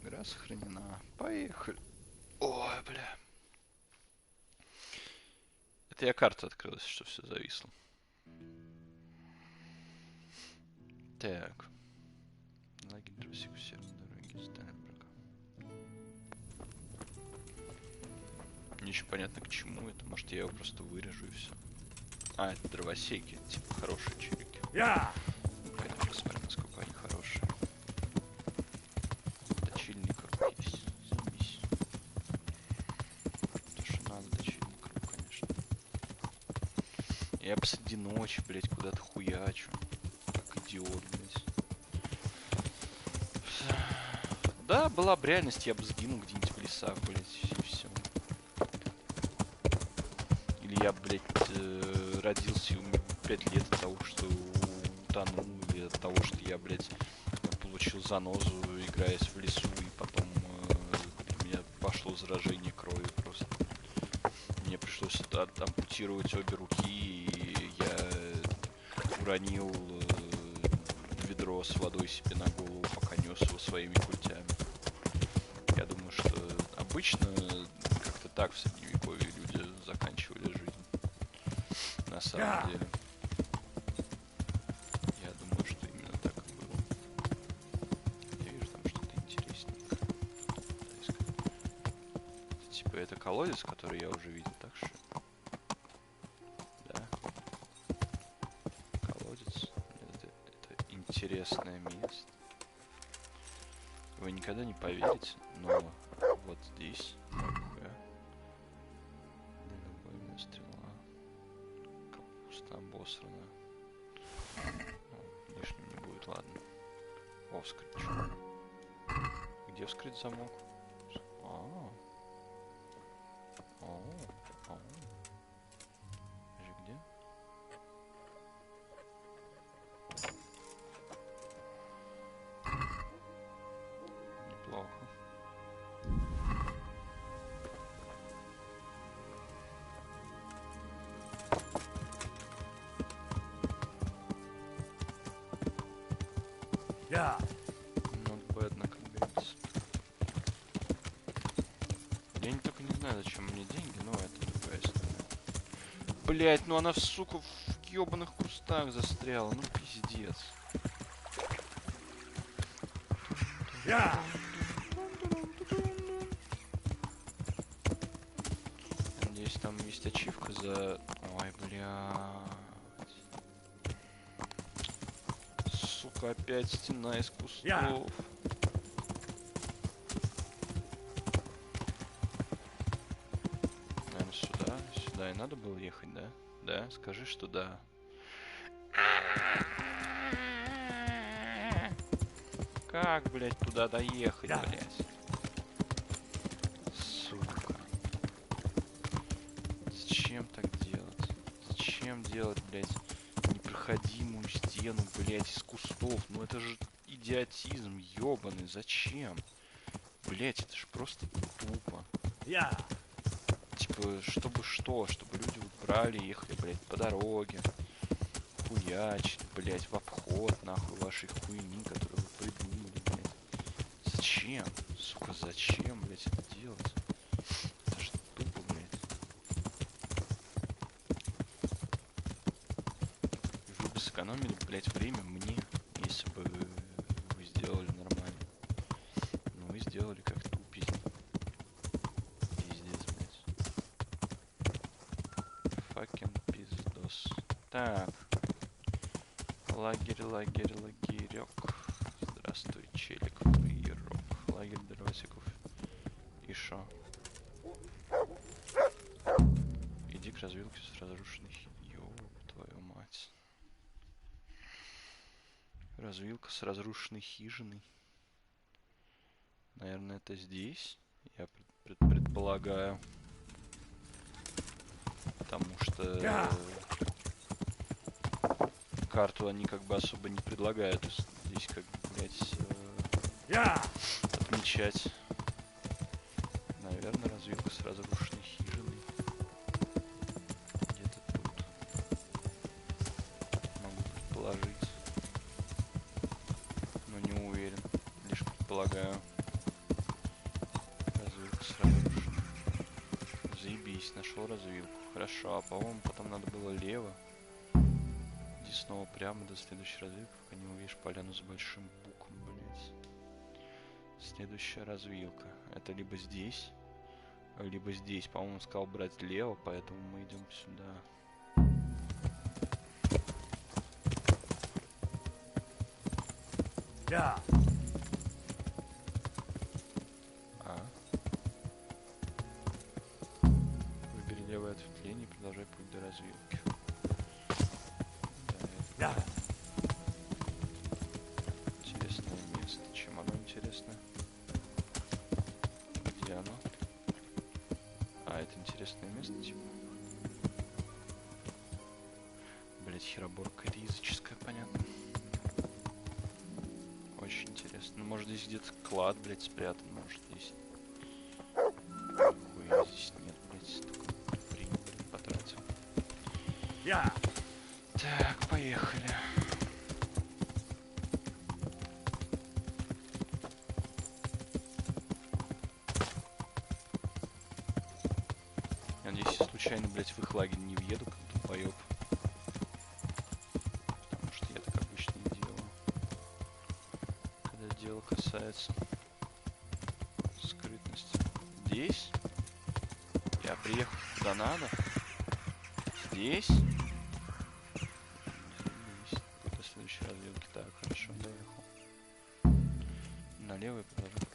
S1: Игра сохранена. Поехали. Ой, бля. Это я карта открылась, что все зависло. Так. Лагерь дровосек у северной дороги. Сталинберга. Не очень понятно к чему это. Может я его просто вырежу и все. А, это дровосеки. Типа хорошие чирики. Пойдем посмотрим, насколько они хорошие. Точильник рук есть. Заебись. То, что надо, точильник рук, конечно. Я посреди ночи, блять, куда-то хуячу. Как идиот, блять. Да, была бы реальность, я бы сгинул где-нибудь в лесах, блять, и все. Или я, блять, родился и умер 5 лет от того, что утонул, или от того, что я, блять, получил занозу, играясь в лесу, и потом у меня пошло заражение крови просто. Мне пришлось ампутировать обе руки, и я уронил ведро с водой себе на голову, пока нес его своими культями. Я думаю, что обычно как-то так в средневековье люди заканчивали жизнь. На самом деле. Я думаю, что именно так и было. Я вижу там что-то интересненькое. Это, типа это колодец, который я уже видел, так что... Да. Колодец. Это интересно. интересное место. Вы никогда не поверите, но вот здесь дальнобойная стрела, капуста обосрана. Ну, лишним не будет, ладно. О, вскрыть. Где вскрыть замок? Где? Неплохо. Not bad, наконец. Я только не знаю, зачем мне деньги, но это другая история. Блять, ну она, сука, в ёбаных кустах застряла. Ну пиздец. Надеюсь, там есть ачивка за... Ой, блядь. Сука, опять стена из кустов. Наверное, сюда. Сюда и надо было ехать, да? Да? Скажи, что да. Как, блядь, туда доехать, блядь? Сука. Зачем так делать? Зачем делать, блядь, непроходимую стену, блядь, из кустов? Ну это же идиотизм ёбаный. Зачем? Блядь, это же просто тупо. Типа, чтобы что? Чтобы люди вот брали и ехали, блядь, по дороге. Хуячить, блядь, в обход, нахуй, вашей хуйни, которую вы придумали, блядь. Зачем? Сука, зачем, блядь, это делать? Это же тупо, блядь. Вы бы сэкономили, блядь, время мне, если бы вы сделали нормально. Но вы сделали как тупизм. Пиздец, блядь. Fucking пиздос. Так. Лагерь, лагерек. Здравствуй, челик, фрирок. Лагерь дровосеков. И шо? Иди к развилке с разрушенных. Ёб твою мать. Развилка с разрушенной хижиной. Наверное, это здесь. Я предполагаю. Потому что... Карту они как бы особо не предлагают. Здесь как бы, блядь, отмечать. Наверное, развилка с разрушенной хижиной. Где-то тут. Могу предположить. Но не уверен. Лишь предполагаю. Развилка с разрушенной. Заебись, нашел развилку. Хорошо, а по-моему потом надо было лево. Снова прямо до следующей развилки, пока не увидишь поляну с большим буком, блять. Следующая развилка. Это либо здесь, либо здесь. По-моему, сказал брать лево, поэтому мы идем сюда. Выбери левое ответвление и продолжай путь до развилки. Интересное место. Чем оно интересное? Где оно? А, это интересное место, типа. Блять, хероборка языческая, понятно. Очень интересно. Ну, может, здесь где-то клад, блять, спрятан, может, здесь. Хуя здесь нет, блять, только время, блин, потратил. Так, поехали. Я надеюсь, я случайно, блять, в их лагерь не въеду, как долбоёб. Потому что я так обычно не делаю. Когда дело касается скрытности. Здесь? Я приехал куда надо. Здесь? Следующей развилки. Так, хорошо, давай. налево и продолжай.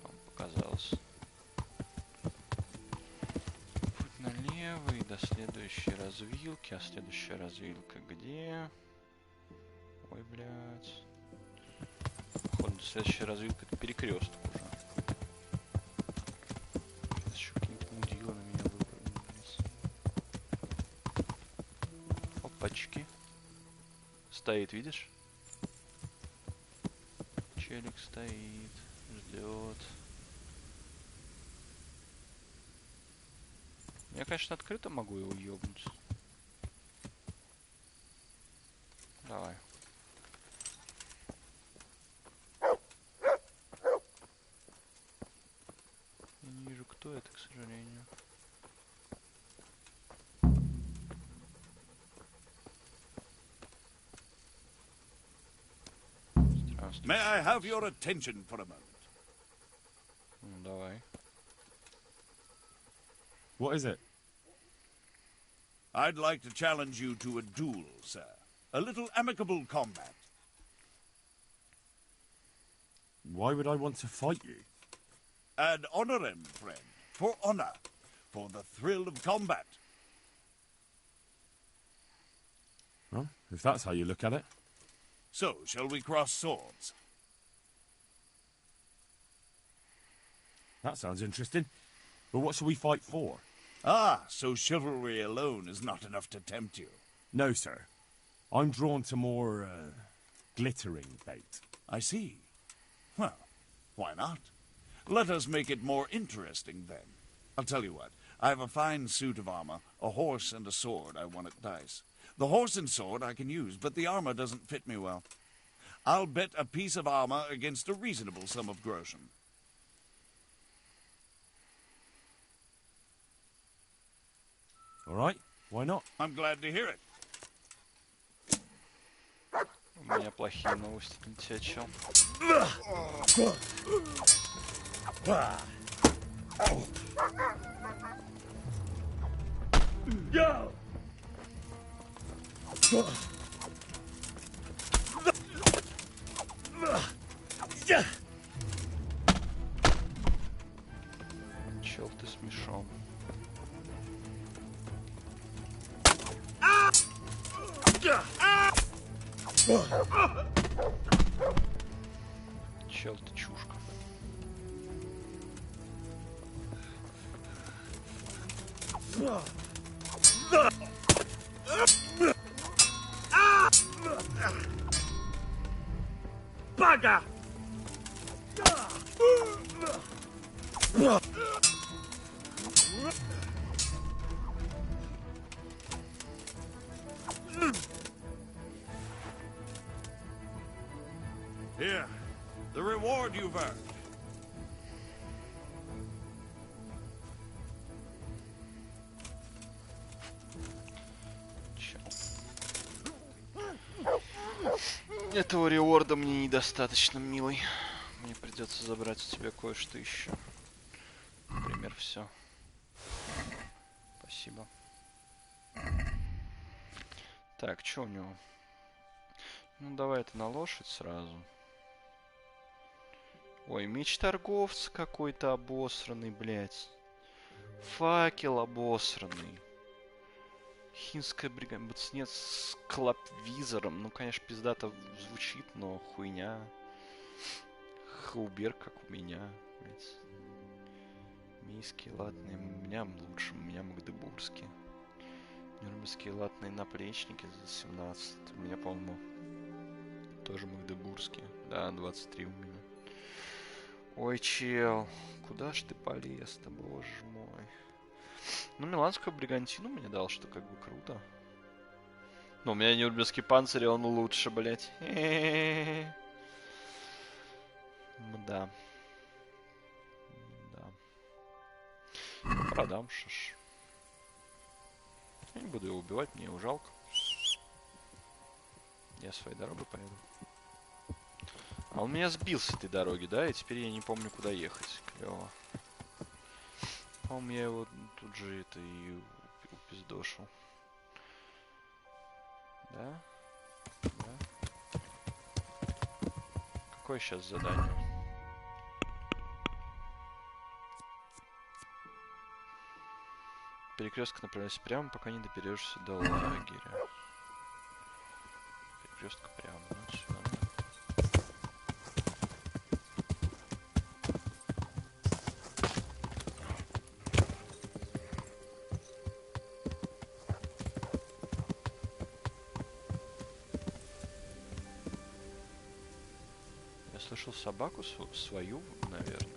S1: Вам показалось. Путь налево и до следующей развилки. А следующая развилка где? Ой, блядь. Походу, следующая развилка это перекресток уже. Сейчас еще какие-нибудь мудила на меня выпрыгнут. Опачки. Стоит, видишь? Челик стоит, ждет. Я, конечно, открыто могу его ёбнуть. Давай. Я не вижу, кто это, к сожалению.
S8: May I have your attention for a moment?
S1: Давай.
S6: What is it?
S8: I'd like to challenge you to a duel, sir. A little amicable combat.
S6: Why would I want to fight you?
S8: Ad honorem, friend. For honor. For the thrill of combat.
S6: Well, if that's how you look at it.
S8: So, shall we cross swords?
S6: That sounds interesting. But what shall we fight for?
S8: Ah, so chivalry alone is not enough to tempt you.
S6: No, sir. I'm drawn to more, glittering bait.
S8: I see. Well, why not? Let us make it more interesting, then. I'll tell you what. I have a fine suit of armor, a horse, and a sword I won at dice. The horse and sword I can use, but the armor doesn't fit me well. I'll bet a piece of armor against a reasonable sum of groschen.
S6: All right, why not?
S8: I'm glad to hear it.
S1: У меня плохие новости для тебя, чел. Чел, ты смешон. Чел, ты чушка.
S8: Бага! Here, the reward you've earned.
S1: Этого реворда мне недостаточно, милый. Мне придется забрать у тебя кое-что еще. Например, все. Спасибо. Так, что у него? Ну, давай это на лошадь сразу. Ой, меч торговца какой-то обосранный, блядь. Факел обосранный. Хинская бригада. Бацнец с клапвизором. Ну, конечно, пиздато звучит, но хуйня. Хаубер, как у меня. Блядь. Мийские латные. У меня лучше. У меня магдебургские. Нюрнбергские латные наплечники за 17. У меня, по-моему, тоже магдебургские. Да, 23 у меня. Ой, чел. Куда ж ты полез-то, боже мой. Ну, миланскую бригантину мне дал, что как бы круто. Но у меня нюрнбергский панцирь, он лучше, блядь. Да. Да. Продам, шиш. Я не буду его убивать, мне его жалко. Я своей дорогой поеду. А он меня сбил с этой дороги, да? И теперь я не помню, куда ехать. Клево. По-моему, я его тут же это и упиздошил. Да? Да. Какое сейчас задание? Перекресток направляйся прямо, пока не доберешься до лагеря. Перекрестка прямо, ну все нормально. Я слышал собаку свою, наверное.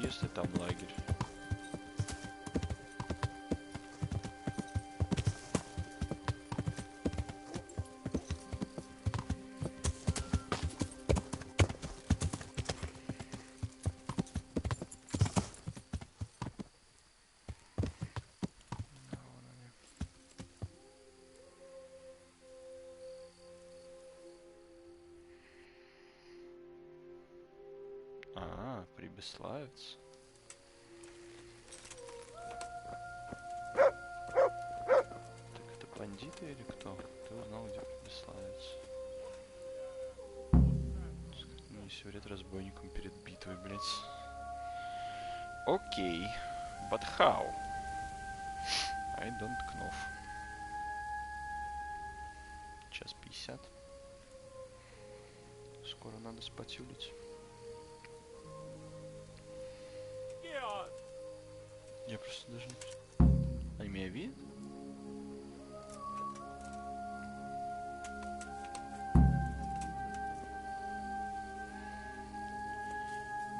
S1: Если там лагерь. Прибыславец. Так это бандиты или кто? Ты узнал, где Прибыславец? Нанеси вред разбойникам перед битвой, блять. Окей. But how? I don't know. Час 50. Скоро надо спатюлить. Я просто даже не... Они меня видят?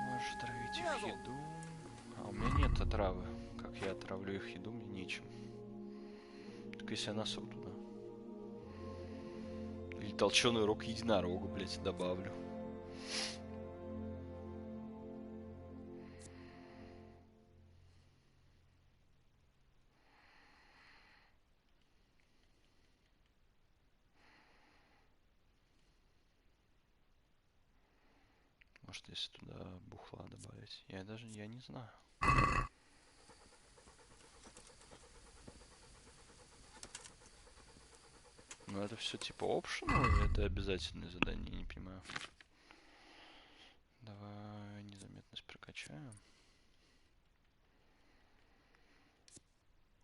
S1: Можешь отравить их еду. А у меня нет отравы. Как я отравлю их еду, мне нечем. Только если я насру туда. Или толченый рог единорога, блять, добавлю. Может, если туда бухла добавить. Я не знаю. Ну это все типа optional, или это обязательное задание, я не понимаю. Давай незаметность прокачаем.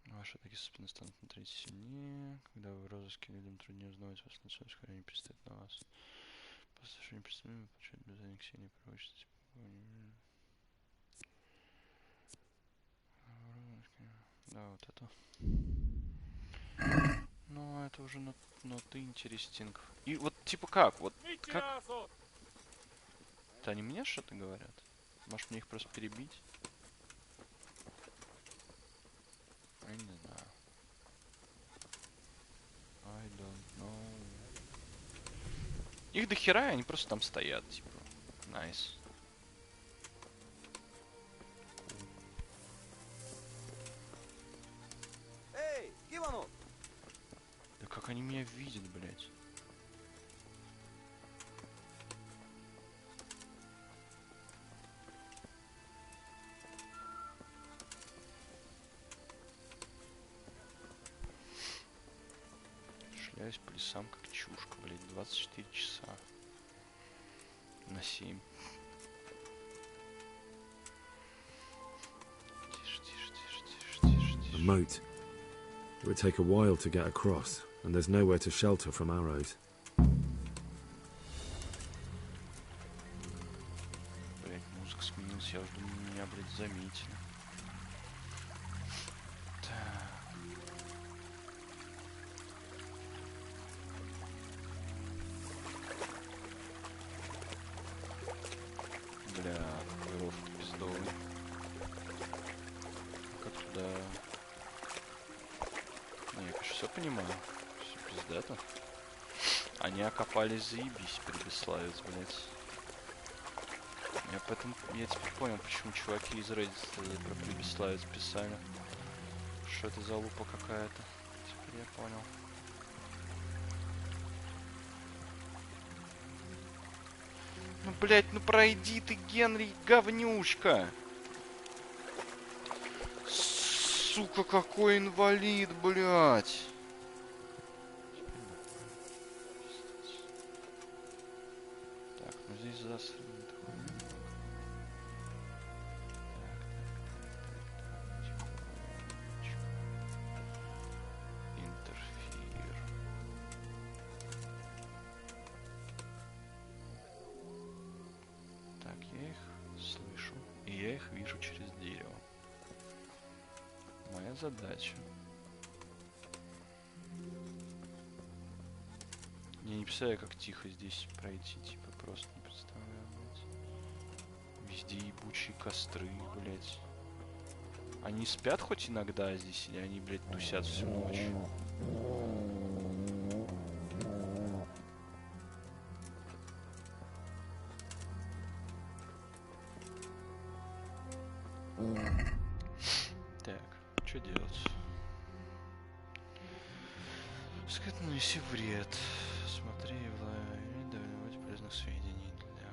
S1: Ваши атаки собственно станут на треть сильнее. Когда вы в розыске, людям труднее узнавать вас на цель, скорее не пристает на вас. После что не представляем, получает беззаник сильнее прочности. Да, вот это. Ну, это уже ты интересинг. И вот типа как? Вот как? Это они мне что-то говорят? Может мне их просто перебить? Я не знаю. I don't know. Их дохера, они просто там стоят, типа. Найс.
S12: Эй, Кивану!
S1: Да как они меня видят, блядь? Шляюсь по лесам как чушка, блядь, 24 часа на 7.
S5: A moat. It would take a while to get across, and there's nowhere to shelter from arrows.
S1: Блядь, музыка сменилась, я уже думаю, меня, блядь, заметили. Они окопались, заебись, Прибыславец, блядь. Я теперь понял, почему чуваки из Reddit про Прибиславец писали. Что это за лупа какая-то. Теперь я понял. Ну, блять, ну пройди ты, Генри, говнюшка! Сука, какой инвалид, блять! Так, ну здесь засрано. Вижу через дерево. Моя задача. Я не представляю, как тихо здесь пройти, типа просто не представляю, блядь. Везде ебучие костры, блядь. Они спят хоть иногда здесь, или они, блядь, тусят всю ночь? Так, что делать? Сказать, нанеси вред. Смотри, давать полезных сведений для...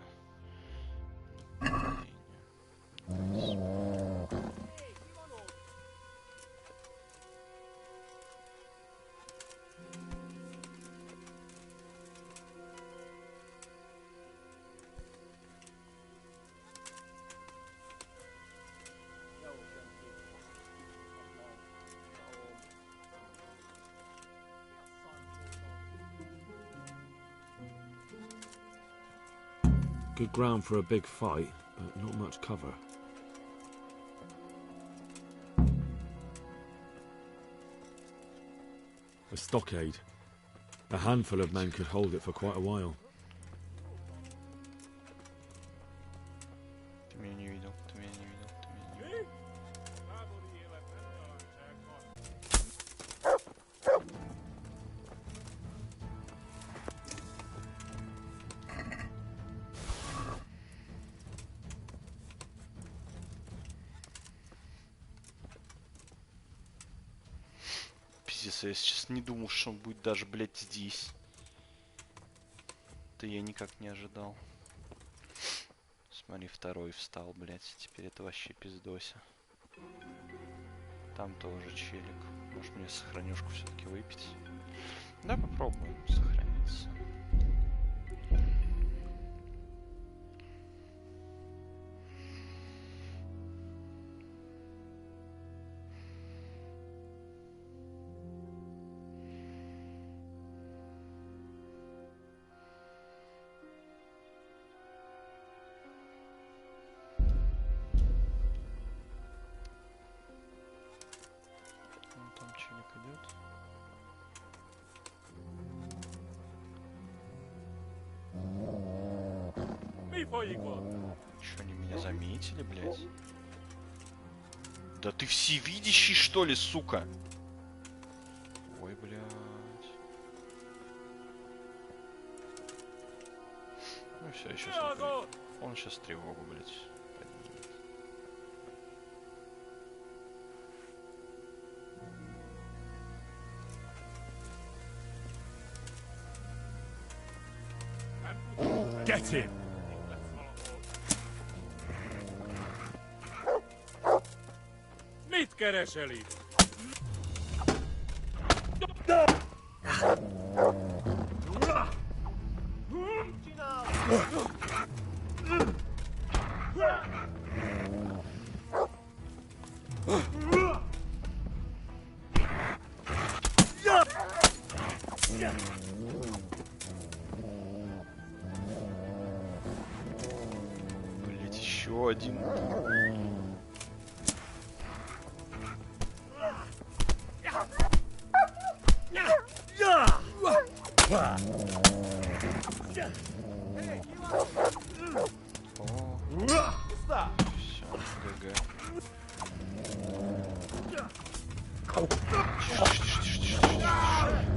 S5: Good ground for a big fight, but not much cover. A stockade. A handful of men could hold it for quite a while.
S1: Ты меня не видел, ты меня не видел, ты меня не видел. Пиздец, я сейчас не думал, что он будет даже, блядь, здесь. Это я никак не ожидал. Смотри, второй встал, блядь. Теперь это вообще пиздося. Там тоже челик. Может мне сохранюшку все-таки выпить? Да, попробуем сохраниться. Что, они меня заметили, блядь? Да ты всевидящий, что ли, сука? Ой, блядь. Ну все, еще смотри. Он сейчас тревогу, блядь, поднимет.
S6: Get him!
S3: Mit keresel itt?
S1: Блять, еще один.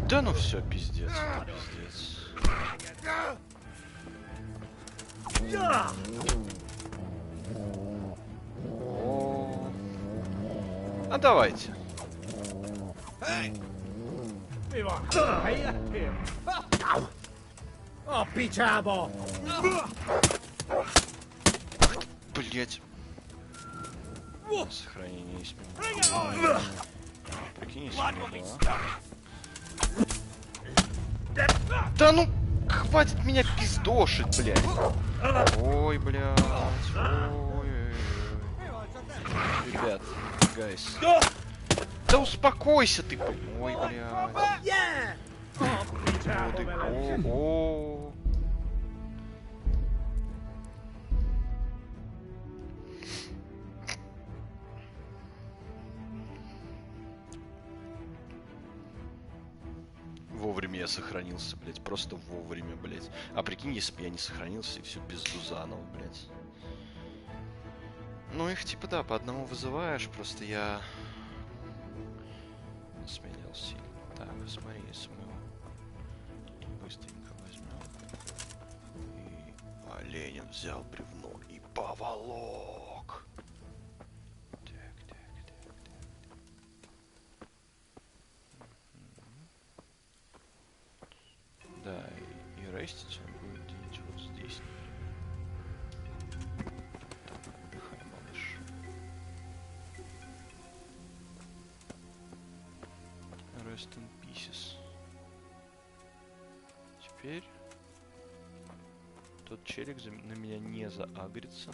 S1: Да ну все, пиздец, это пиздец. А давайте. Блять. Сохранение есть. Прикинь, если да ну, хватит меня пиздошить, блядь. Ой, блядь. Ой. Ребят, гайс. Да успокойся ты, ой, блядь. О. Вовремя я сохранился, блядь. Просто вовремя, блядь. А прикинь, если бы я не сохранился и всю пизду заново, блядь. Ну их типа да, по одному вызываешь, просто я сменил сильно. Так, смотри, если мы его быстренько возьмем. И Ленин взял бревно и поволок. Да, и рестить он будет где-нибудь вот здесь. Так, отдыхай, малыш. Rest in pieces. Теперь тот челик на меня не заагрится.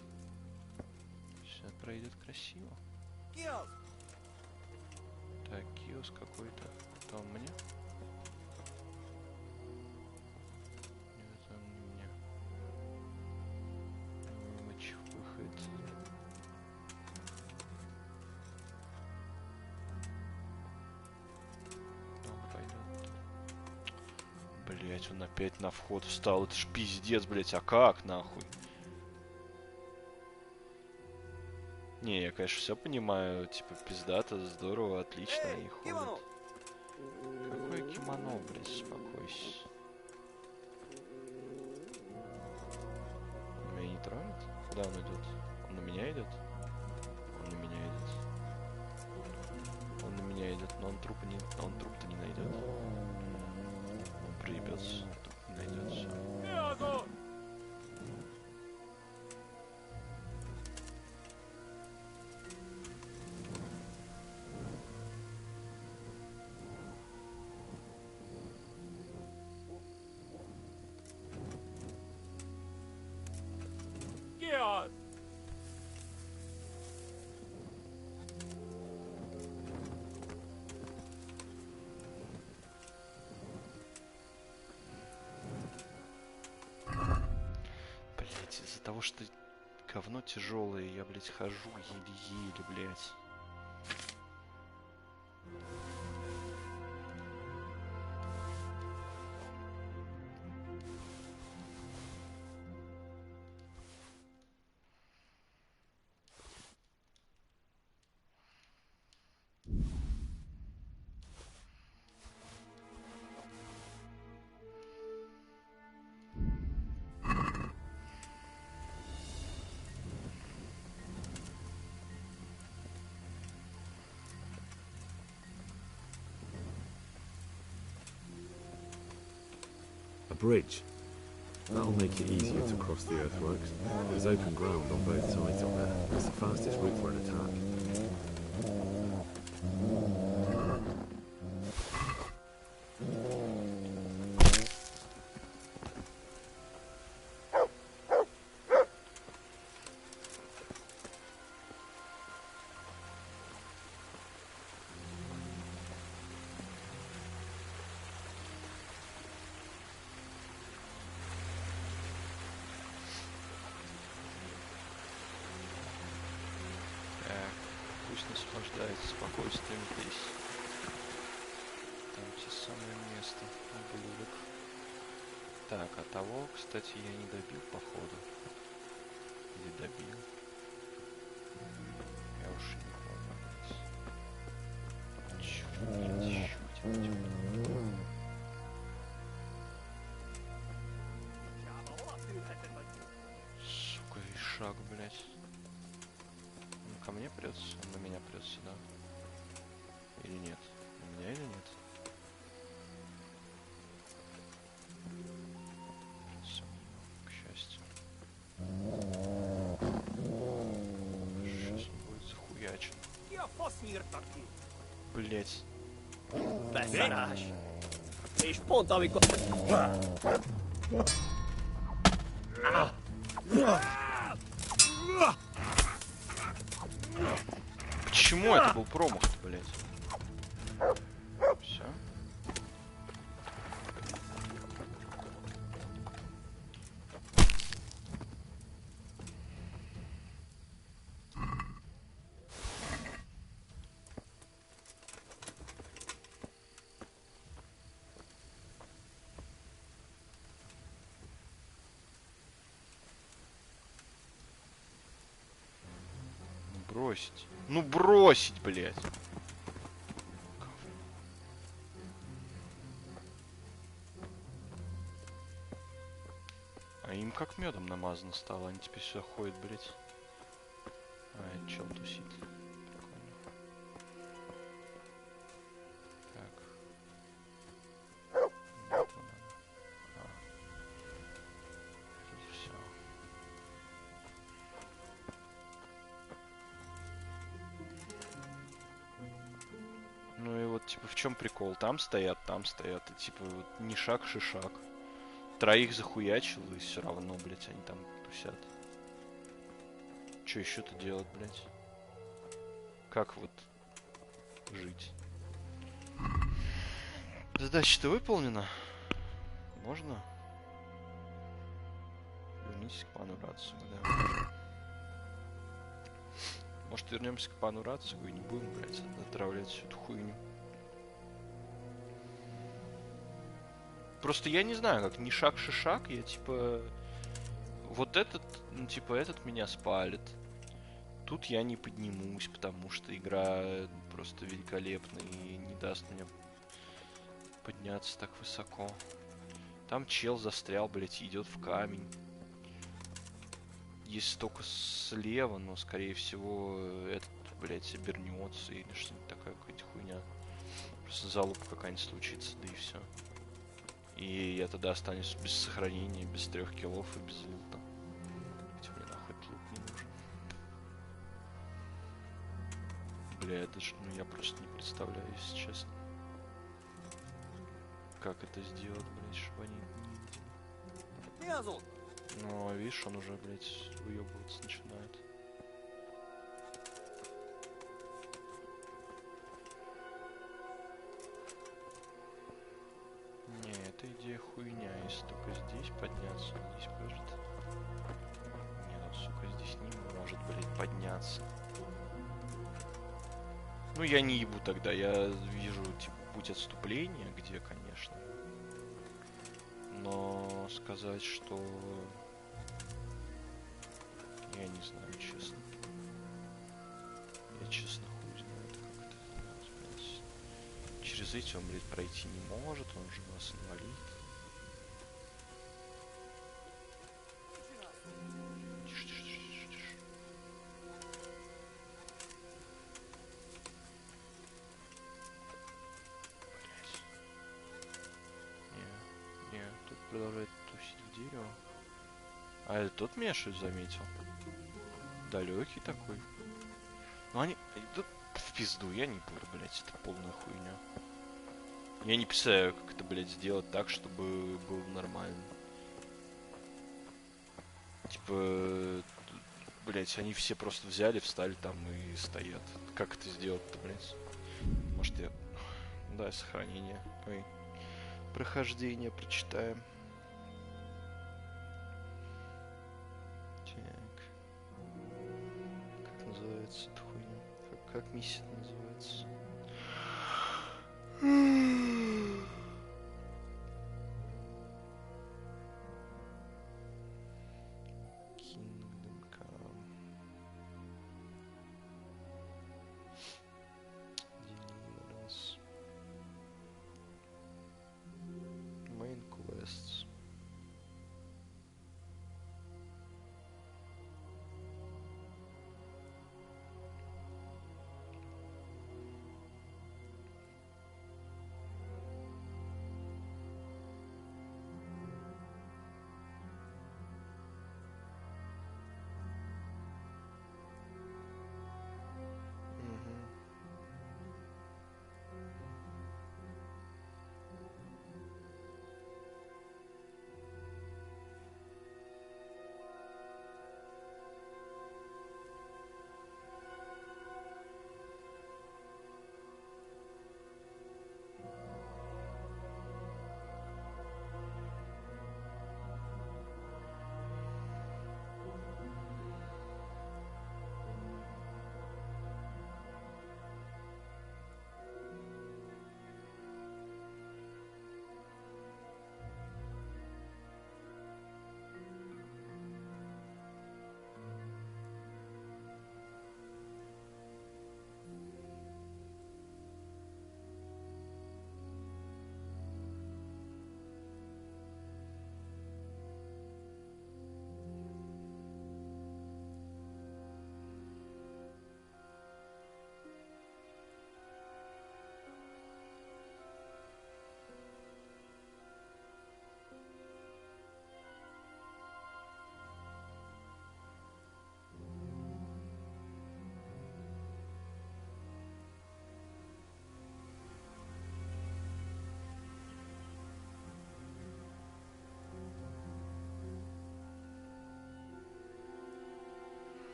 S1: Все пройдет красиво. Так, киос какой-то. Кто мне? Блять, он опять на вход встал. Это ж пиздец, блять. А как, нахуй? Не, я, конечно, все понимаю. Типа, пиздато, здорово, отлично. И ходит. Какое кимоно, блять, успокойся. Он меня не тронет? Куда он идет? Он на меня идет? Он на меня идет. Он на меня идет, но он трупа не... Он труп-то не найдет. Приебется, найдется. Из-за того, что говно тяжелое, я, блядь, хожу еле-еле, блядь.
S5: Bridge. That'll make it easier to cross the earthworks. There's open ground on both sides up there. It's the fastest route for an attack.
S1: Пусть наслаждается спокойствием здесь. Там те самое место, ублюдок. Так, а того, кстати, я не добил, походу. Или добил? Я уж не помню. Черт, блядь, еще сука, и шаг, блядь. Ко мне прется, он на меня прется, да. Блять.
S10: És pont amikor...
S1: Почему это был промах, блять? Все. Бросить. Ну бросить, блядь. А им как медом намазано стало, они теперь сюда ходят, блядь. А, это чел тусит. Прикольно. Так. Вот он. А. Тут все. Ну и вот, типа, в чем прикол? Там стоят, и, типа, вот, ни шаг, шишак. Троих захуячил, и все равно, блядь, они там тусят. Че еще-то делать, блядь? Как вот жить? Задача-то выполнена. Можно? Вернитесь к пану Рацию, да. Может, вернемся к пану Рацию и не будем, блядь, отравлять всю эту хуйню. Просто я не знаю, как ни шаг шишак, я типа... Вот этот, ну типа этот меня спалит. Тут я не поднимусь, потому что игра просто великолепна и не даст мне подняться так высоко. Там чел застрял, блядь, идет в камень. Есть только слева, но скорее всего этот, блядь, обернется или что-нибудь такая какая-то хуйня. Просто залупа какая-нибудь случится, да и все. И я тогда останусь без сохранения, без 3 киллов и без лута. Хотя мне нахуй лут не нужен. Бля, это ж, ну я просто не представляю, если честно. Как это сделать, блядь, чтобы они не видели. Ну, а видишь, он уже, блядь, выебываться начинает. Не, эта идея хуйня, если только здесь подняться, здесь может... Нет, он, сука, здесь не может, блядь, подняться. Ну, я не ебу тогда, я вижу, типа, путь отступления, где, конечно. Но сказать, что... Я не знаю, честно. Я честно хуй знаю, как это сделать, блядь. Через эти он, блядь, пройти не может, он же нас инвалид. Тише, тише, тише, тише, тише. Блядь. Не, тут продолжает тусить в дерево. А это тот меня что-то заметил? Далекий такой. Ну они идут в пизду, я не буду, блядь, это полная хуйня. Я не представляю, как это, блядь, сделать так, чтобы было нормально. Типа, блядь, они все просто взяли, встали там и стоят. Как это сделать-то, блядь? Может я... Да, сохранение. Ой. Прохождение прочитаем. Называется эта хуйня? Как миссия называется? Kingdom Come. Deliverance. Main quests.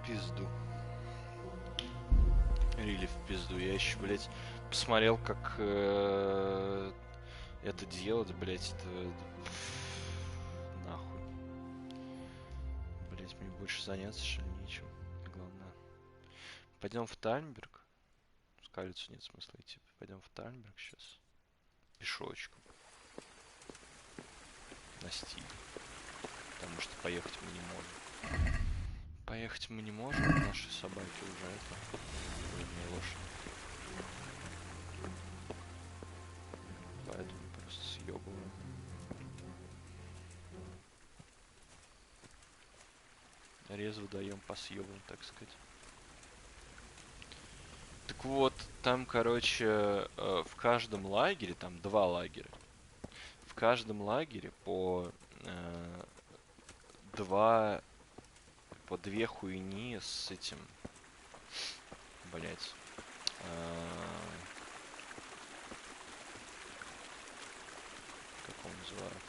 S1: пизду. Рили в пизду. Я еще, блядь, посмотрел, как это делать, блядь, это... Нахуй. Блядь, мне больше заняться, что ли, нечем. Главное. Пойдем в Тальнберг. В Скалицу нет смысла идти. Пойдем в Тальнберг сейчас. Пешочком. На стиле. Потому что поехать мы не можем. Поехать мы не можем, наши собаки уже это... Вернее, лошади. Поэтому просто съебываем. Резво даем по съебам, так сказать. Так вот, там, короче, в каждом лагере, там 2 лагеря. В каждом лагере по 2 хуйни с этим, блять, как он называет?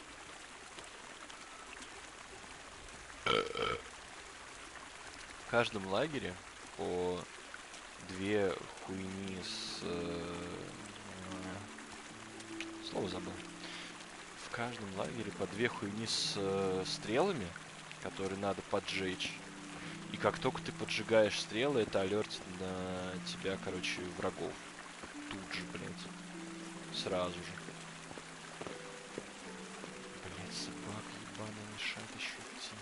S1: В каждом лагере по 2 хуйни с... слово забыл. В каждом лагере по 2 хуйни с стрелами, которые надо поджечь. И как только ты поджигаешь стрелы, это алертит на тебя, короче, врагов. Тут же, блядь. Сразу же. Блядь, собака ебаная мешает еще идти.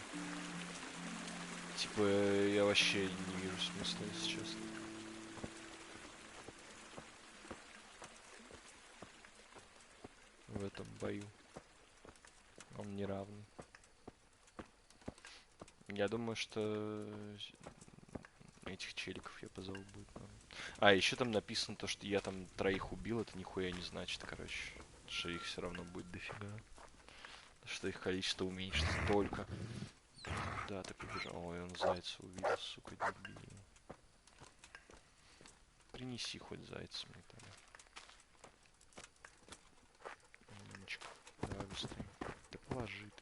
S1: Типа, я вообще не вижу смысла, если честно. В этом бою. Он неравный. Я думаю, что этих челиков я позову будет. А, еще там написано то, что я там 3 убил, это нихуя не значит, короче. Что их все равно будет дофига. Что их количество уменьшится только. Да, ты побежал. Ой, он зайца увидел, сука, дебил. Принеси хоть зайца мне тогда. Умничка. Давай быстрее. Да положи ты.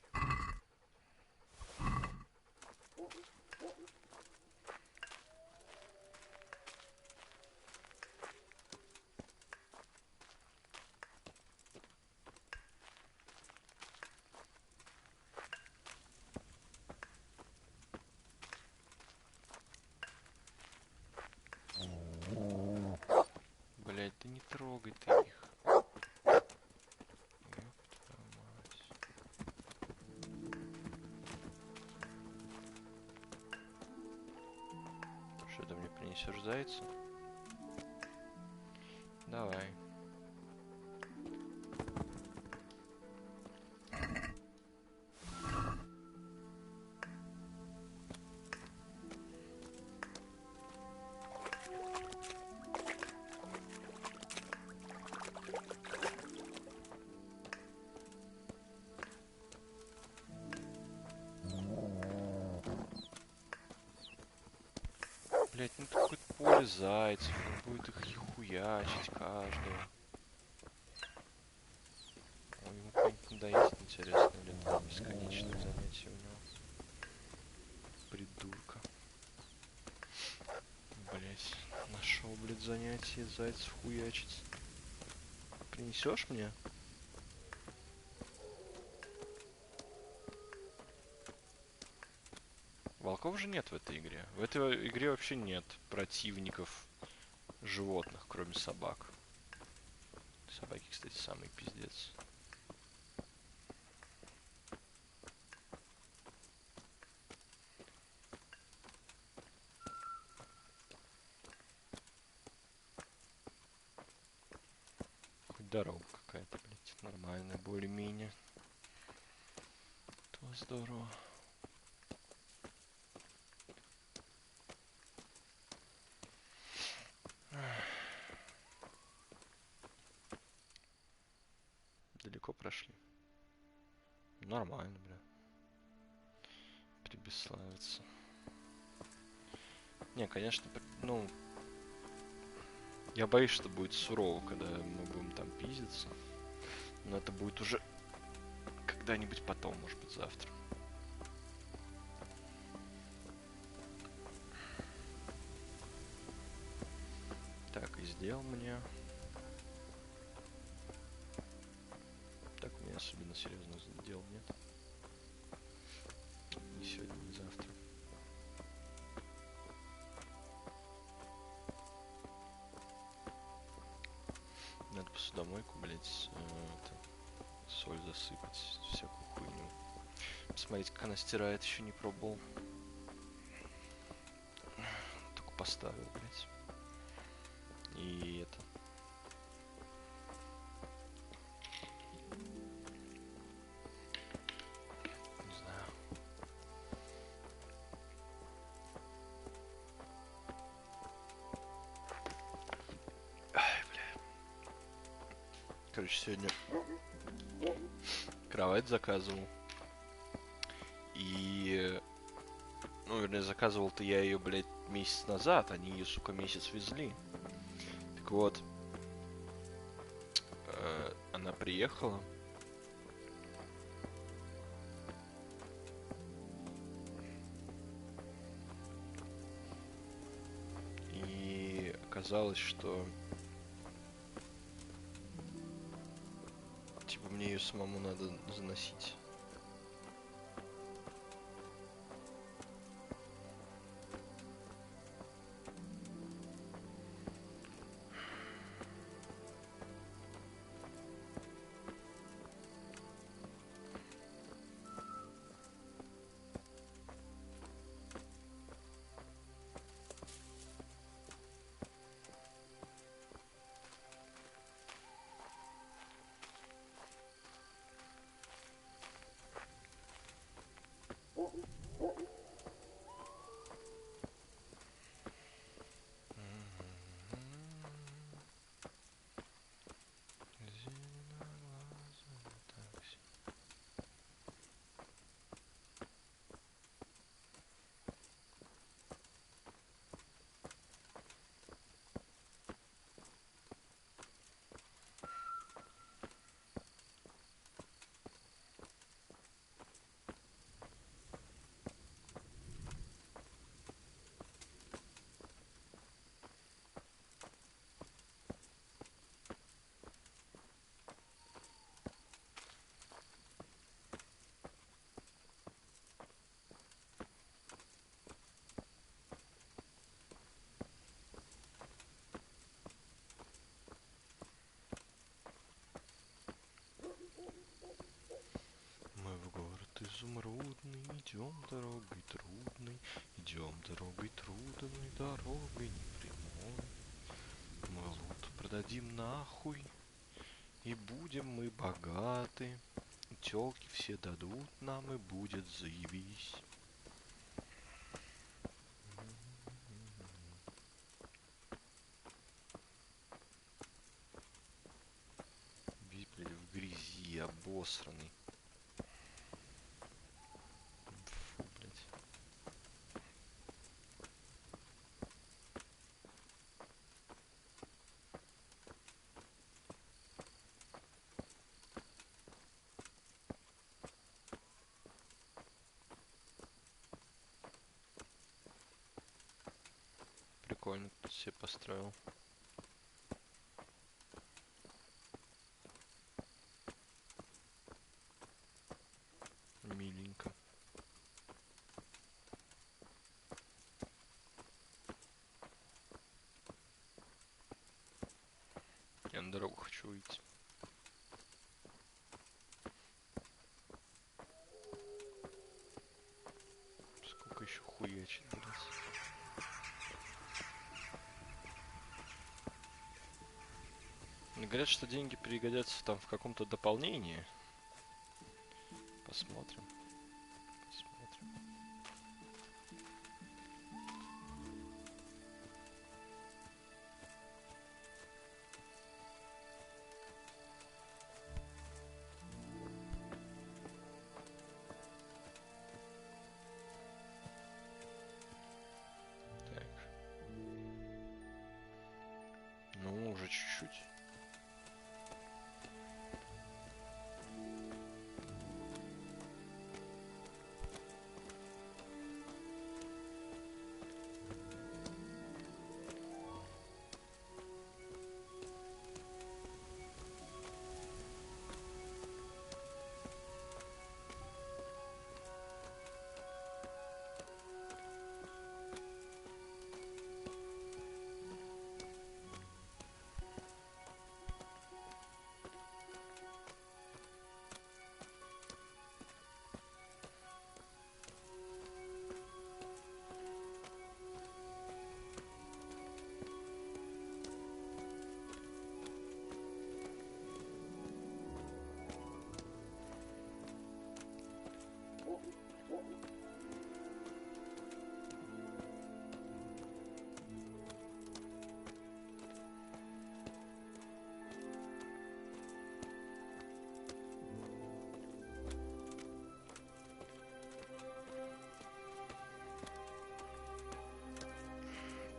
S1: Блять, да не трогай ты их. Ёб твою мать. Что ты мне принесешь зайца? Давай. Блять, ну тут какое-то поле зайцев, он будет их хуячить каждого. Ой, ему какой-нибудь надоест, интересно, или там бесконечное занятие у него. Придурка. Блять, нашел, блять, занятие зайцев хуячить. Принесешь мне? Волков же нет в этой игре. В этой игре вообще нет противников животных, кроме собак. Собаки, кстати, самый пиздец. Хоть дорога какая-то, блядь, нормальная, более-менее. То здорово. Далеко прошли. Нормально, бля. Прибесславиться. Не, конечно, ну... Я боюсь, что будет сурово, когда мы будем там пиздиться. Но это будет уже когда-нибудь потом, может быть, завтра. дел мне. Так у меня особенно серьезных дел нет. Ни сегодня, ни завтра. Надо посудомойку, блять, соль засыпать, всякую хуйню. Посмотреть, как она стирает, еще не пробовал. Только поставил, блять. И это. Не знаю. Ай, бля. Короче, сегодня кровать заказывал. И... Ну, вернее, заказывал-то я ее, блядь, месяц назад. Они ее, сука, месяц везли. Так вот. Она приехала. И оказалось, что... Типа, мне ее самому надо заносить. Изумрудный, идем дорогой трудной, идем дорогой трудной, дорогой непрямой. Мы лут продадим нахуй, и будем мы богаты. Тёлки все дадут нам, и будет заебись. Весь, блядь, в грязи, обосранный. Прикольно тут себе построил. Миленько. Я на дорогу хочу выйти. Сколько еще хуячить, блядь. Говорят, что деньги пригодятся там в каком-то дополнении. Посмотрим. Посмотрим. Так. Ну, уже чуть-чуть.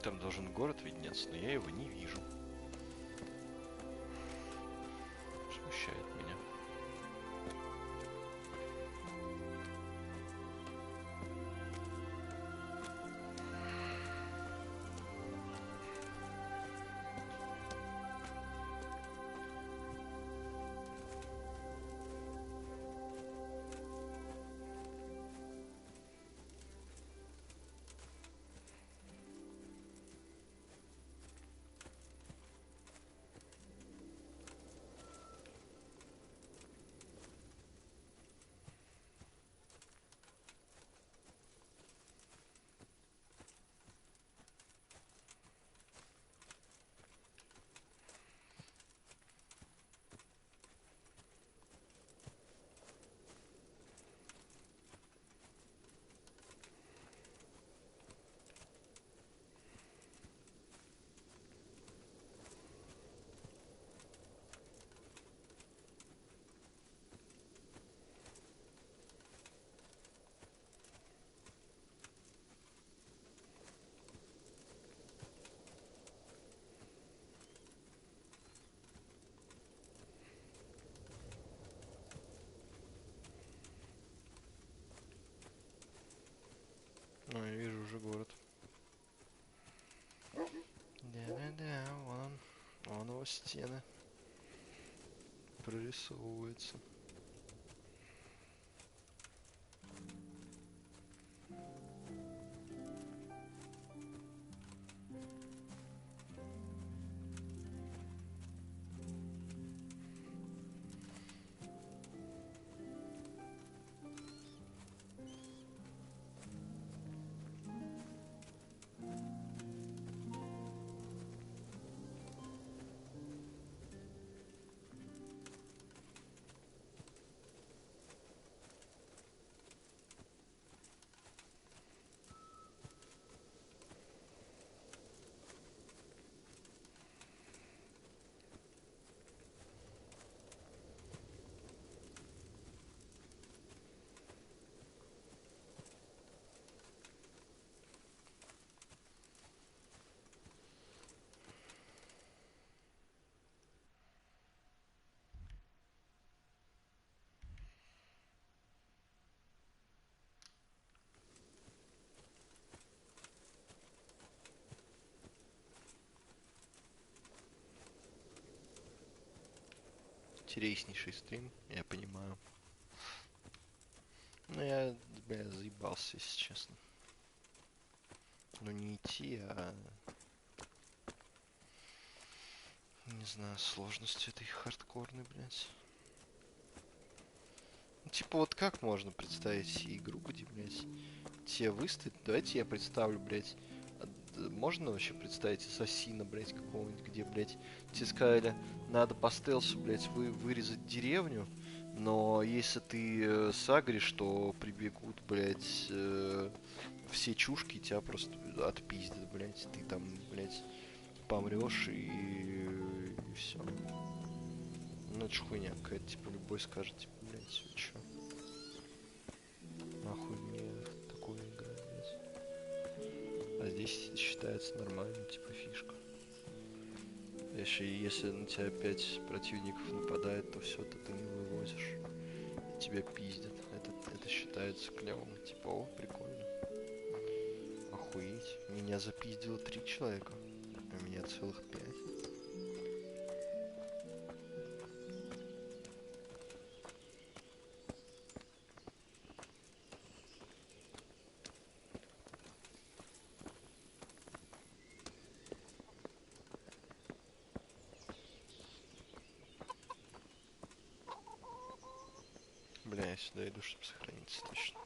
S1: Там должен город виднеться, но я его не вижу. Смущает меня. Ну, я вижу уже город. Да-да-да, вон его стены прорисовываются. Интереснейший стрим, я понимаю. Но я, бля, заебался, если честно. Ну не идти, а... Не знаю, сложность этой хардкорной, блядь. Ну, типа, вот как можно представить себе игру, где, блядь, тебе выставят... Давайте я представлю, блядь, можно вообще представить ассасина, блядь, какого-нибудь, где, блядь, тебе сказали, надо по стелсу, блядь, вырезать деревню, но если ты сагришь, то прибегут, блядь, все чушки, тебя просто отпиздят, блядь, ты там, блядь, помрешь и все. Ну это ж хуйня какая-то, типа, любой скажет, типа, блядь, вы чё? Нахуй мне такое играть, блядь. А здесь считается нормально, типа, фишка. Если на тебя 5 противников нападает, то все, то ты не вывозишь. И тебя пиздят. Это считается клевым. Типа, о, прикольно. Охуеть. Меня запиздило 3 человека, а меня целых 5. Бля, я сюда иду, чтобы сохраниться точно.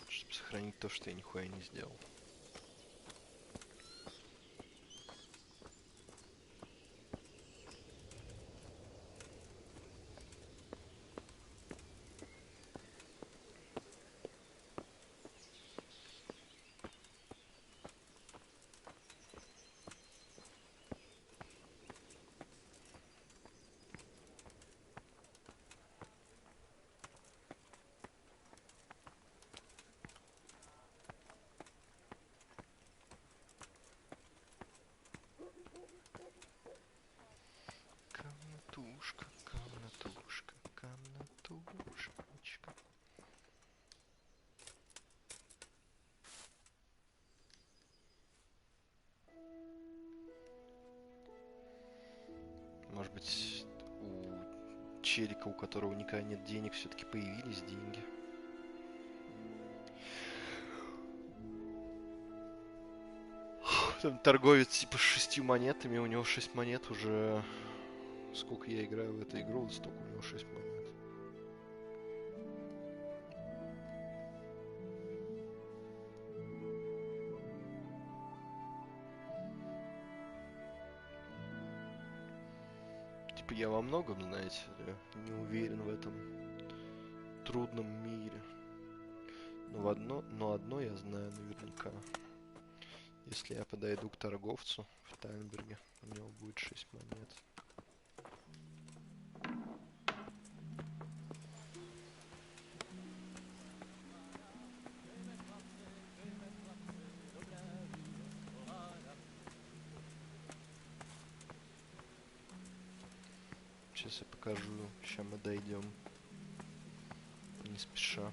S1: Чтобы сохранить то, что я нихуя не сделал. челика, у которого никогда нет денег, все-таки появились деньги. Там торговец типа с 6 монетами, у него 6 монет уже... Сколько я играю в эту игру, вот столько у него 6 монет. Типа я во многом, знаете, не уверен в этом трудном мире. Но одно я знаю наверняка. Если я подойду к торговцу в Тайнберге, у него будет 6 монет. Сейчас я покажу, сейчас мы дойдем. Не спеша.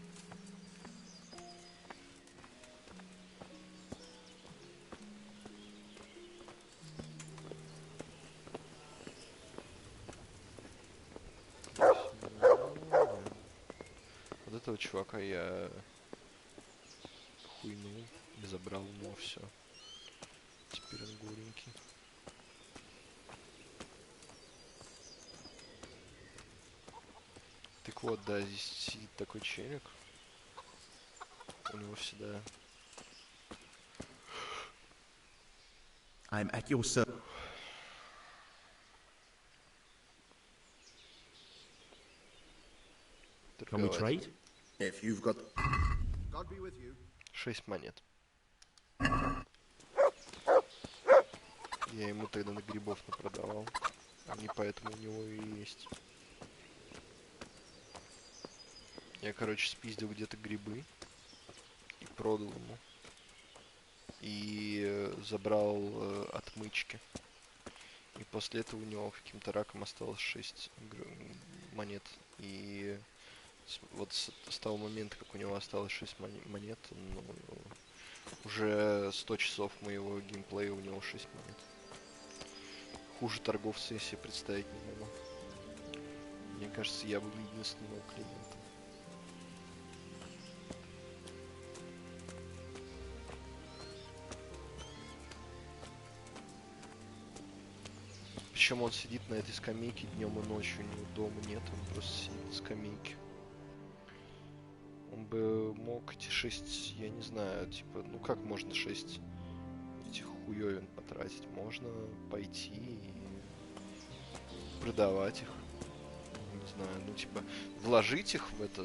S1: Вот этого чувака я хуйнул и забрал у него все. Теперь он голенький. Так вот, да, здесь сидит такой челик. У него всегда...
S18: I'm at your service.
S1: Can we trade?
S18: If you've got... God be with you.
S1: 6 монет. Я ему тогда на грибов напродавал. И поэтому у него и есть. Я, короче, спиздил где-то грибы и продал ему. И забрал отмычки. И после этого у него каким-то раком осталось 6 монет. И вот с того момента, как у него осталось 6 монет, ну, уже 100 часов моего геймплея у него 6 монет. Хуже торговца я себе представить не могу. Мне кажется, я был единственным клиентом. Причем он сидит на этой скамейке днем и ночью, у него дома нет, он просто сидит на скамейке. Он бы мог эти 6, я не знаю, типа, ну как можно 6 этих хуёвин потратить? Можно пойти и продавать их. Не знаю, ну типа, вложить их в это,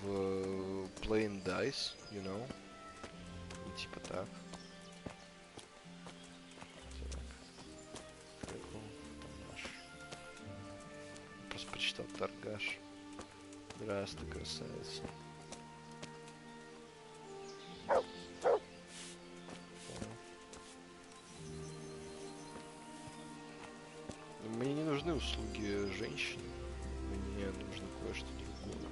S1: в play and dice, you know, и типа так. Просто прочитал торгаш. Здравствуй, красавица. Мне не нужны услуги женщин. Мне нужно кое-что другое.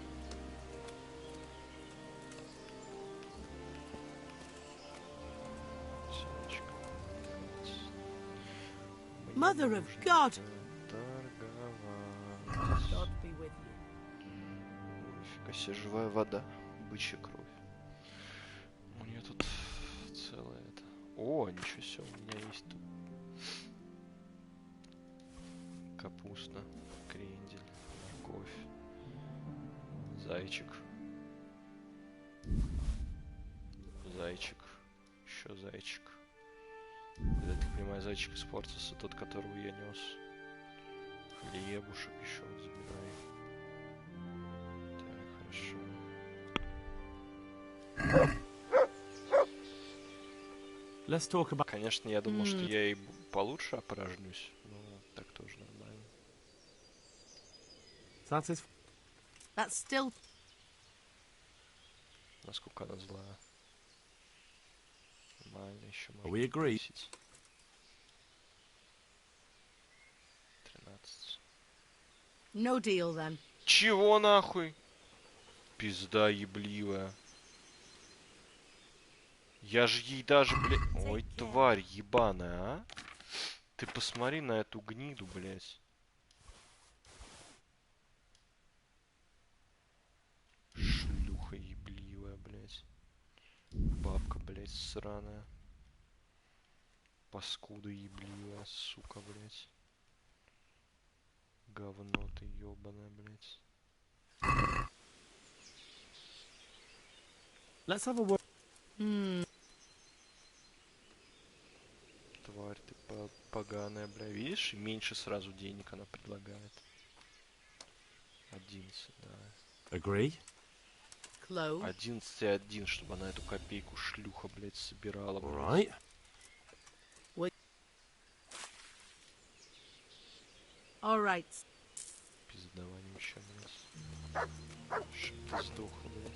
S22: Mother of God!
S1: God be with you. Нифига себе, живая вода, бычья кровь. У нее тут целое это. О, ничего себе, у меня есть тут капуста, крендель, морковь, зайчик, зайчик, еще зайчик. Я так понимаю, зайчик испортился, тот, которого я нес. Хлебушек еще вот забирай. Так, хорошо. Конечно, я думал, что я и получше опорожнюсь, но так тоже нормально.
S22: That's still...
S1: Насколько она злая. Нормально, еще можно.
S18: We agree.
S1: 13.
S22: No deal, then.
S1: Чего нахуй? Пизда ебливая. Я же ей даже, блядь... Ой, тварь ебаная, а? Ты посмотри на эту гниду, блядь. блядь, сраная. Паскуда ебливая, сука, блядь. Говно ты ёбаное, блядь.
S6: Let's have a word.
S1: Тварь ты поганая, бля. Видишь, меньше сразу денег она предлагает. 11, да.
S6: Agree?
S1: 11,1, чтобы она эту копейку шлюха, блядь, собирала, блядь.
S6: Right.
S22: All right.
S1: Пиздаванием еще, блядь. Чтоб ты сдохла, блядь.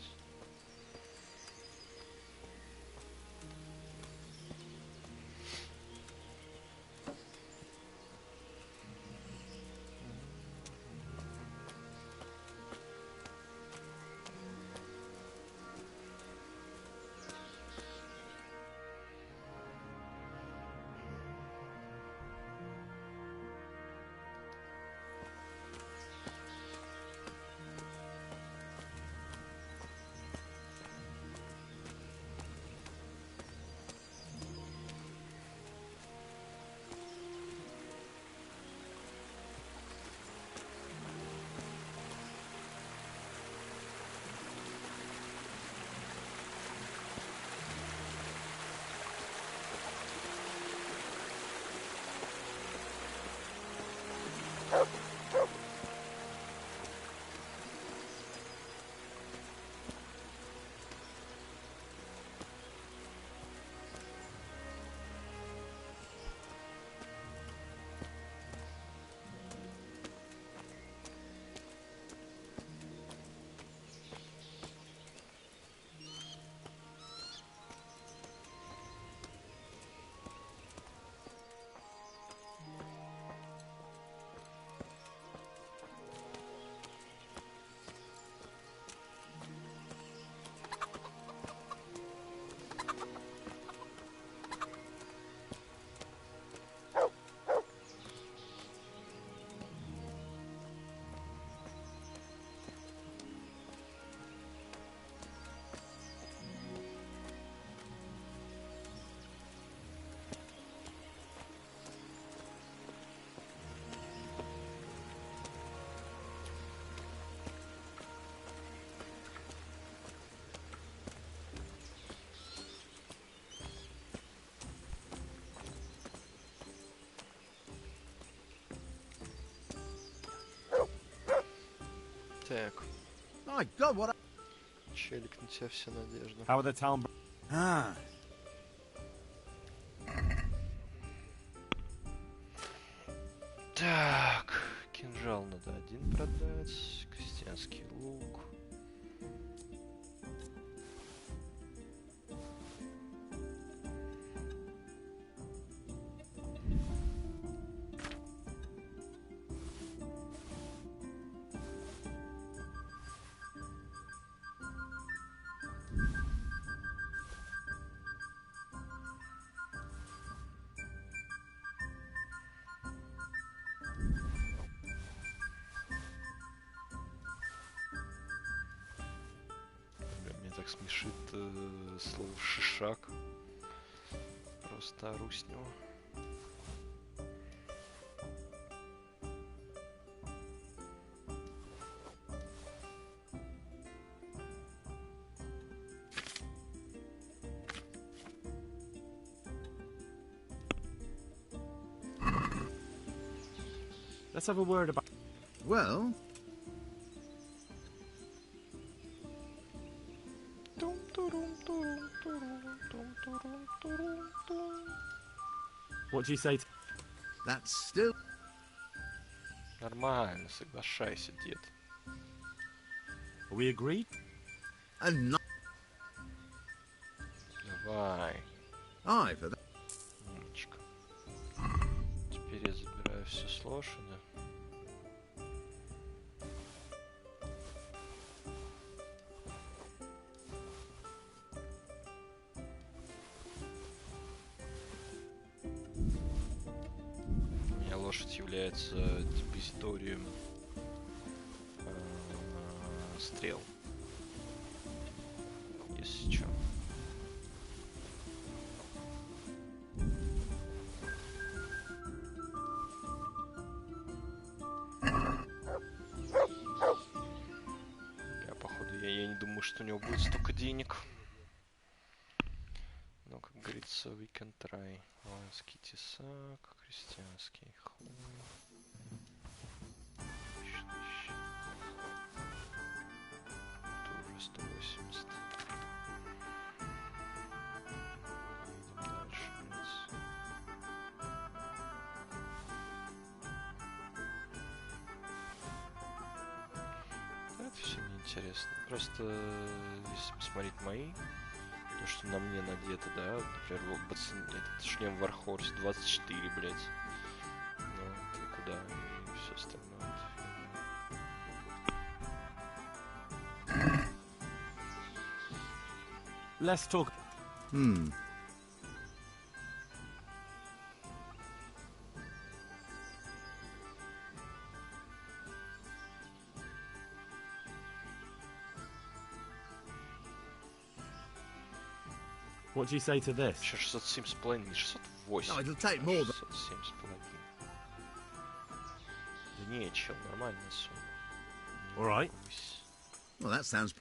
S1: Так.
S18: My God, what?
S1: Челик, на тебя вся надежда.
S6: How are the town?
S18: Ah.
S1: Так, кинжал надо один продать, крестьянский лук. Так смешит слово шишак. Просто ору с него.
S6: Let's have a word about.
S18: Well.
S6: What do you say?
S18: That's still.
S1: Нормально, соглашайся, дед.
S6: Are we agreed?
S18: And not.
S1: Давай.
S18: Aye, for that.
S1: Умничка. Теперь я забираю все с лошади. Лошадь является депозиторием стрел, если что. я не думаю, что у него будет столько денег. Но, как говорится, we can try. Воинский тесак, крестьянский хуй. Тоже 180. Едем дальше. Это все неинтересно. Просто если посмотреть мои, то, что на мне надето, да, например, этот шлем Warhorse 24, блядь. Ну, это куда? И все остальное.
S6: Let's talk. What do you say to this?
S1: 607,5, не 608.
S18: No, it'll take more than...
S1: 607,5. Да не, чел, нормальная сумма.
S6: All right.
S18: Well, that sounds...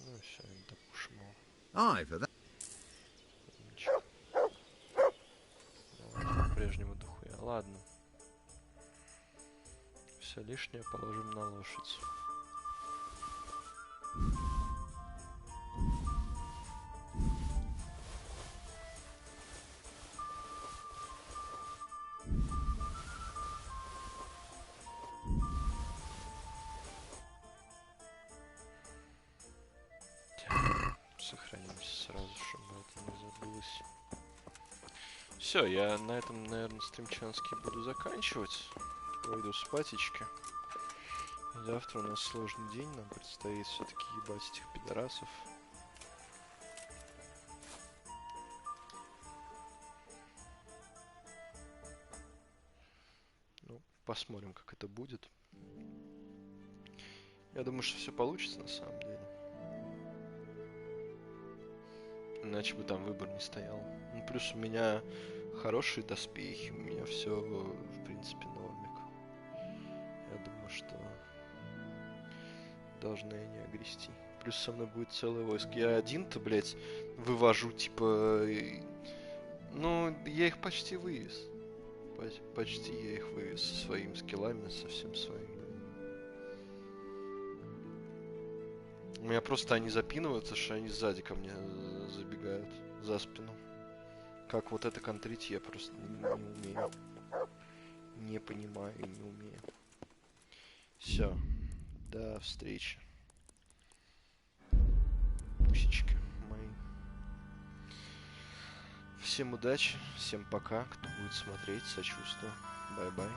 S1: Ну все, допушим его.
S18: Aye, for that.
S1: Ничего. По-прежнему дохуя. Ладно. Все лишнее положим на лошадь. Сохранимся сразу, чтобы это не забылось. Все, я на этом, наверное, стримчанский буду заканчивать. Пойду спатечки. Завтра у нас сложный день, нам предстоит все-таки ебать этих пидорасов. Ну, посмотрим, как это будет. Я думаю, что все получится на самом деле. Иначе бы там выбор не стоял. Ну, плюс у меня хорошие доспехи, у меня все, в принципе, нормик. Я думаю, что должны они огрести. Плюс со мной будет целое войско. Я один-то, блядь, вывожу, типа... Ну, я их почти вывез. Почти я их вывез со своими скиллами, со всем своим. У меня просто они запинываются, что они сзади ко мне забегают за спину. Как вот это контрить, я просто не умею. Не понимаю и не умею. Все. До встречи. Пусечки мои. Всем удачи, всем пока. Кто будет смотреть, сочувствую. Бай-бай.